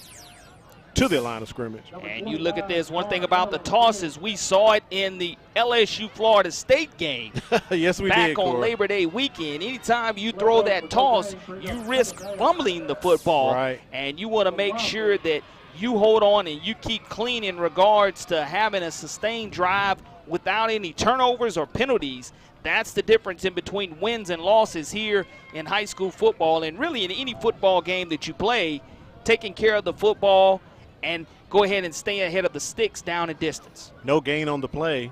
to the line of scrimmage. And you look at this, one thing about the tosses, we saw it in the LSU-Florida State game. Yes, we did, back on Corey. Labor Day weekend. Anytime you throw that toss, you risk fumbling the football. Right. And you want to make sure that you hold on and you keep clean in regards to having a sustained drive without any turnovers or penalties. That's the difference in between wins and losses here in high school football, and really in any football game that you play, taking care of the football and go ahead and stay ahead of the sticks down in distance. No gain on the play.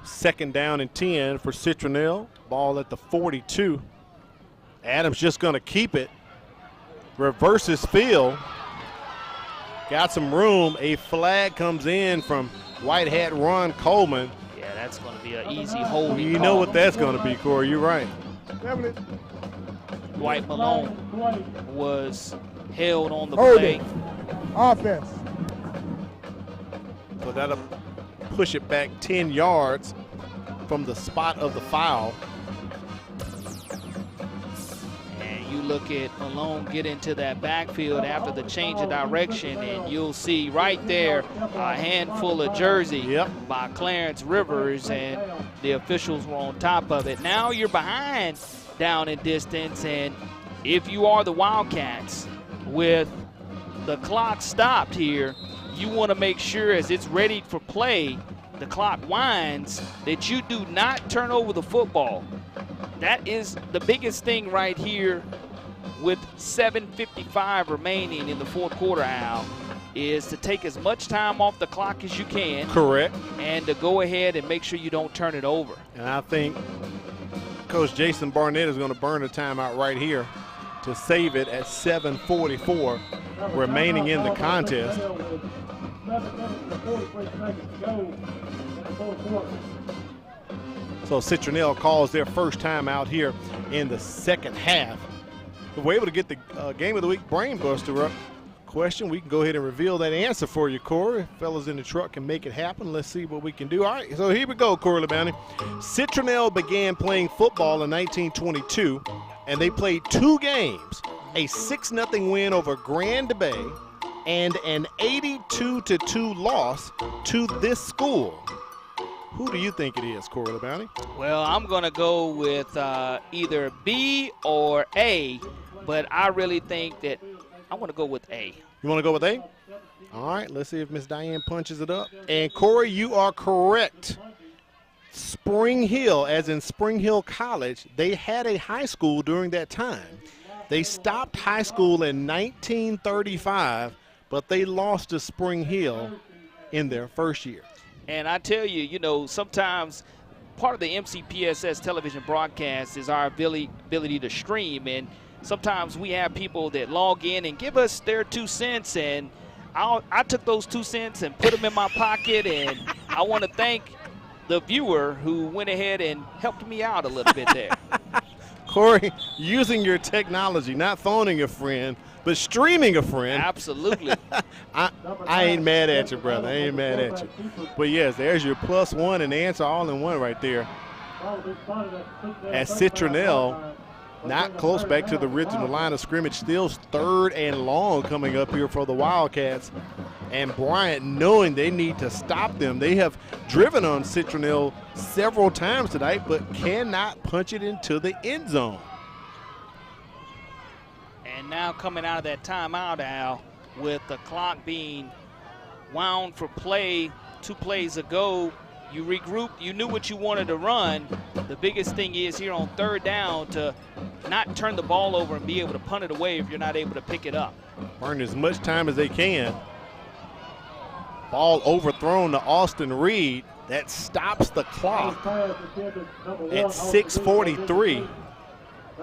2nd down and 10 for Citronelle. Ball at the 42. Adams just going to keep it. Reverses field. Got some room. A flag comes in from White Hat Ron Coleman. Yeah, that's going to be an easy holding You know what that's going to be, Corey. You're right. Dwight Malone was held on the play. Offense. So that'll push it back 10 yards from the spot of the foul. And you look at Malone get into that backfield after the change of direction, and you'll see right there a handful of jersey by Clarence Rivers, and the officials were on top of it. Now you're behind down in distance, and if you are the Wildcats with the clock stopped here, you want to make sure as it's ready for play, the clock winds, that you do not turn over the football. That is the biggest thing right here with 7:55 remaining in the fourth quarter, Al, is to take as much time off the clock as you can. Correct. And to go ahead and make sure you don't turn it over. And I think Coach Jason Barnett is going to burn the timeout right here to save it at 7:44 remaining in the contest. So Citronelle calls their first time out here in the second half. If we're able to get the Game of the Week Brain Buster up question, we can go ahead and reveal that answer for you, Corey. Fellas in the truck can make it happen. Let's see what we can do. All right, so here we go, Corey LeBounty. Citronelle began playing football in 1922, and they played 2 games, a 6-0 win over Grand Bay and an 82-2 loss to this school. Who do you think it is, Corey LeBounty? Well, I'm going to go with either B or A, but I really think that I want to go with A. You want to go with A? All right, let's see if Miss Diane punches it up. And, Corey, you are correct. Spring Hill, as in Spring Hill College, they had a high school during that time. They stopped high school in 1935, but they lost to Spring Hill in their first year. And I tell you, you know, sometimes part of the MCPSS television broadcast is our ability to stream, and sometimes we have people that log in and give us their 2 cents, and I took those 2 cents and put them in my pocket, and I want to thank the viewer who went ahead and helped me out a little bit there. Corey, using your technology, not phoning a friend, but streaming a friend. Absolutely. I ain't mad at you, brother. I ain't mad at you. But, yes, there's your +1 and answer all in one right there. As Citronelle, not close back to the original line of scrimmage, still 3rd and long coming up here for the Wildcats. And Bryant, knowing they need to stop them, they have driven on Citronelle several times tonight, but cannot punch it into the end zone. And now coming out of that timeout, Al, with the clock being wound for play 2 plays ago, You regrouped. You knew what you wanted to run. The biggest thing is here on third down to not turn the ball over and be able to punt it away if you're not able to pick it up. Burn as much time as they can. Ball overthrown to Austin Reed. That stops the clock at 6:43.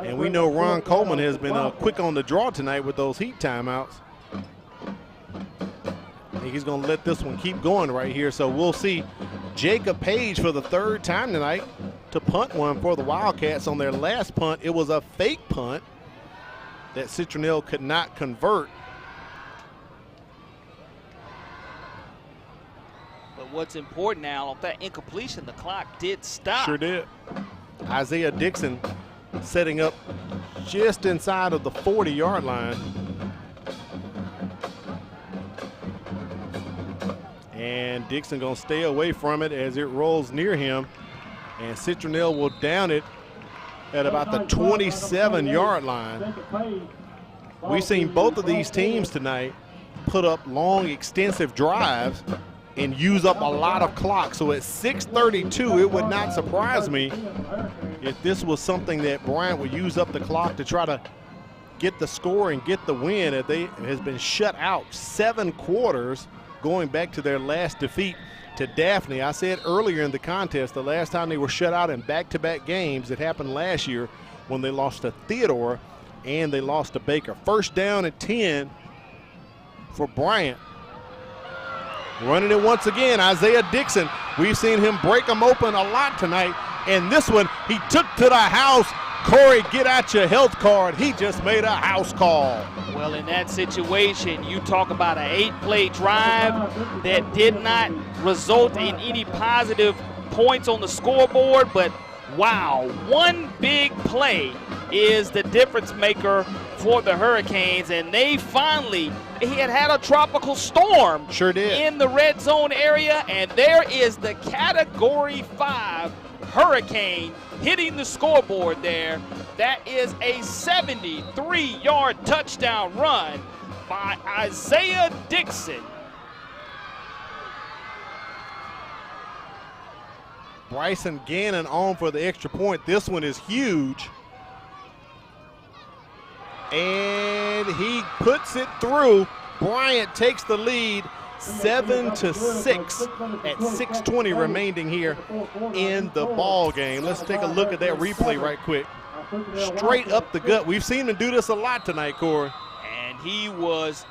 And we know Ron Coleman has been quick on the draw tonight with those heat timeouts. I think he's going to let this one keep going right here. So we'll see Jacob Page for the third time tonight to punt one for the Wildcats. On their last punt, it was a fake punt that Citronelle could not convert. But what's important now, off that incompletion, the clock did stop. Sure did. Isaiah Dixon setting up just inside of the 40-yard line. And Dixon gonna stay away from it as it rolls near him. And Citronelle will down it at about the 27-yard line. We've seen both of these teams tonight put up long, extensive drives and use up a lot of clock. So at 6:32, it would not surprise me if this was something that Bryant would use up the clock to try to get the score and get the win. As they has been shut out 7 quarters going back to their last defeat to Daphne. I said earlier in the contest, the last time they were shut out in back-to-back games, it happened last year when they lost to Theodore and they lost to Baker. First down at 10 for Bryant. Running it once again, Isaiah Dixon. We've seen him break them open a lot tonight. And this one, he took to the house. Corey, get out your health card. He just made a house call. Well, in that situation, you talk about an 8-play drive that did not result in any positive points on the scoreboard, but wow, one big play is the difference maker for the Hurricanes, and they finally, he had a tropical storm. Sure did. In the red zone area, and there is the Category 5 Hurricane hitting the scoreboard there. That is a 73-yard touchdown run by Isaiah Dixon. Bryson Gannon on for the extra point. This one is huge. And he puts it through. Bryant takes the lead 7-6 at 6:20 remaining here in the ball game. Let's take a look at that replay right quick. Straight up the gut. We've seen him do this a lot tonight, Corey. And he was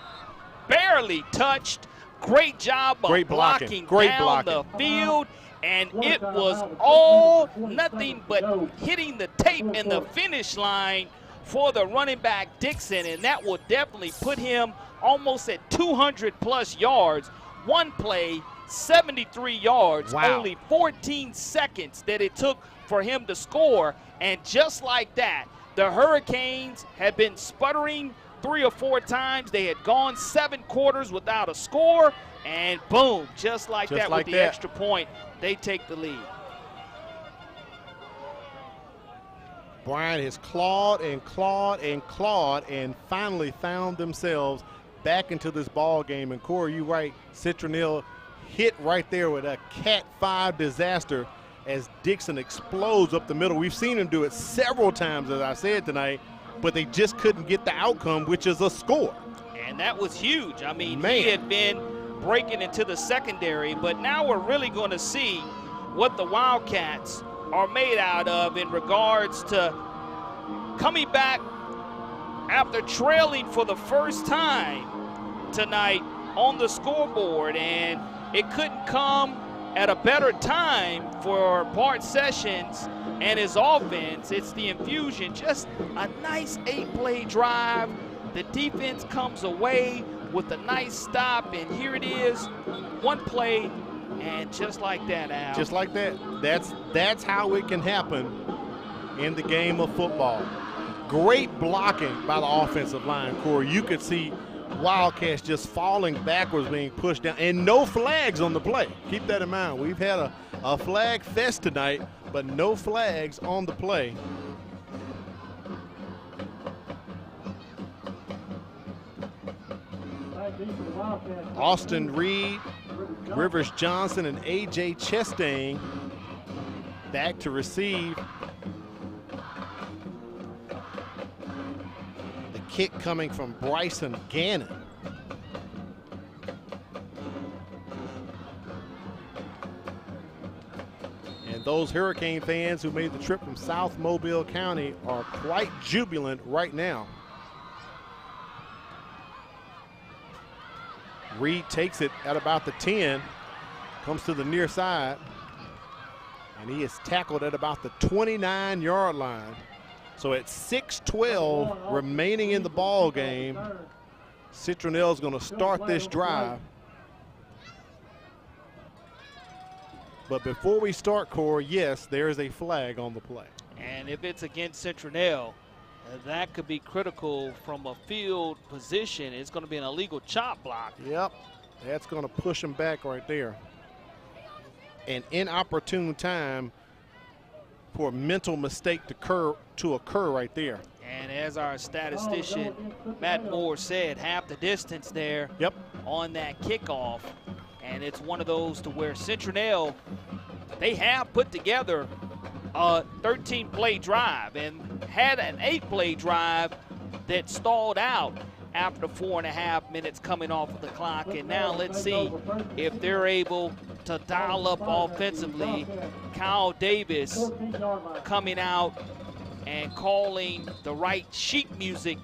barely touched. Great job of blocking down the field. And it was all nothing but hitting the tape in the finish line for the running back Dixon, and that will definitely put him almost at 200-plus yards. One play, 73 yards, wow. Only 14 seconds that it took for him to score. And just like that, the Hurricanes had been sputtering 3 or 4 times. They had gone 7 quarters without a score, and boom, just like that with the extra point, they take the lead. Bryant has clawed and clawed and clawed and finally found themselves back into this ball game. And Corey, you're right, Citronelle hit right there with a Cat 5 disaster as Dixon explodes up the middle. We've seen him do it several times, as I said tonight, but they just couldn't get the outcome, which is a score. And that was huge. I mean, he had been breaking into the secondary, but now we're really going to see what the Wildcats are made out of in regards to coming back after trailing for the first time tonight on the scoreboard. And it couldn't come at a better time for Bart Sessions and his offense. It's the infusion, just a nice 8-play drive. The defense comes away with a nice stop, and here it is, one play, and just like that, Al. Just like that. That's how it can happen in the game of football. Great blocking by the offensive line, Corey. You could see Wildcats just falling backwards, being pushed down, and no flags on the play. Keep that in mind. We've had a flag fest tonight, but no flags on the play. Austin Reed Rivers Johnson and A.J. Chastain back to receive. The kick coming from Bryson Gannon. And those Hurricane fans who made the trip from South Mobile County are quite jubilant right now. Reed takes it at about the 10, comes to the near side, and he is tackled at about the 29-yard line. So at 6:12 remaining in the ball game, Citronelle is going to start this drive. But before we start, Corey, yes, there is a flag on the play. And if it's against Citronelle, that could be critical from a field position. It's going to be an illegal chop block. Yep, that's going to push him back right there. An inopportune time for a mental mistake to occur right there. And as our statistician Matt Moore said, half the distance there on that kickoff. And it's one of those to where Citronelle, they have put together a 13-play drive and had an 8-play drive that stalled out after 4.5 minutes coming off of the clock. And now let's see if they're able to dial up offensively. Kyle Davis coming out and calling the right sheet music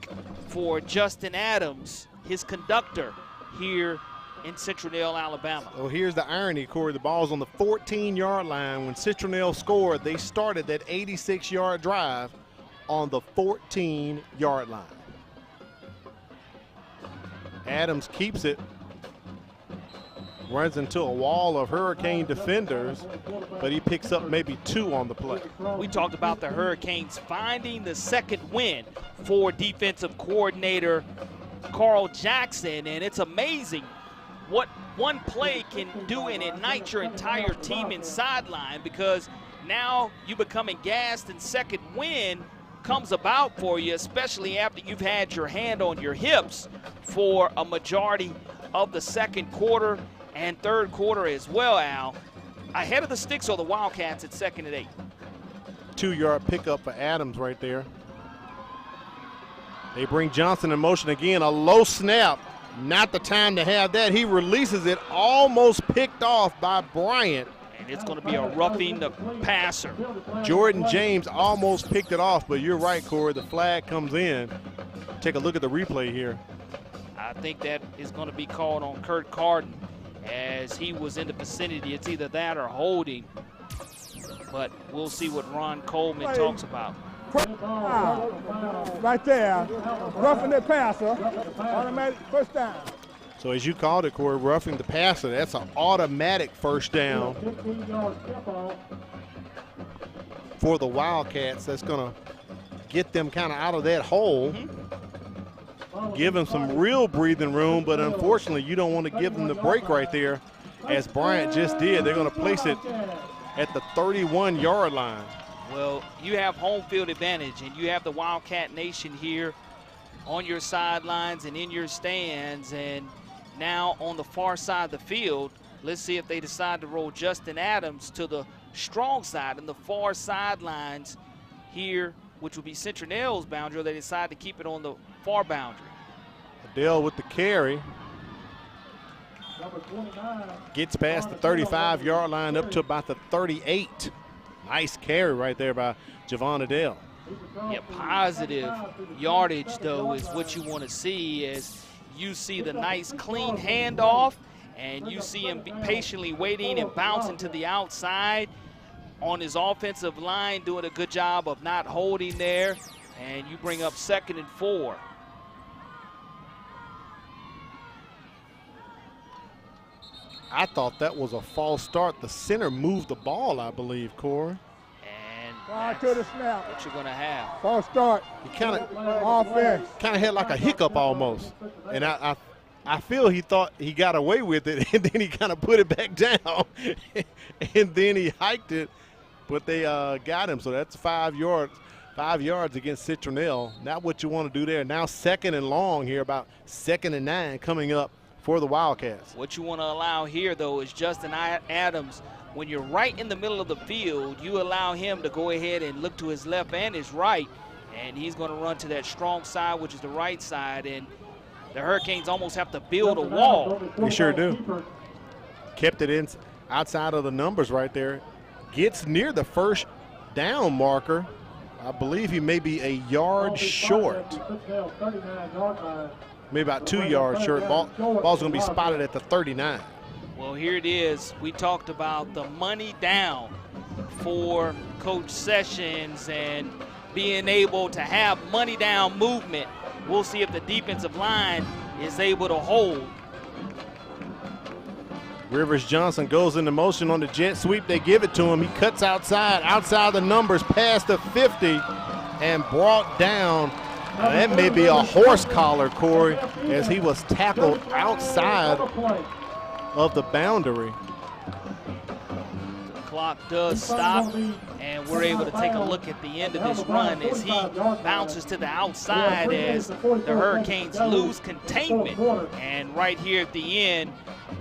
for Justin Adams, his conductor here in Citronelle, Alabama. Well, here's the irony, Corey. The ball's on the 14-yard line. When Citronelle scored, they started that 86-yard drive on the 14-yard line. Adams keeps it, runs into a wall of Hurricane defenders, but he picks up maybe 2 on the play. We talked about the Hurricanes finding the second win for defensive coordinator Carl Jackson, and it's amazing what one play can do and ignite your entire team in sideline, because now you becoming gassed and second win comes about for you, especially after you've had your hand on your hips for a majority of the second quarter and third quarter as well, Al. Ahead of the sticks are the Wildcats at 2nd and 8. 2-yard pickup for Adams right there. They bring Johnson in motion again, a low snap. Not the time to have that. He releases it, almost picked off by Bryant. And it's going to be a roughing the passer. Jordan James almost picked it off, but you're right, Corey. The flag comes in. Take a look at the replay here. I think that is going to be called on Kurt Carden as he was in the vicinity. It's either that or holding. But we'll see what Ron Coleman talks about. Right there, roughing the passer, automatic first down. So as you called it, Corey, roughing the passer, that's an automatic first down for the Wildcats. That's going to get them kind of out of that hole, give them some real breathing room, but unfortunately you don't want to give them the break right there, as Bryant just did. They're going to place it at the 31-yard line. Well, you have home field advantage, and you have the Wildcat Nation here on your sidelines and in your stands. And now on the far side of the field, let's see if they decide to roll Justin Adams to the strong side and the far sidelines here, which will be Citronelle's boundary, or they decide to keep it on the far boundary. Adele with the carry. Gets past the 35-yard line up to about the 38. Nice carry right there by Javon Adele. Yeah, positive yardage, though, is what you want to see, as you see the nice clean handoff, and you see him patiently waiting and bouncing to the outside on his offensive line, doing a good job of not holding there, and you bring up 2nd and 4. I thought that was a false start. The center moved the ball, I believe, Corey. And to the snap. What you're going to have. False start. He kind of had like a hiccup almost. And I feel he thought he got away with it, and then he kind of put it back down. And then he hiked it, but they got him. So that's 5 yards. 5 yards against Citronelle. Not what you want to do there. Now 2nd and long here, about 2nd and 9 coming up for the Wildcats. What you want to allow here, though, is Justin Adams. When you're right in the middle of the field, you allow him to go ahead and look to his left and his right, and he's going to run to that strong side, which is the right side, and the Hurricanes almost have to build a wall. They sure do. Kept it in outside of the numbers right there. Gets near the first down marker. I believe he may be a yard short. Maybe about 2 yards short. Ball's going to be spotted at the 39. Well, here it is. We talked about the money down for Coach Sessions and being able to have money down movement. We'll see if the defensive line is able to hold. Rivers Johnson goes into motion on the jet sweep. They give it to him. He cuts outside the numbers, past the 50, and brought down. That may be a horse collar, Corey, as he was tackled outside of the boundary. The clock does stop, and we're able to take a look at the end of this run as he bounces to the outside as the Hurricanes lose containment. And right here at the end,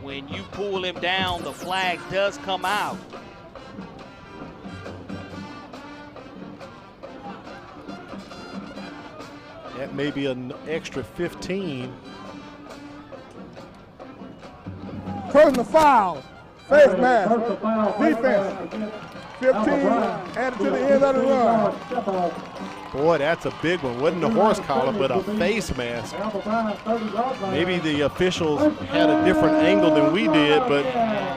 when you pull him down, the flag does come out. That may be an extra 15. Personal foul, face mask, defense, 15, added to the end of the run. Boy, that's a big one. Wasn't a horse collar, but a face mask. Maybe the officials had a different angle than we did, but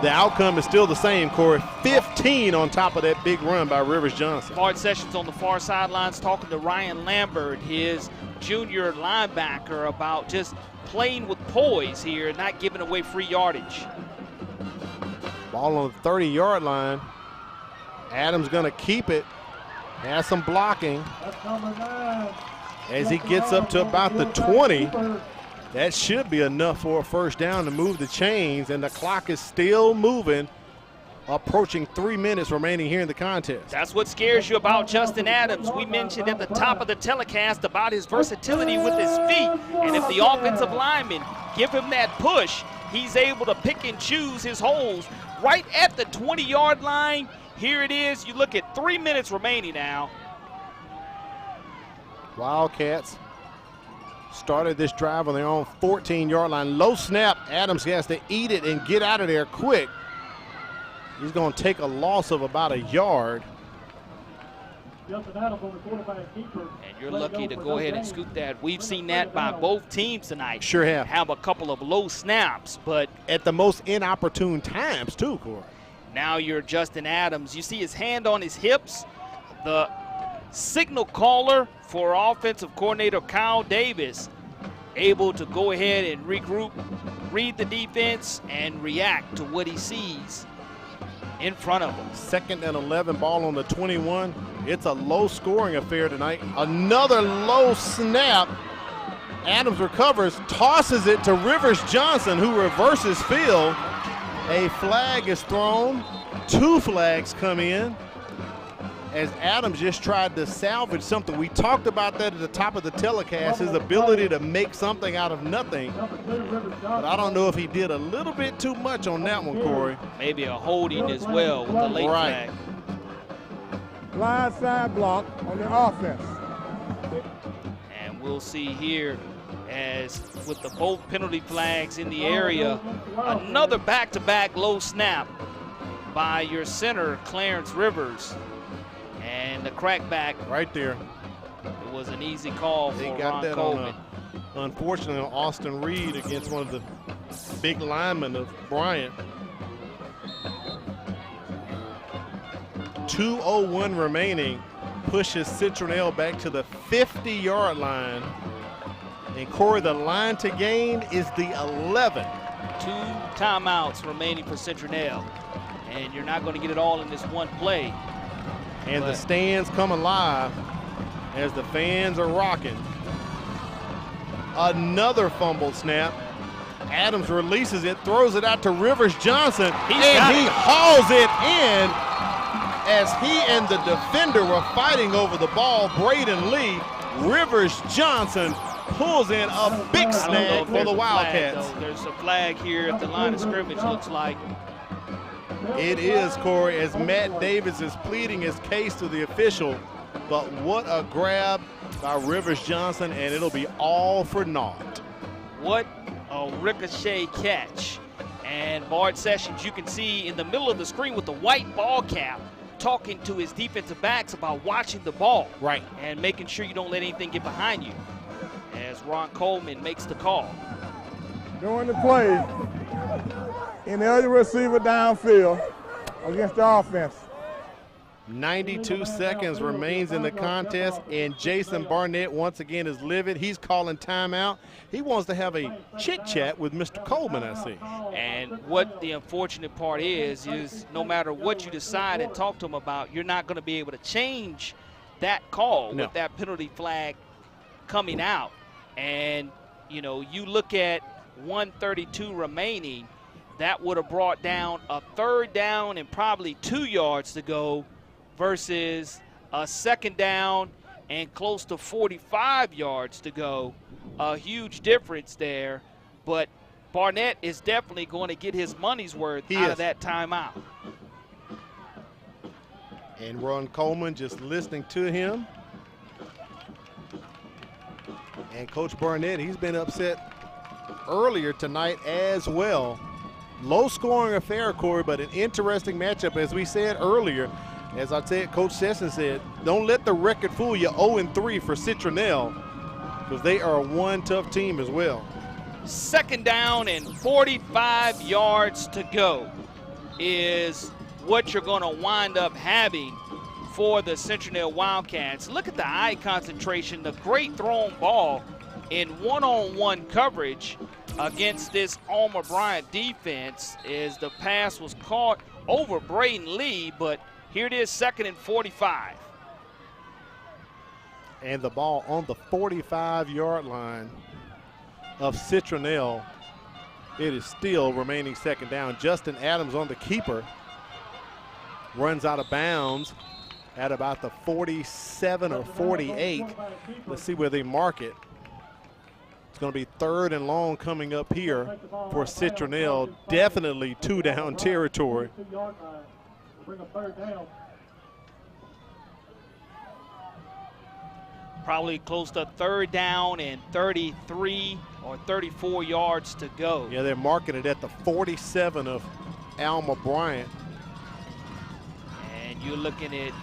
the outcome is still the same, Corey. 15 on top of that big run by Rivers Johnson. Bart Sessions on the far sidelines talking to Ryan Lambert, his junior linebacker, about just playing with poise here, not giving away free yardage. Ball on the 30-yard line. Adams going to keep it. Has some blocking. As he gets up to about the 20, that should be enough for a first down to move the chains, and the clock is still moving, approaching 3 minutes remaining here in the contest. That's what scares you about Justin Adams. We mentioned at the top of the telecast about his versatility with his feet, and if the offensive linemen give him that push, he's able to pick and choose his holes right at the 20-yard line. Here it is. You look at 3 minutes remaining now. Wildcats started this drive on their own 14-yard line. Low snap. Adams has to eat it and get out of there quick. He's going to take a loss of about a yard. And you're lucky to go ahead and scoop that. We've seen that by both teams tonight. Sure have. Have a couple of low snaps, but at the most inopportune times too, Corey. Now you're Justin Adams. You see his hand on his hips. The signal caller for offensive coordinator Kyle Davis able to go ahead and regroup, read the defense, and react to what he sees in front of him. 2nd and 11, ball on the 21. It's a low-scoring affair tonight. Another low snap. Adams recovers, tosses it to Rivers Johnson, who reverses field. A flag is thrown. 2 flags come in as Adams just tried to salvage something. We talked about that at the top of the telecast, his ability to make something out of nothing. But I don't know if he did a little bit too much on that one, Corey. Maybe a holding as well with the late flag. Blind side block on the offense. And we'll see here, as with the both penalty flags in the area, another back-to-back low snap by your center, Clarence Rivers. And the crackback right there. It was an easy call for Ron that Coleman. Unfortunately, Austin Reed against one of the big linemen of Bryant. 2:01 remaining, pushes Citronelle back to the 50-yard line. And Corey, the line to gain is the 11. 2 timeouts remaining for Citronelle. And you're not going to get it all in this one play. And the stands come alive as the fans are rocking. Another fumbled snap. Adams releases it, throws it out to Rivers Johnson, and he hauls it in as he and the defender were fighting over the ball. Braden Lee, Rivers Johnson pulls in a big snag for the Wildcats. There's a flag here at the line of scrimmage, looks like. It is, Corey, as Matt Davis is pleading his case to the official. But what a grab by Rivers Johnson, and it'll be all for naught. What a ricochet catch. And Bart Sessions, you can see in the middle of the screen with the white ball cap, talking to his defensive backs about watching the ball. Right. And making sure you don't let anything get behind you, as Ron Coleman makes the call. During the play, in the other receiver downfield against the offense. 92 seconds remains in the contest, and Jason Barnett once again is livid. He's calling timeout. He wants to have a chit-chat with Mr. Coleman, I see. And what the unfortunate part is no matter what you decide and talk to him about, you're not going to be able to change that call with that penalty flag coming out. And, you know, you look at 1:32 remaining, that would have brought down a 3rd down and probably 2 yards to go versus a 2nd down and close to 45 yards to go. A huge difference there, but Barnett is definitely going to get his money's worth out of that timeout. And Ron Coleman just listening to him. And Coach Barnett, he's been upset earlier tonight as well. Low-scoring affair, Corey, but an interesting matchup, as we said earlier. As I said, Coach Sessions said, don't let the record fool you. 0-3 for Citronelle, because they are one tough team as well. 2nd down and 45 yards to go is what you're going to wind up having for the Citronelle Wildcats. Look at the eye concentration, the great thrown ball in one-on-one coverage against this Alma Bryant defense, as the pass was caught over Braden Lee, but here it is, 2nd and 45. And the ball on the 45-yard line of Citronelle. It is still remaining 2nd down. Justin Adams on the keeper. Runs out of bounds at about the 47 or 48. Let's see where they mark it. It's going to be 3rd and long coming up here for Citronelle. Definitely 2-down territory. Probably close to 3rd down and 33 or 34 yards to go. Yeah, they're marking it at the 47 of Alma Bryant. And you're looking at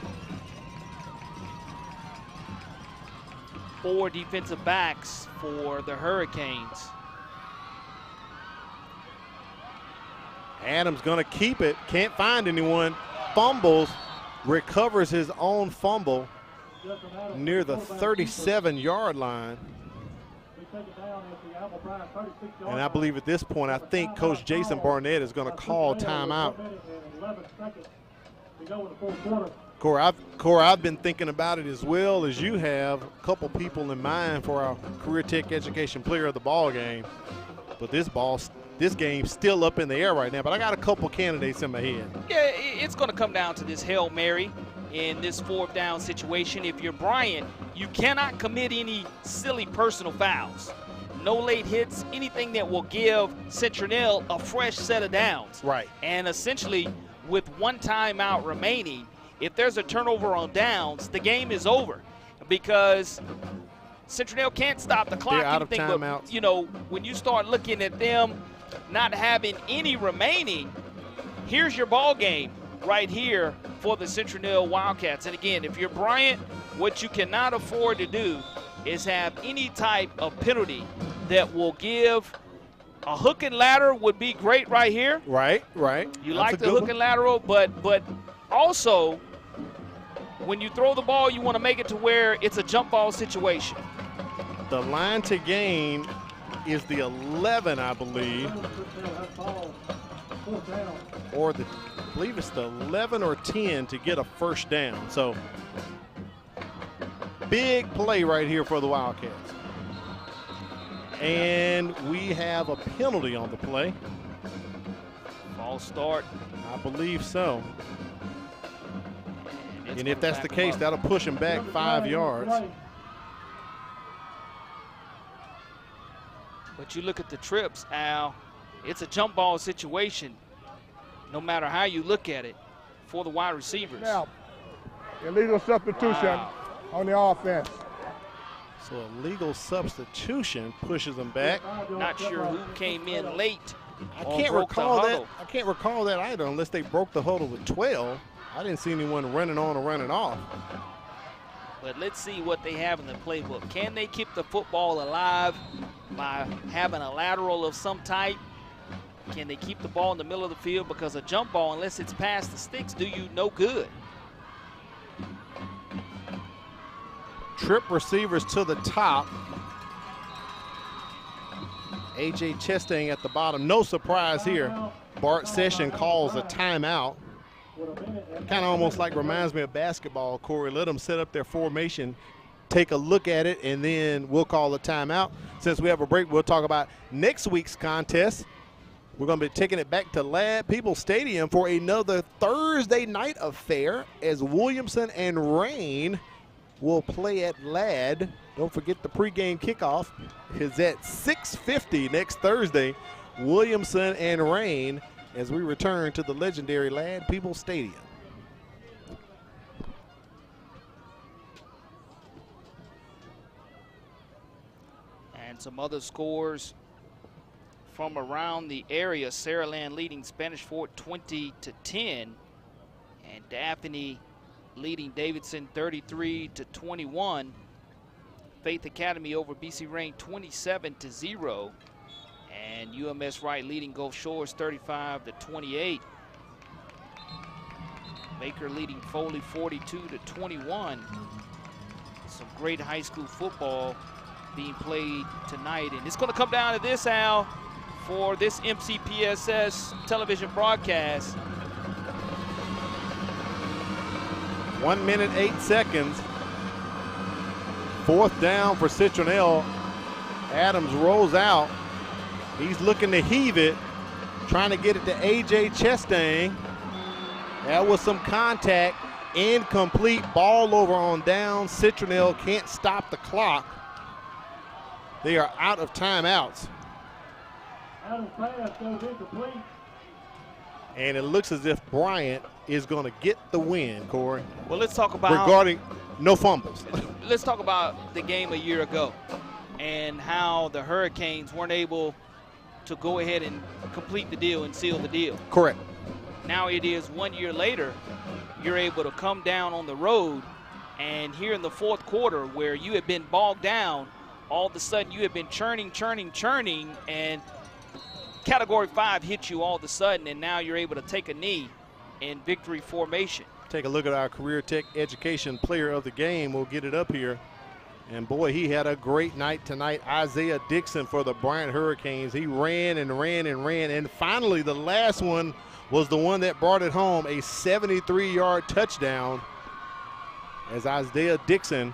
4 defensive backs for the Hurricanes. Adams going to keep it, can't find anyone, fumbles, recovers his own fumble near the 37-yard line. And I believe at this point, I think Coach Jason Barnett is going to call timeout. Corey, I've been thinking about it as well as you have. A couple people in mind for our Career Tech Education Player of the Ball game. But this game's still up in the air right now, but I got a couple candidates in my head. Yeah, it's going to come down to this Hail Mary in this 4th down situation. If you're Bryant, you cannot commit any silly personal fouls. No late hits, anything that will give Citronelle a fresh set of downs. Right. And essentially, with 1 timeout remaining, if there's a turnover on downs, the game is over, because Citronelle can't stop the clock. They're out of timeouts. But, you know, when you start looking at them not having any remaining, here's your ball game right here for the Citronelle Wildcats. And again, if you're Bryant, what you cannot afford to do is have any type of penalty that will give a hook and ladder would be great right here. Right. You like the hook and lateral, but also when you throw the ball, you want to make it to where it's a jump ball situation. The line to gain is the 11, I believe. Or I believe it's the 11 or 10 to get a 1st down. So big play right here for the Wildcats. And we have a penalty on the play. False start. I believe so. And if that's the case, that'll push him back 5 yards. But you look at the trips, Al, it's a jump ball situation, no matter how you look at it, for the wide receivers. Now, illegal substitution on the offense. So a legal substitution pushes them back. Not sure who came in late. I can't recall that either, unless they broke the huddle with 12. I didn't see anyone running on or running off. But let's see what they have in the playbook. Can they keep the football alive by having a lateral of some type? Can they keep the ball in the middle of the field? Because a jump ball, unless it's past the sticks, do you no good. Trip receivers to the top. A.J. Chastain at the bottom. No surprise here. Bart Session calls a timeout. Kind of almost like reminds me of basketball, Corey. Let them set up their formation, take a look at it, and then we'll call a timeout. Since we have a break, we'll talk about next week's contest. We're going to be taking it back to Ladd Peoples Stadium for another Thursday night affair as Williamson and Rain will play at Ladd. Don't forget the pregame kickoff is at 6:50 next Thursday. Williamson and Rain as we return to the legendary Ladd Peoples Stadium. And some other scores from around the area. Saraland leading Spanish Fort 20-10, and Daphne leading Davidson 33-21. Faith Academy over BC Rain 27-0. And UMS Wright leading Gulf Shores 35-28. Baker leading Foley 42-21. Some great high school football being played tonight. And it's going to come down to this, Al, for this MCPSS television broadcast. 1 minute, 8 seconds. 4th down for Citronelle. Adams rolls out. He's looking to heave it, trying to get it to A.J. Chastain. That was some contact. Incomplete. Ball over on down. Citronelle can't stop the clock. They are out of timeouts. And it looks as if Bryant is going to get the win, Corey. Well, let's talk about regarding no fumbles. Let's talk about the game a year ago and how the Hurricanes weren't able to go ahead and complete the deal and seal the deal. Correct. Now it is 1 year later, you're able to come down on the road, and here in the fourth quarter where you had been bogged down, all of a sudden you have been churning, and Category 5 hit you all of a sudden, and now you're able to take a knee in victory formation. Take a look at our Career Tech Education Player of the Game. We'll get it up here. And, boy, he had a great night tonight. Isaiah Dixon for the Bryant Hurricanes. He ran and ran and ran. And finally, the last one was the one that brought it home, a 73-yard touchdown, as Isaiah Dixon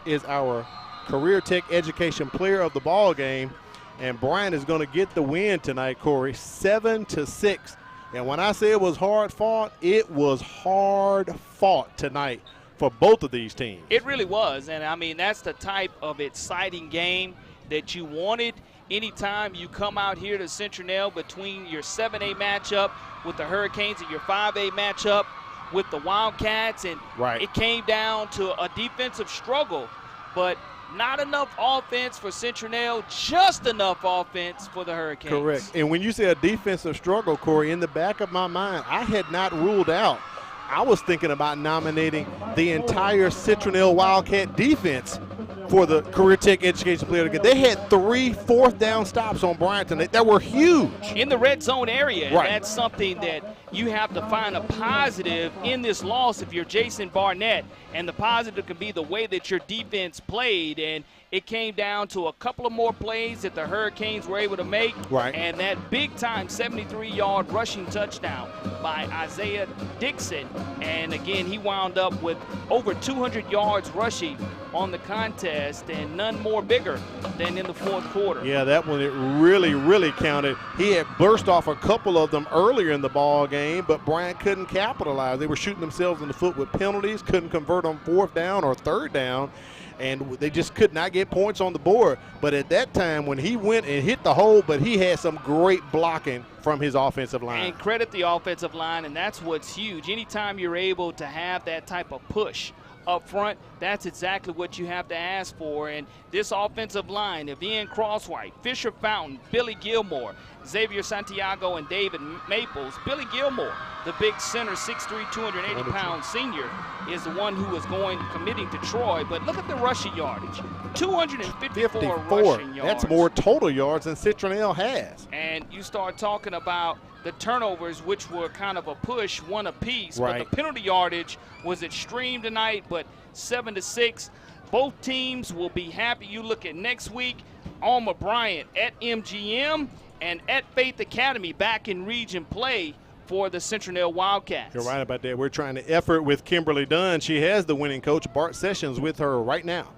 is our Career Tech Education Player of the ball game. And Bryant is going to get the win tonight, Corey, 7-6. And when I say it was hard fought, it was hard fought tonight for both of these teams. It really was, and I mean, that's the type of exciting game that you wanted. Anytime you come out here to Citronelle between your 7A matchup with the Hurricanes and your 5A matchup with the Wildcats, and it came down to a defensive struggle, but not enough offense for Citronelle, just enough offense for the Hurricanes. Correct. And when you say a defensive struggle, Corey, in the back of my mind, I had not ruled out. I was thinking about nominating the entire Citronelle Wildcat defense for the Career Tech Education Player of the Game. They had 3 fourth-down stops on Bryant tonight that were huge. In the red zone area, and that's something that you have to find a positive in this loss if you're Jason Barnett, and the positive can be the way that your defense played, and it came down to a couple of more plays that the Hurricanes were able to make, and that big-time 73-yard rushing touchdown by Isaiah Dixon. And, again, he wound up with over 200 yards rushing on the contest, and none more bigger than in the fourth quarter. Yeah, that one, it really, really counted. He had burst off a couple of them earlier in the ball game, but Bryant couldn't capitalize. They were shooting themselves in the foot with penalties, couldn't convert on 4th down or 3rd down. and they just could not get points on the board. But at that time, when he went and hit the hole, but he had some great blocking from his offensive line. And credit the offensive line, and that's what's huge. Anytime you're able to have that type of push up front, that's exactly what you have to ask for. And this offensive line of Ian Crosswhite, Fisher Fountain, Billy Gilmore, Xavier Santiago, and David Maples. Billy Gilmore, the big center, 6'3", 280-pound senior, is the one who is committing to Troy. But look at the rushing yardage, 254 rushing yards. That's more total yards than Citronelle has. And you start talking about the turnovers, which were kind of a push, one apiece. Right. But the penalty yardage was extreme tonight, but 7-6. Both teams will be happy. You look at next week, Alma Bryant at MGM and at Faith Academy back in region play for the Citronelle Wildcats. You're right about that. We're trying to effort with Kimberly Dunn. She has the winning coach, Bart Sessions, with her right now.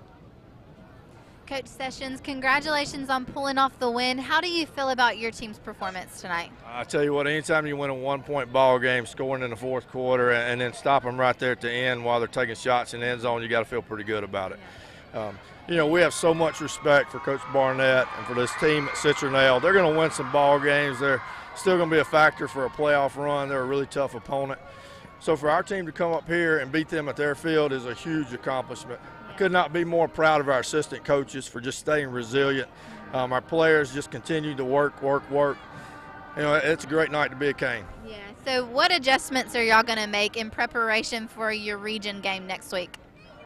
Coach Sessions, congratulations on pulling off the win. How do you feel about your team's performance tonight? I tell you what, anytime you win a one-point ball game, scoring in the fourth quarter, and then stop them right there at the end while they're taking shots in the end zone, you got to feel pretty good about it. You know, we have so much respect for Coach Barnett and for this team at Citronelle. They're going to win some ball games. They're still going to be a factor for a playoff run. They're a really tough opponent. So for our team to come up here and beat them at their field is a huge accomplishment. Could not be more proud of our assistant coaches for just staying resilient. Our players just continue to work. You know, it's a great night to be a Cane. Yeah. So what adjustments are y'all going to make in preparation for your region game next week?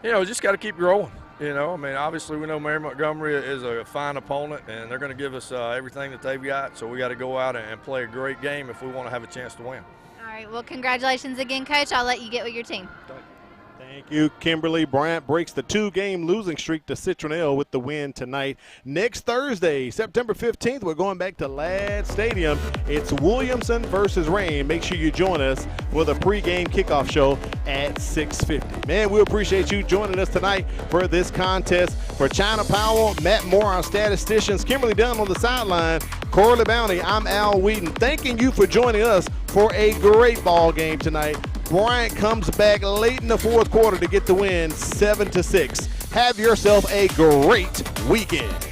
You know, just got to keep growing. You know, I mean, obviously we know Mary Montgomery is a fine opponent, and they're going to give us everything that they've got. So we got to go out and play a great game if we want to have a chance to win. All right. Well, congratulations again, Coach. I'll let you get with your team. Thank you, Kimberly. Bryant breaks the 2-game losing streak to Citronelle with the win tonight. Next Thursday, September 15th, we're going back to Ladd Stadium. It's Williamson versus Rain. Make sure you join us for the pregame kickoff show at 6:50. Man, we appreciate you joining us tonight for this contest. For China Powell, Matt Moore, our statisticians, Kimberly Dunn on the sideline, Corley Bounty, I'm Al Wheaton. Thanking you for joining us for a great ball game tonight. Bryant comes back late in the fourth quarter to get the win, 7-6. Have yourself a great weekend.